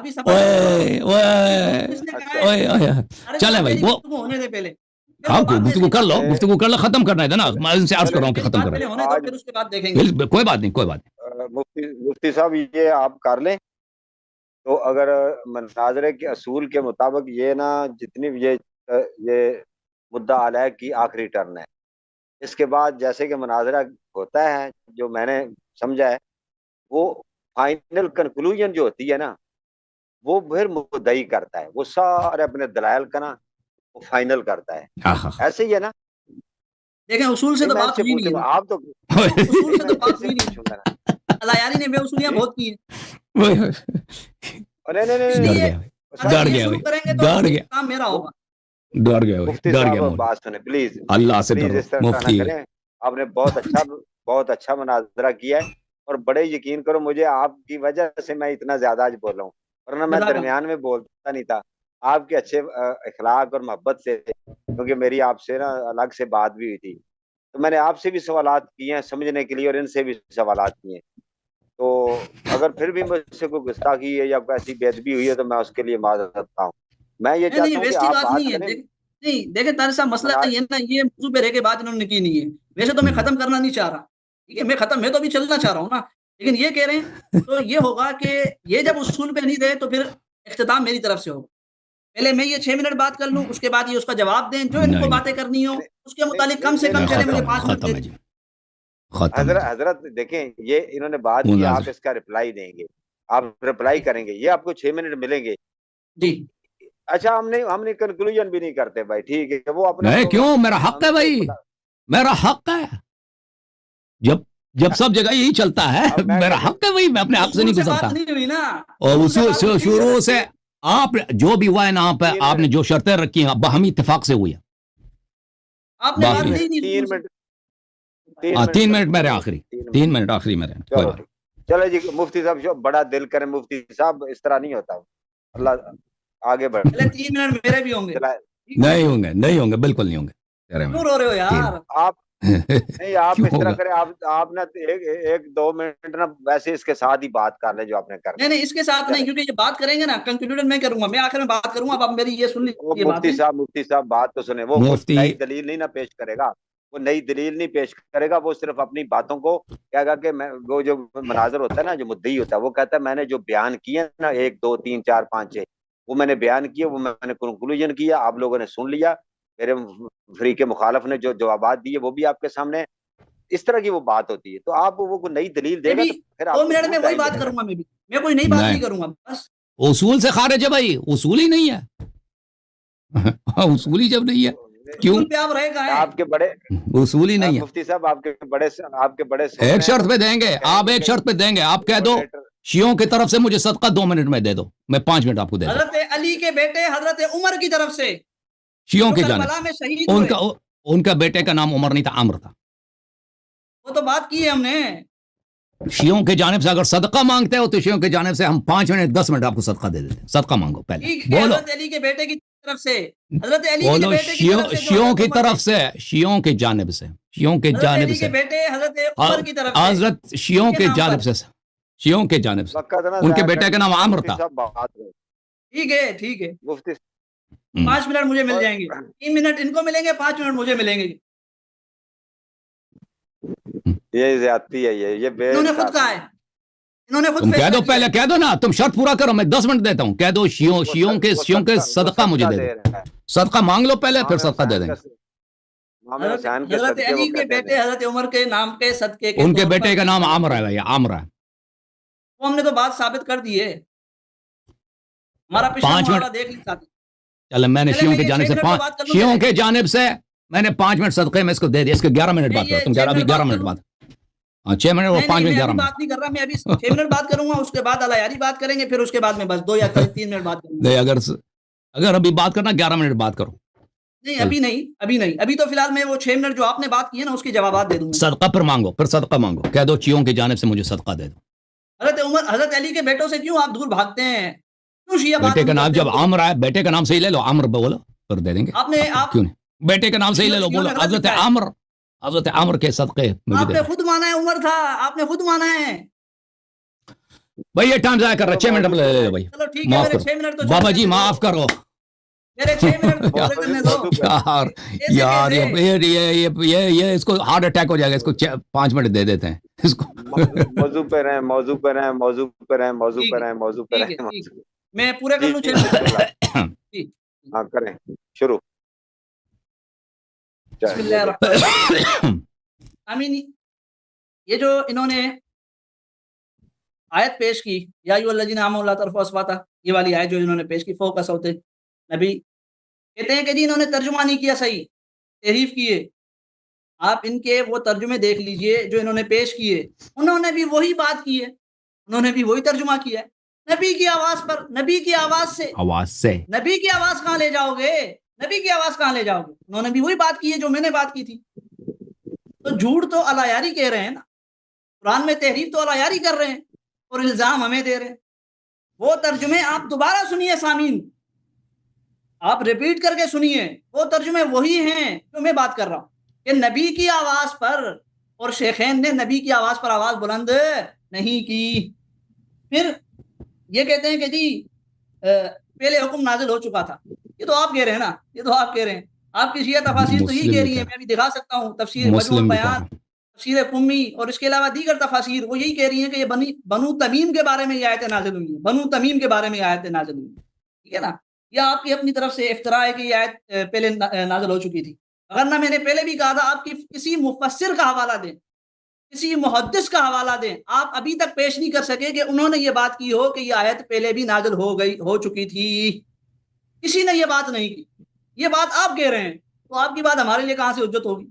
چلیں بھائی وہ ہاں گفتگو کر لو ختم کرنا ہے نا. میں ان سے عرض کر رہا ہوں کہ ختم کریں. کوئی بات نہیں. مفتی صاحب یہ آپ کر لیں تو اگر مناظرے کے اصول کے مطابق یہ نا جتنی یہ مدعا علیہ کی آخری ٹرن ہے، اس کے بعد جیسے کہ مناظرہ ہوتا ہے جو میں نے سمجھا ہے وہ فائنل کنکلوژن جو ہوتی ہے نا وہ پھر مدعی کرتا ہے، وہ سارے اپنے دلائل کا نا وہ فائنل کرتا ہے. ایسے ہی ہے نا. دیکھیں اصول سے تو بات ہوئی نہیں ہے. آپ تو اصول سے تو بات ہوئی نہیں ہے. اللہ یاری نے بے اصولیاں بہت کی ہیں. ڈر گیا بات سنیں پلیز. اللہ سے مفتی آپ نے بہت اچھا مناظرہ کیا ہے اور بڑے یقین کرو مجھے آپ کی وجہ سے میں اتنا زیادہ آج بول رہا ہوں، ورنہ میں درمیان میں بولتا نہیں تھا. آپ کے اچھے اخلاق اور محبت سے، کیونکہ میری آپ سے نا الگ سے بات بھی ہوئی تھی تو میں نے آپ سے بھی سوالات کیے ہیں سمجھنے کے لیے اور ان سے بھی سوالات کیے ہیں. تو اگر پھر بھی مجھ سے کوئی گستاخی ہے یا کوئی ایسی بے ادبی ہوئی ہے تو میں اس کے لیے معذرت کرتا ہوں. میں یہ چاہتا ہوں کہ آپ بات کریں. نہیں دیکھیں طارق صاحب مسئلہ یہ نا یہ موضوع پہ رہ کے بات انہوں نے کی نہیں ہے. ویسے تو میں ختم کرنا نہیں چاہ رہا، ٹھیک ہے، میں تو ابھی چلنا چاہ رہا ہوں نا، لیکن یہ کہہ رہے ہیں تو یہ ہوگا کہ یہ جب اصول پہ نہیں رہے تو پھر اختتام میری طرف سے ہوگا، پہلے میں یہ 6 منٹ بات کر لوں، اس کے بعد یہ اس کا جواب دیں، جو ان کو نہیں باتیں کرنی ہو اس کے متعلق کم سے نہیں، کم نہیں، چلے مجھے ختم 5 منٹ ختم دے ہے دیں۔ جی، ختم ہے جی۔ حضرت دیکھیں یہ انہوں نے بات کی، آپ اس کا رپلائی دیں گے، آپ رپلائی کریں گے، یہ آپ کو 6 منٹ ملیں گے۔ جی اچھا ہم نے کنکلوژن بھی نہیں کرتے بھائی، ٹھیک ہے، وہ اپنا نہیں کیوں، پروگرام، میرا حق ہے ہمیں بھائی، میرا حق ہے، جب سب جگہ یہی چلتا ہے اب میں میرا حق ہے بھائی، میں اپنے حق سے اصول نہیں سے گزرتا۔ بات نہیں ہوئی نا، اور اصول سے بات نہیں ہوئی۔ شروع سے آپ جو بھی ہوا ہے نا، آپ نے جو شرطیں رکھی ہیں باہمی اتفاق سے ہوئی ہے۔ آپ نے بات باقی نہیں 3 اصول سے۔ منٹ 3 منٹ میرے آخری، 3 منٹ آخری میرے، کوئی چلو بات ٹھیک، چلو جی مفتی صاحب جو بڑا دل کرے، مفتی صاحب اس طرح نہیں ہوتا، اللہ آگے بڑھ پہلے 3 منٹ میرے بھی ہوں گے، چلائے۔ نہیں ہوں گے، نہیں ہوں گے، بالکل نہیں ہوں گے۔ کیوں رو رہے ہو یار؟ آپ نہیں، آپ کیوں اس طرح ہوگا؟ کریں، آپ نا 1-2 منٹ نا ویسے اس کے ساتھ ہی بات کر لیں جو آپ نے کرنا نہیں اس کے ساتھ نہیں، کیونکہ یہ بات کریں گے نا، کنکلوژن میں کروں گا، میں آخر میں بات کروں گا، اب آپ میری یہ سن لیجیے مفتی باتیں۔ صاحب بات تو سنیں، وہ مفتی نئی دلیل نہیں نا پیش کرے گا، وہ نئی دلیل نہیں پیش کرے گا، وہ صرف اپنی باتوں کو کیا گا کہ وہ جو مناظر ہوتا ہے نا، جو مدعی ہوتا ہے وہ کہتا ہے میں نے جو بیان کیے نا 1 2 3 4 5 6 وہ میں نے بیان کیے، وہ میں نے کنکلوژن کیا، آپ لوگوں نے سن لیا، میرے فریق مخالف نے جو جوابات دیے وہ بھی آپ کے سامنے، اس طرح کی وہ بات ہوتی ہے، تو آپ وہ نئی دلیل دے گا تو پھر آپ 2 کو منٹ ضرور میں وہی ٹائم بات ملے گا۔ کروں گا، میں کوئی نئی بات نہیں کروں گا، بس اصول سے خارج ہے بھائی، اصول ہی نہیں ہے اصول ہی جب نہیں ہے کیوں؟ اصول پہ آپ رہے گا ہے۔ آپ کے بڑے اصول ہی نہیں ہے۔ مفتی صاحب آپ کے بڑے ایک شرط پہ دیں گے آپ، ایک شرط پہ دیں گے آپ، کہہ دو شیعوں کی طرف سے مجھے صدقہ 2 منٹ میں دے دو، میں 5 منٹ آپ کو دے دوں۔ حضرت علی کے بیٹے حضرت عمر کی طرف سے شیعوں جو کی کربلا جانب میں سے، شہید ہوئے، ان کا بیٹے کا نام عمر نہیں تھا، عمر تھا۔ وہ تو بات کی ہے ہم نے۔ شیعوں کی جانب سے اگر صدقہ مانگتے ہو تو شیعوں کی جانب سے ہم 5 منٹ 10 منٹ آپ کو صدقہ دے دیتے ہیں، صدقہ مانگو پہلے، ٹھیک ہے، بولو حضرت علی کے بیٹے کی طرف سے، حضرت علی کے بولو، بیٹے کی طرف سے، جو شیعوں حضرت کی عمر طرف سے، شیعوں کی جانب سے، شیعوں کی حضرت جانب علی کے سے، بیٹے حضرت عمر کی طرف سے، حضرت شیعوں کے کی نام جانب پر۔ سے، شیعوں کی جانب سے وقت نہ ان کے ضائع بیٹے کا نام کریں، عامر مفتی تھا۔ صاحب بات کریں، ٹھیک ہے، مفتی 5 منٹ مجھے مل اور جائیں گے، 3 منٹ ان کو ملیں گے، 5 منٹ مجھے ملیں گے۔ یہ زیادتی ہے، یہ بے انہوں نے خود انصافی کہا ہے، انہوں نے خود تم کہہ فیصلہ دو، کیا پہلے ہے۔ کہہ دو نا، تم شرط پورا کرو، میں 10 منٹ دیتا ہوں، کہہ دو شیعوں کے صدقہ مجھے دے دو، رہا ہے، صدقہ مانگ لو پہلے، پھر صدقہ دے دیں گے۔ امام حسین کے حضرت صدقے وہ علی کے کہتے بیٹے ہیں، حضرت عمر کے نام کے صدقے کے ان کے طور بیٹے پر کا نام عامر ہے بھائی، عامر ہے۔ وہ ہم نے تو بات ثابت کر دی ہے، ہمارا پچھلا 5 محاورہ منٹ دیکھ لی ساتھ۔ چلے، میں نے پہلے شیعوں میں کی یہ جانب 6 سے منٹ تو بات کر لوں، شیعوں پہلے کے جانب سے میں نے 5 منٹ صدقے میں اس کو دے دیا، اس کے 11 منٹ میں بات یہ کرو، تم 6 ابھی منٹ 11 بات منٹ کروں۔ بات، 6 منٹ اور 5 نہیں منٹ میں 11 ابھی منٹ بات نہیں کر رہا، میں ابھی 6 منٹ بات کروں گا، اس کے بعد اللہ یاری بات کریں گے، پھر اس کے بعد میں بس 2 یا 3 منٹ بات کروں گا۔ نہیں، اگر ابھی بات کرنا 11 منٹ بات کرو، نہیں ابھی نہیں، ابھی تو فی الحال میں وہ 6 منٹ جو آپ نے بات کی ہے نا اس کے جوابات دے دوں گا۔ صدقہ پھر مانگو، پھر صدقہ مانگو، کہہ دو شیعوں کی جانب سے مجھے صدقہ دے دو۔ حضرت علی کے بیٹوں سے کیوں آپ دور بھاگتے ہیں؟ کیوں شیعہ بات بیٹے کا نہیں نام کرتے جب ان کو؟ عامر ہے، بیٹے کا نام صحیح لے لو، عامر بولو، پھر دے دیں گے آپ نے کیوں نہیں، بیٹے کا نام صحیح لے لو، بولو غلط حضرت لکھا ہے۔ عامر، حضرت عامر کے صدقے مجھے آپ دے نے دو۔ خود مانا ہے عمر تھا، آپ نے خود مانا ہے۔ بھائی یہ ٹائم ضائع کر رہا ہے، 6 منٹ لے لو بھائی، چلو ٹھیک ہے، معاف میرے کرو 6 منٹ تو بابا چلے جی، کرنے دو، معاف کرو میرے 6 منٹ تو پورے کرنے دو۔ یار یہ اس کو ہارٹ اٹیک ہو جائے گا، اس کو 5 منٹ دے دیتے ہیں اس کو۔ موضوع پہ رہیں، موضوع پہ رہیں، موضوع پہ رہیں، موضوع ٹھیک پہ ہے، رہیں، موضوع پہ ٹھیک ہے، رہیں۔ ٹھیک ہے، میں پورے کر جی لوں جی 6 منٹ؟ بسم اللہ، ٹھیک۔ ہاں کریں شروع۔ بسم اللہ الرحمن الرحیم۔ آمین۔ یہ جو انہوں نے آیت پیش کی، یا ایھا الذین آمنوا لا ترفعوا اصواتکم، یہ والی آیت جو انہوں نے پیش کی، فوق صوت نبی، کہتے ہیں کہ جی انہوں نے ترجمہ نہیں کیا صحیح، تحریف کیے۔ آپ ان کے وہ ترجمے دیکھ لیجئے جو انہوں نے پیش کیے، انہوں نے بھی وہی بات کی ہے، انہوں نے بھی وہی ترجمہ کیا ہے، نبی کی آواز پر، نبی کی آواز سے۔ آواز سے نبی کی آواز کہاں لے جاؤ گے؟ نبی کی آواز کہاں لے جاؤ گے؟ انہوں نے بھی وہی بات کی ہے جو میں نے بات کی تھی۔ تو جھوٹ تو اللہ یاری کہہ رہے ہیں نا، قرآن میں تحریف تو اللہ یاری کر رہے ہیں اور الزام ہمیں دے رہے ہیں۔ وہ ترجمے آپ دوبارہ سنیے سامعین، آپ ریپیٹ کر کے سنیے، وہ ترجمے وہی ہیں جو میں بات کر رہا ہوں کہ نبی کی آواز پر، اور شیخین نے نبی کی آواز پر آواز بلند نہیں کی۔ پھر یہ کہتے ہیں کہ جی پہلے حکم نازل ہو چکا تھا، یہ تو آپ کہہ رہے ہیں نا، یہ تو آپ کہہ رہے ہیں۔ آپ کی شیعہ تفاسیر تو یہی مسلم کہہ رہی ہیں، لکھا میں بھی دکھا سکتا ہوں، تفسیر مجموع مسلم لکھا البیان، تفسیر قمی اور اس کے علاوہ دیگر تفاسیر، وہ یہی کہہ رہی ہیں کہ یہ بنو تمیم کے بارے میں یہ آیتیں نازل ہوئی ہیں، بنو تمیم کے بارے میں یہ آیتیں نازل ہوئی ہیں، ٹھیک ہے نا؟ یا آپ کی اپنی طرف سے افتراء ہے کہ یہ آیت پہلے نازل ہو چکی تھی، اگر نہ میں نے پہلے بھی کہا تھا آپ کی کسی مفسر کا حوالہ دیں، کسی محدث کا حوالہ دیں، آپ ابھی تک پیش نہیں کر سکے کہ انہوں نے یہ بات کی ہو کہ یہ آیت پہلے بھی نازل ہو چکی تھی، کسی نے یہ بات نہیں کی، یہ بات آپ کہہ رہے ہیں، تو آپ کی بات ہمارے لیے کہاں سے حجت ہوگی؟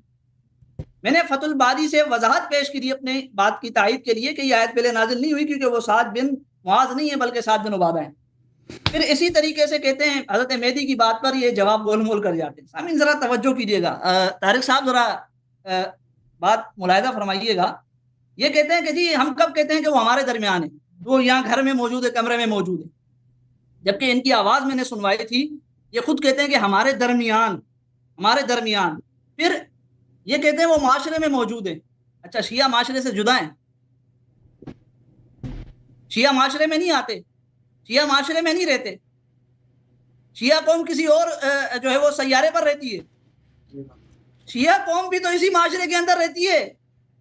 میں نے فتح الباری سے وضاحت پیش کی تھی اپنے بات کی تائید کے لیے کہ یہ آیت پہلے نازل نہیں ہوئی، کیونکہ وہ سعد بن معاذ نہیں ہے بلکہ سعد بن عبادہ ہیں۔ پھر اسی طریقے سے کہتے ہیں حضرت مہدی کی بات پر یہ جواب گول مول کر جاتے ہیں۔ سامعین ذرا توجہ کیجیے گا، طارق صاحب ذرا بات ملاحظہ فرمائیے گا۔ یہ کہتے ہیں کہ جی ہم کب کہتے ہیں کہ وہ ہمارے درمیان ہے، وہ یہاں گھر میں موجود ہے، کمرے میں موجود ہے، جبکہ ان کی آواز میں نے سنوائی تھی، یہ خود کہتے ہیں کہ ہمارے درمیان، ہمارے درمیان۔ پھر یہ کہتے ہیں وہ معاشرے میں موجود ہیں۔ اچھا، شیعہ معاشرے سے جدا ہیں؟ شیعہ معاشرے میں نہیں آتے، شیعہ معاشرے میں نہیں رہتے، شیعہ قوم کسی اور جو ہے وہ سیارے پر رہتی ہے، شیعہ قوم بھی تو اسی معاشرے کے اندر رہتی ہے،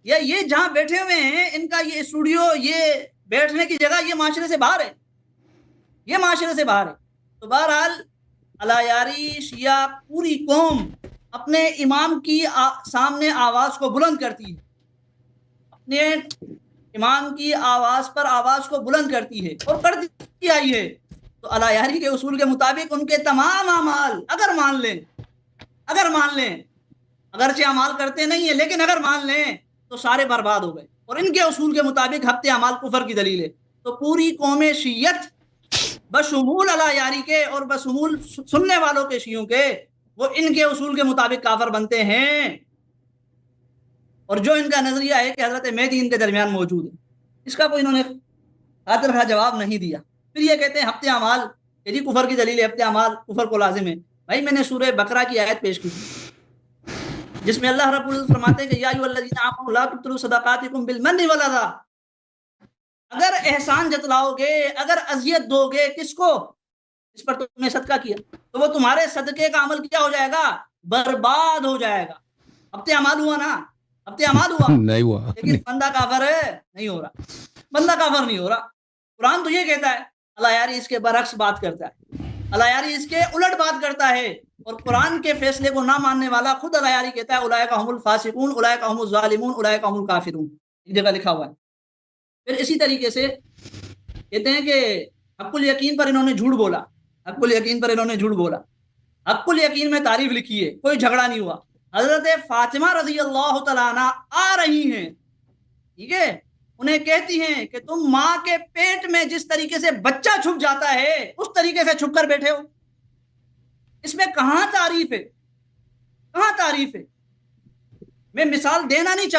یا یہ جہاں بیٹھے ہوئے ہیں ان کا یہ اسٹوڈیو، یہ بیٹھنے کی جگہ، یہ معاشرے سے باہر ہے، یہ معاشرے سے باہر ہے۔ تو بہرحال الایاری شیعہ پوری قوم اپنے امام کی سامنے آواز کو بلند کرتی ہے، اپنے امام کی آواز پر آواز کو بلند کرتی ہے اور کرتی آئی ہے۔ تو الایاری کے اصول کے مطابق ان کے تمام اعمال اگر مان لیں، اگرچہ اعمال کرتے نہیں ہیں لیکن اگر مان لیں تو سارے برباد ہو گئے، اور ان کے اصول کے مطابق ہفتے اعمال کفر کی دلیل ہے۔ تو پوری قوم شیعت بشمول الایاری کے اور بشمول سننے والوں کے شیعوں کے، وہ ان کے اصول کے مطابق کافر بنتے ہیں، اور جو ان کا نظریہ ہے کہ حضرت مہدی ان کے درمیان موجود ہے، اس کا کوئی انہوں نے خاطر خواہ جواب نہیں دیا۔ پھر یہ کہتے ہیں ہفتے اعمال کہ جی کفر کی دلیل ہے، ہفتے اعمال کفر کو لازم ہے۔ بھائی میں نے سورہ بقرہ کی آیت پیش کی جس میں اللہ رب العزت فرماتے ہیں کہ یا ایھا الذین آمنوا لا تبطلوا صدقاتکم بالمن والاذی، اگر احسان جتلاؤ گے، اگر اذیت دو گے کس کو؟ اس پر تم نے صدقہ کیا تو وہ تمہارے صدقے کا عمل کیا ہو جائے گا؟ برباد ہو جائے گا۔ ہفتے اعمال ہوا نا، ہفتے اعمال ہوا نہیں ہوا، لیکن بندہ کافر نہیں ہو رہا، بندہ کافر نہیں ہو رہا۔ قرآن تو یہ کہتا ہے، الایاری اس کے برعکس بات کرتا ہے، الایاری اس کے الٹ بات کرتا ہے، اور قرآن کے فیصلے کو نہ ماننے والا خود الایاری کہتا ہے اولئک هم الفاسقون اولئک هم الظالمون اولئک هم الکافرون، ایک جگہ لکھا ہوا ہے۔ پھر اسی طریقے سے کہتے ہیں کہ حق الیقین پر انہوں نے جھوٹ بولا، حق الیقین پر انہوں نے جھوٹ بولا، حق الیقین میں تعریف لکھی ہے، کوئی جھگڑا نہیں ہوا۔ حضرت فاطمہ رضی اللہ تعالیٰ عنہ آ رہی ہیں، ٹھیک ہے، انہیں کہتی ہیں کہ تم ماں کے پیٹ میں جس طریقے سے بچہ چھپ جاتا ہے اس طریقے سے چھپ کر بیٹھے ہو، اس میں کہاں تعریف ہے؟ کہاں تعریف ہے؟ میں مثال دینا نہیں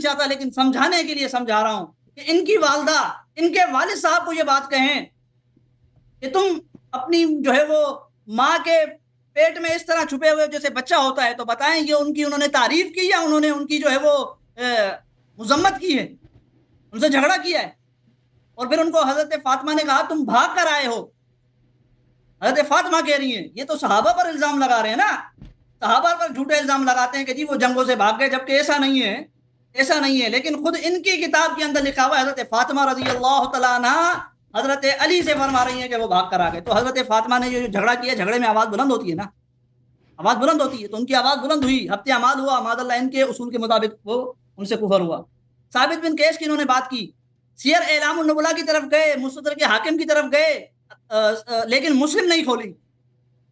چاہتا لیکن سمجھانے کے لیے سمجھا رہا ہوں کہ ان کی والدہ ان کے والد صاحب کو یہ بات کہیں کہ تم اپنی جو ہے وہ ماں کے پیٹ میں اس طرح چھپے ہوئے جیسے بچہ ہوتا ہے، تو بتائیں یہ انہوں نے تعریف کی یا انہوں نے ان کی جو ہے وہ مذمت کی ہے، ان سے جھگڑا کیا ہے؟ اور پھر ان کو حضرت فاطمہ نے کہا تم بھاگ کر آئے ہو، حضرت فاطمہ کہہ رہی ہیں، یہ تو صحابہ پر الزام لگا رہے ہیں نا، صحابہ پر جھوٹے الزام لگاتے ہیں کہ جی وہ جنگوں سے بھاگ گئے، جبکہ ایسا نہیں ہے، لیکن خود ان کی کتاب کے اندر لکھا ہوا ہے حضرت فاطمہ رضی اللہ تعالیٰ عنہ حضرت علی سے فرما رہی ہیں کہ وہ بھاگ کر آ گئے۔ تو حضرت فاطمہ نے جو جھگڑا کیا، جھگڑے میں آواز بلند ہوتی ہے نا، آواز بلند ہوتی ہے، تو ان کی آواز بلند ہوئی، ہفتے اعمال ہوا، معاذ اللہ ان کے اصول کے مطابق وہ ان سے کفر ہوا۔ ثابت بن قیس کی انہوں نے بات کی، سیر اعلام النبلاء کی طرف گئے، مستدرک حاکم کی طرف گئے، لیکن مسلم نہیں کھولی،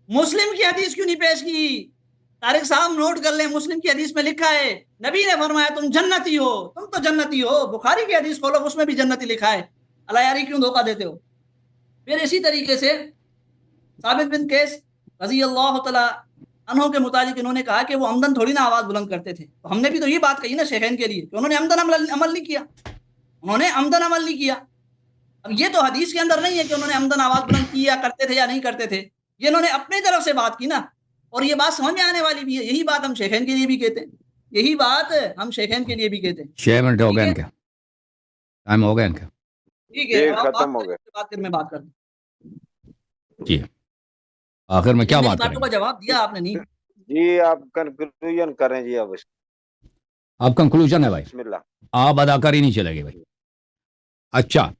مسلم کی حدیث کیوں نہیں پیش کی؟ طارق صاحب نوٹ کر لیں، مسلم کی حدیث میں لکھا ہے نبی نے فرمایا تم جنتی ہو، تم تو جنتی ہو۔ بخاری کی حدیث کھولو، اس میں بھی جنتی لکھا ہے، الایاری کیوں دھوکہ دیتے ہو؟ پھر اسی طریقے سے ثابت بن قیس رضی اللہ تعالی عنہ کے متعلق انہوں نے کہا کہ وہ عمدن تھوڑی نہ آواز بلند کرتے تھے، تو ہم نے بھی تو یہ بات کہی نا شیخین کے لیے کہ انہوں نے عمدن عمل نہیں کیا، انہوں نے عمدن عمل نہیں کیا۔ اب یہ تو حدیث کے اندر نہیں ہے کہ انہوں نے عمدن آواز بلند کی یا کرتے تھے یا نہیں کرتے تھے، یہ انہوں نے اپنی طرف سے بات کی نا، اور یہ بات سمجھ میں آنے والی بھی ہے، یہی بات ہم شیخین کے لیے بھی کہتے ہیں، یہی بات ہم شیخین کے لیے بھی کہتے ہیں۔ 6 منٹ ہو گئے ان کے، ٹائم ہو گیا ان کا، ٹھیک ہے، ختم ہو گئے، بات کر میں بات کر دوں جی آخر میں کیا میری بات باتوں کا کریں؟ جواب دیا آپ نے نہیں. جی آپ کنکلوژن کریں جی. اب آپ کنکلوژن ہے بھائی, بسم اللہ. آپ اداکاری نہیں چلے گی بھائی. اچھا,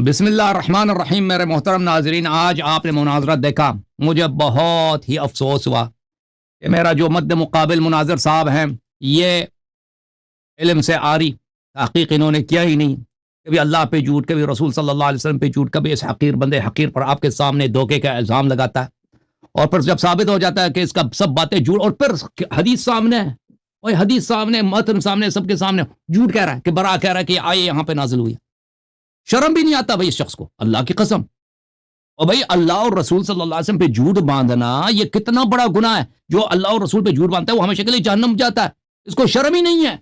بسم اللہ الرحمن الرحیم. میرے محترم ناظرین, آج آپ نے مناظرہ دیکھا, مجھے بہت ہی افسوس ہوا کہ میرا جو مد مقابل مناظر صاحب ہیں, یہ علم سے آری تحقیق انہوں نے کیا ہی نہیں. کبھی اللہ پہ جھوٹ, کبھی رسول صلی اللہ علیہ وسلم پہ جھوٹ, کبھی اس حقیر بندے حقیر پر آپ کے سامنے دھوکے کا الزام لگاتا ہے, اور پھر جب ثابت ہو جاتا ہے کہ اس کا سب باتیں جھوٹ, اور پھر حدیث سامنے ہے, اور حدیث سامنے, متن سامنے, سب کے سامنے جھوٹ کہہ رہا ہے کہ برا کہہ رہا ہے کہ آئے یہاں پہ نازل ہوئی. شرم بھی نہیں آتا بھائی اس شخص کو, اللہ کی قسم. اور بھائی اللہ اور رسول صلی اللہ علیہ وسلم پہ جھوٹ باندھنا یہ کتنا بڑا گناہ ہے. جو اللہ اور رسول پہ جھوٹ باندھتا ہے وہ ہمیشہ کے لیے جہنم جاتا ہے, اس کو شرم ہی نہیں ہے.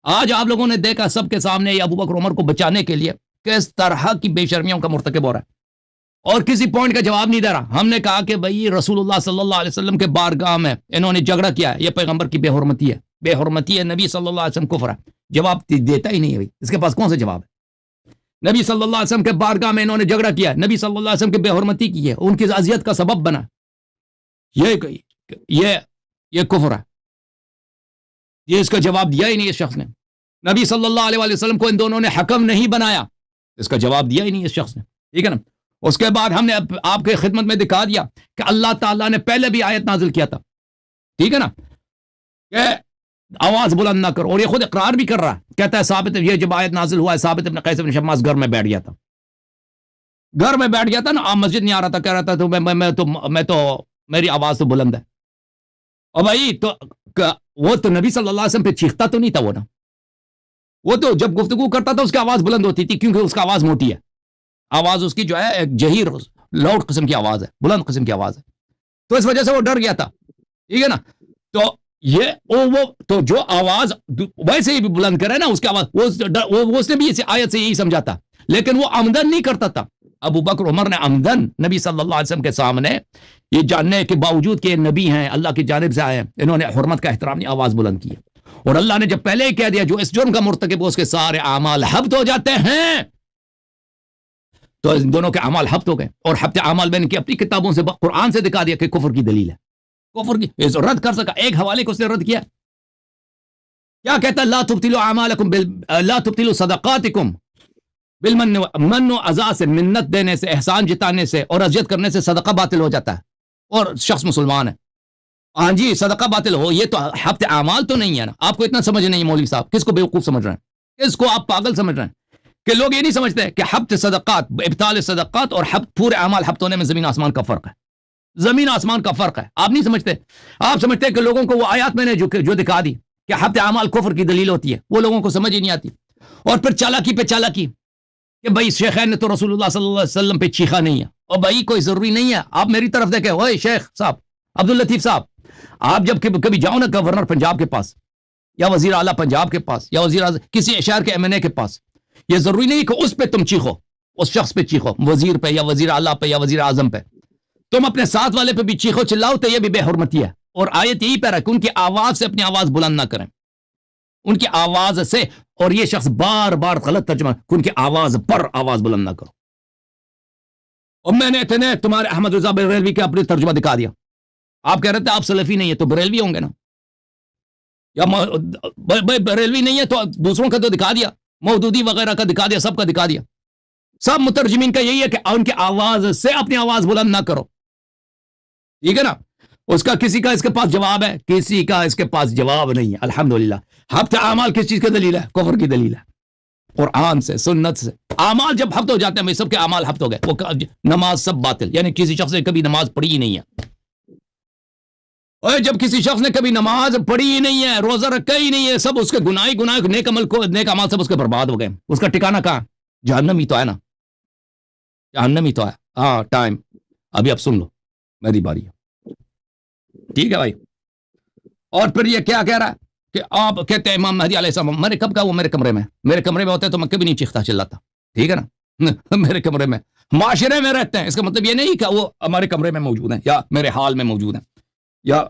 آج آپ لوگوں نے دیکھا سب کے سامنے یہ ابو بکر عمر کو بچانے کے لیے کس طرح کی بے شرمیوں کا مرتکب ہو رہا ہے, اور کسی پوائنٹ کا جواب نہیں دے رہا. ہم نے کہا کہ بھائی رسول اللہ صلی اللہ علیہ وسلم کے بارگاہ میں انہوں نے جھگڑا کیا ہے, یہ پیغمبر کی بے حرمتی ہے, بے حرمتی ہے, نبی صلی اللہ علیہ وسلم کفر ہے. جواب دیتا ہی نہیں ہے بھائی, اس کے پاس کون سا جواب ہے. نبی صلی اللہ علیہ وسلم کے بارگاہ میں انہوں نے جھگڑا کیا ہے, نبی صلی اللہ علیہ وسلم کی بے حرمتی کی ہے, ان کی اذیت کا سبب بنا, یہ کفر ہے. یہ اس کا جواب دیا ہی نہیں اس شخص نے. نبی صلی اللہ علیہ وسلم کو ان دونوں نے حکم نہیں بنایا, اس کا جواب دیا ہی نہیں اس شخص نے. ٹھیک ہے نا. اس کے بعد ہم نے آپ کے خدمت میں دکھا دیا کہ اللہ تعالیٰ نے پہلے بھی آیت نازل کیا تھا, ٹھیک ہے نا, کہ آواز بلند نہ کرو, اور یہ خود اقرار بھی کر رہا ہے. کہتا ہے ثابت, یہ جب آیت نازل ہوا ہے, ثابت ابن قیس بن شماس گھر میں بیٹھ گیا تھا نا, آپ مسجد نہیں آ رہا تھا, کہہ رہا تھا میں تو میری آواز تو بلند ہے. اور بھائی تو وہ تو نبی صلی اللہ علیہ وسلم پہ چیختا تو نہیں تھا وہ نا, وہ تو جب گفتگو کرتا تھا اس کی آواز بلند ہوتی تھی, کیونکہ اس کا آواز موٹی ہے, آواز اس کی جو ہے ایک جہیر لاؤڈ قسم کی آواز ہے, بلند قسم کی آواز ہے, تو اس وجہ سے وہ ڈر گیا تھا. ٹھیک ہے نا. تو یہ وہ تو جو آواز ویسے ہی بلند کرے نا اس کی آواز, وہ اس نے بھی آیت سے یہی سمجھا تھا, لیکن وہ آمدن نہیں کرتا تھا. ابو بکر عمر نے آمدن نبی صلی اللہ علیہ وسلم کے سامنے یہ جاننے کے باوجود کہ یہ نبی ہیں, اللہ کی جانب سے آئے ہیں, انہوں نے حرمت کا احترام نہیں, آواز بلند کی ہے. اور اللہ نے جب پہلے ہی کہہ دیا جو اس جرم کا مرتکب ہو اس کے سارے اعمال حبط ہو جاتے ہیں, تو ان دونوں کے اعمال حبط ہو گئے. اور حبط اعمال میں نے کی اپنی کتابوں سے قرآن سے دکھا دیا کہ کفر کی دلیل ہے, کفر کی رد کر سکا. ایک حوالے کو اس نے رد کیا, کیا کہتا ہے, لا تبطلوا اعمالکم لا تبطلوا صدقاتکم بالمن و عزا سے, منت دینے سے, احسان جتانے سے اور اذیت کرنے سے صدقہ باطل ہو جاتا ہے, اور شخص مسلمان ہے. ہاں جی صدقہ باطل ہو, یہ تو حبط اعمال تو نہیں ہے نا. آپ کو اتنا سمجھ نہیں ہے مولوی صاحب, کس کو بیوقوف سمجھ رہے ہیں, کس کو آپ پاگل سمجھ رہے ہیں, کہ لوگ یہ نہیں سمجھتے کہ حبط صدقات, ابطال صدقات اور حبط پورے اعمال حبط ہونے میں زمین آسمان کا فرق ہے, زمین آسمان کا فرق ہے. آپ نہیں سمجھتے, آپ سمجھتے کہ لوگوں کو وہ آیات میں نے جو دکھا دی کہ حبط اعمال کفر کی دلیل ہوتی ہے, وہ لوگوں کو سمجھ ہی نہیں آتی. اور پھر چالاکی پہ چالاکی کہ بھائی شیخین نے تو رسول اللہ صلی اللہ علیہ وسلم پہ چیخا نہیں ہے, اور بھائی کوئی ضروری نہیں ہے. آپ میری طرف دیکھیں, اوے شیخ صاحب, عبداللطیف صاحب, آپ جب کبھی جاؤ نا گورنر پنجاب کے پاس, یا وزیر اعلیٰ پنجاب کے پاس, یا وزیر اعظم کسی شہر کے MNA کے پاس, یہ ضروری نہیں کہ اس پہ تم چیخو, اس شخص پہ چیخو, وزیر پہ یا وزیر اعلیٰ پہ یا وزیر اعظم پہ, تم اپنے ساتھ والے پہ بھی چیخو چلاؤ تو یہ بھی بے حرمتی ہے. اور آیت یہی پہ رہا کہ ان کی آواز سے اپنی آواز بلند نہ کریں, ان کی آواز سے. اور یہ شخص بار بار غلط ترجمہ کہ ان کی آواز پر آواز بلند نہ کرو. اور میں نے اتنے تمہارے احمد رضا بریلوی کے اپنے ترجمہ دکھا دیا. آپ کہہ رہے تھے آپ سلفی نہیں ہے تو بریلوی ہوں گے نا, یا بریلوی نہیں ہے تو دوسروں کا تو دکھا دیا, مودودی وغیرہ کا دکھا دیا, سب کا دکھا دیا. سب مترجمین کا یہی ہے کہ ان کی آواز سے اپنی آواز بلند نہ کرو. ٹھیک ہے نا. اس کا کسی کا اس کے پاس جواب ہے, کسی کا اس کے پاس جواب نہیں ہے. الحمدللہ. حبط اعمال کس چیز کی دلیل ہے؟ کفر کی دلیل ہے, قرآن سے, سنت سے. اعمال جب حبط ہو جاتے ہیں, سب کے اعمال حبط ہو گئے. وہ نماز سب باطل, یعنی کسی شخص نے کبھی نماز پڑھی ہی نہیں ہے. اور جب کسی شخص نے کبھی نماز پڑھی ہی نہیں ہے, روزہ رکھا ہی نہیں ہے, سب اس کے گناہ نیک عمل کو, نیک اعمال سب اس کے برباد ہو گئے. اس کا ٹھکانہ کہاں؟ جہنم ہی تو ہے نا, جہنم ہی تو ہے. ہاں ٹائم ابھی اب سن لو, میری باری ہے. ٹھیک ہے بھائی. اور پھر یہ کیا کہہ رہا ہے کہ آپ کہتے ہیں امام مہدی علیہ السلام. میں نے کب کہا وہ میرے کمرے میں ہوتے تو میں کبھی نہیں چیختا چلاتا. ٹھیک ہے نا. میرے کمرے میں, معاشرے میں رہتے ہیں, اس کا مطلب یہ نہیں کہ وہ ہمارے کمرے میں موجود ہیں یا میرے حال میں موجود ہیں, یا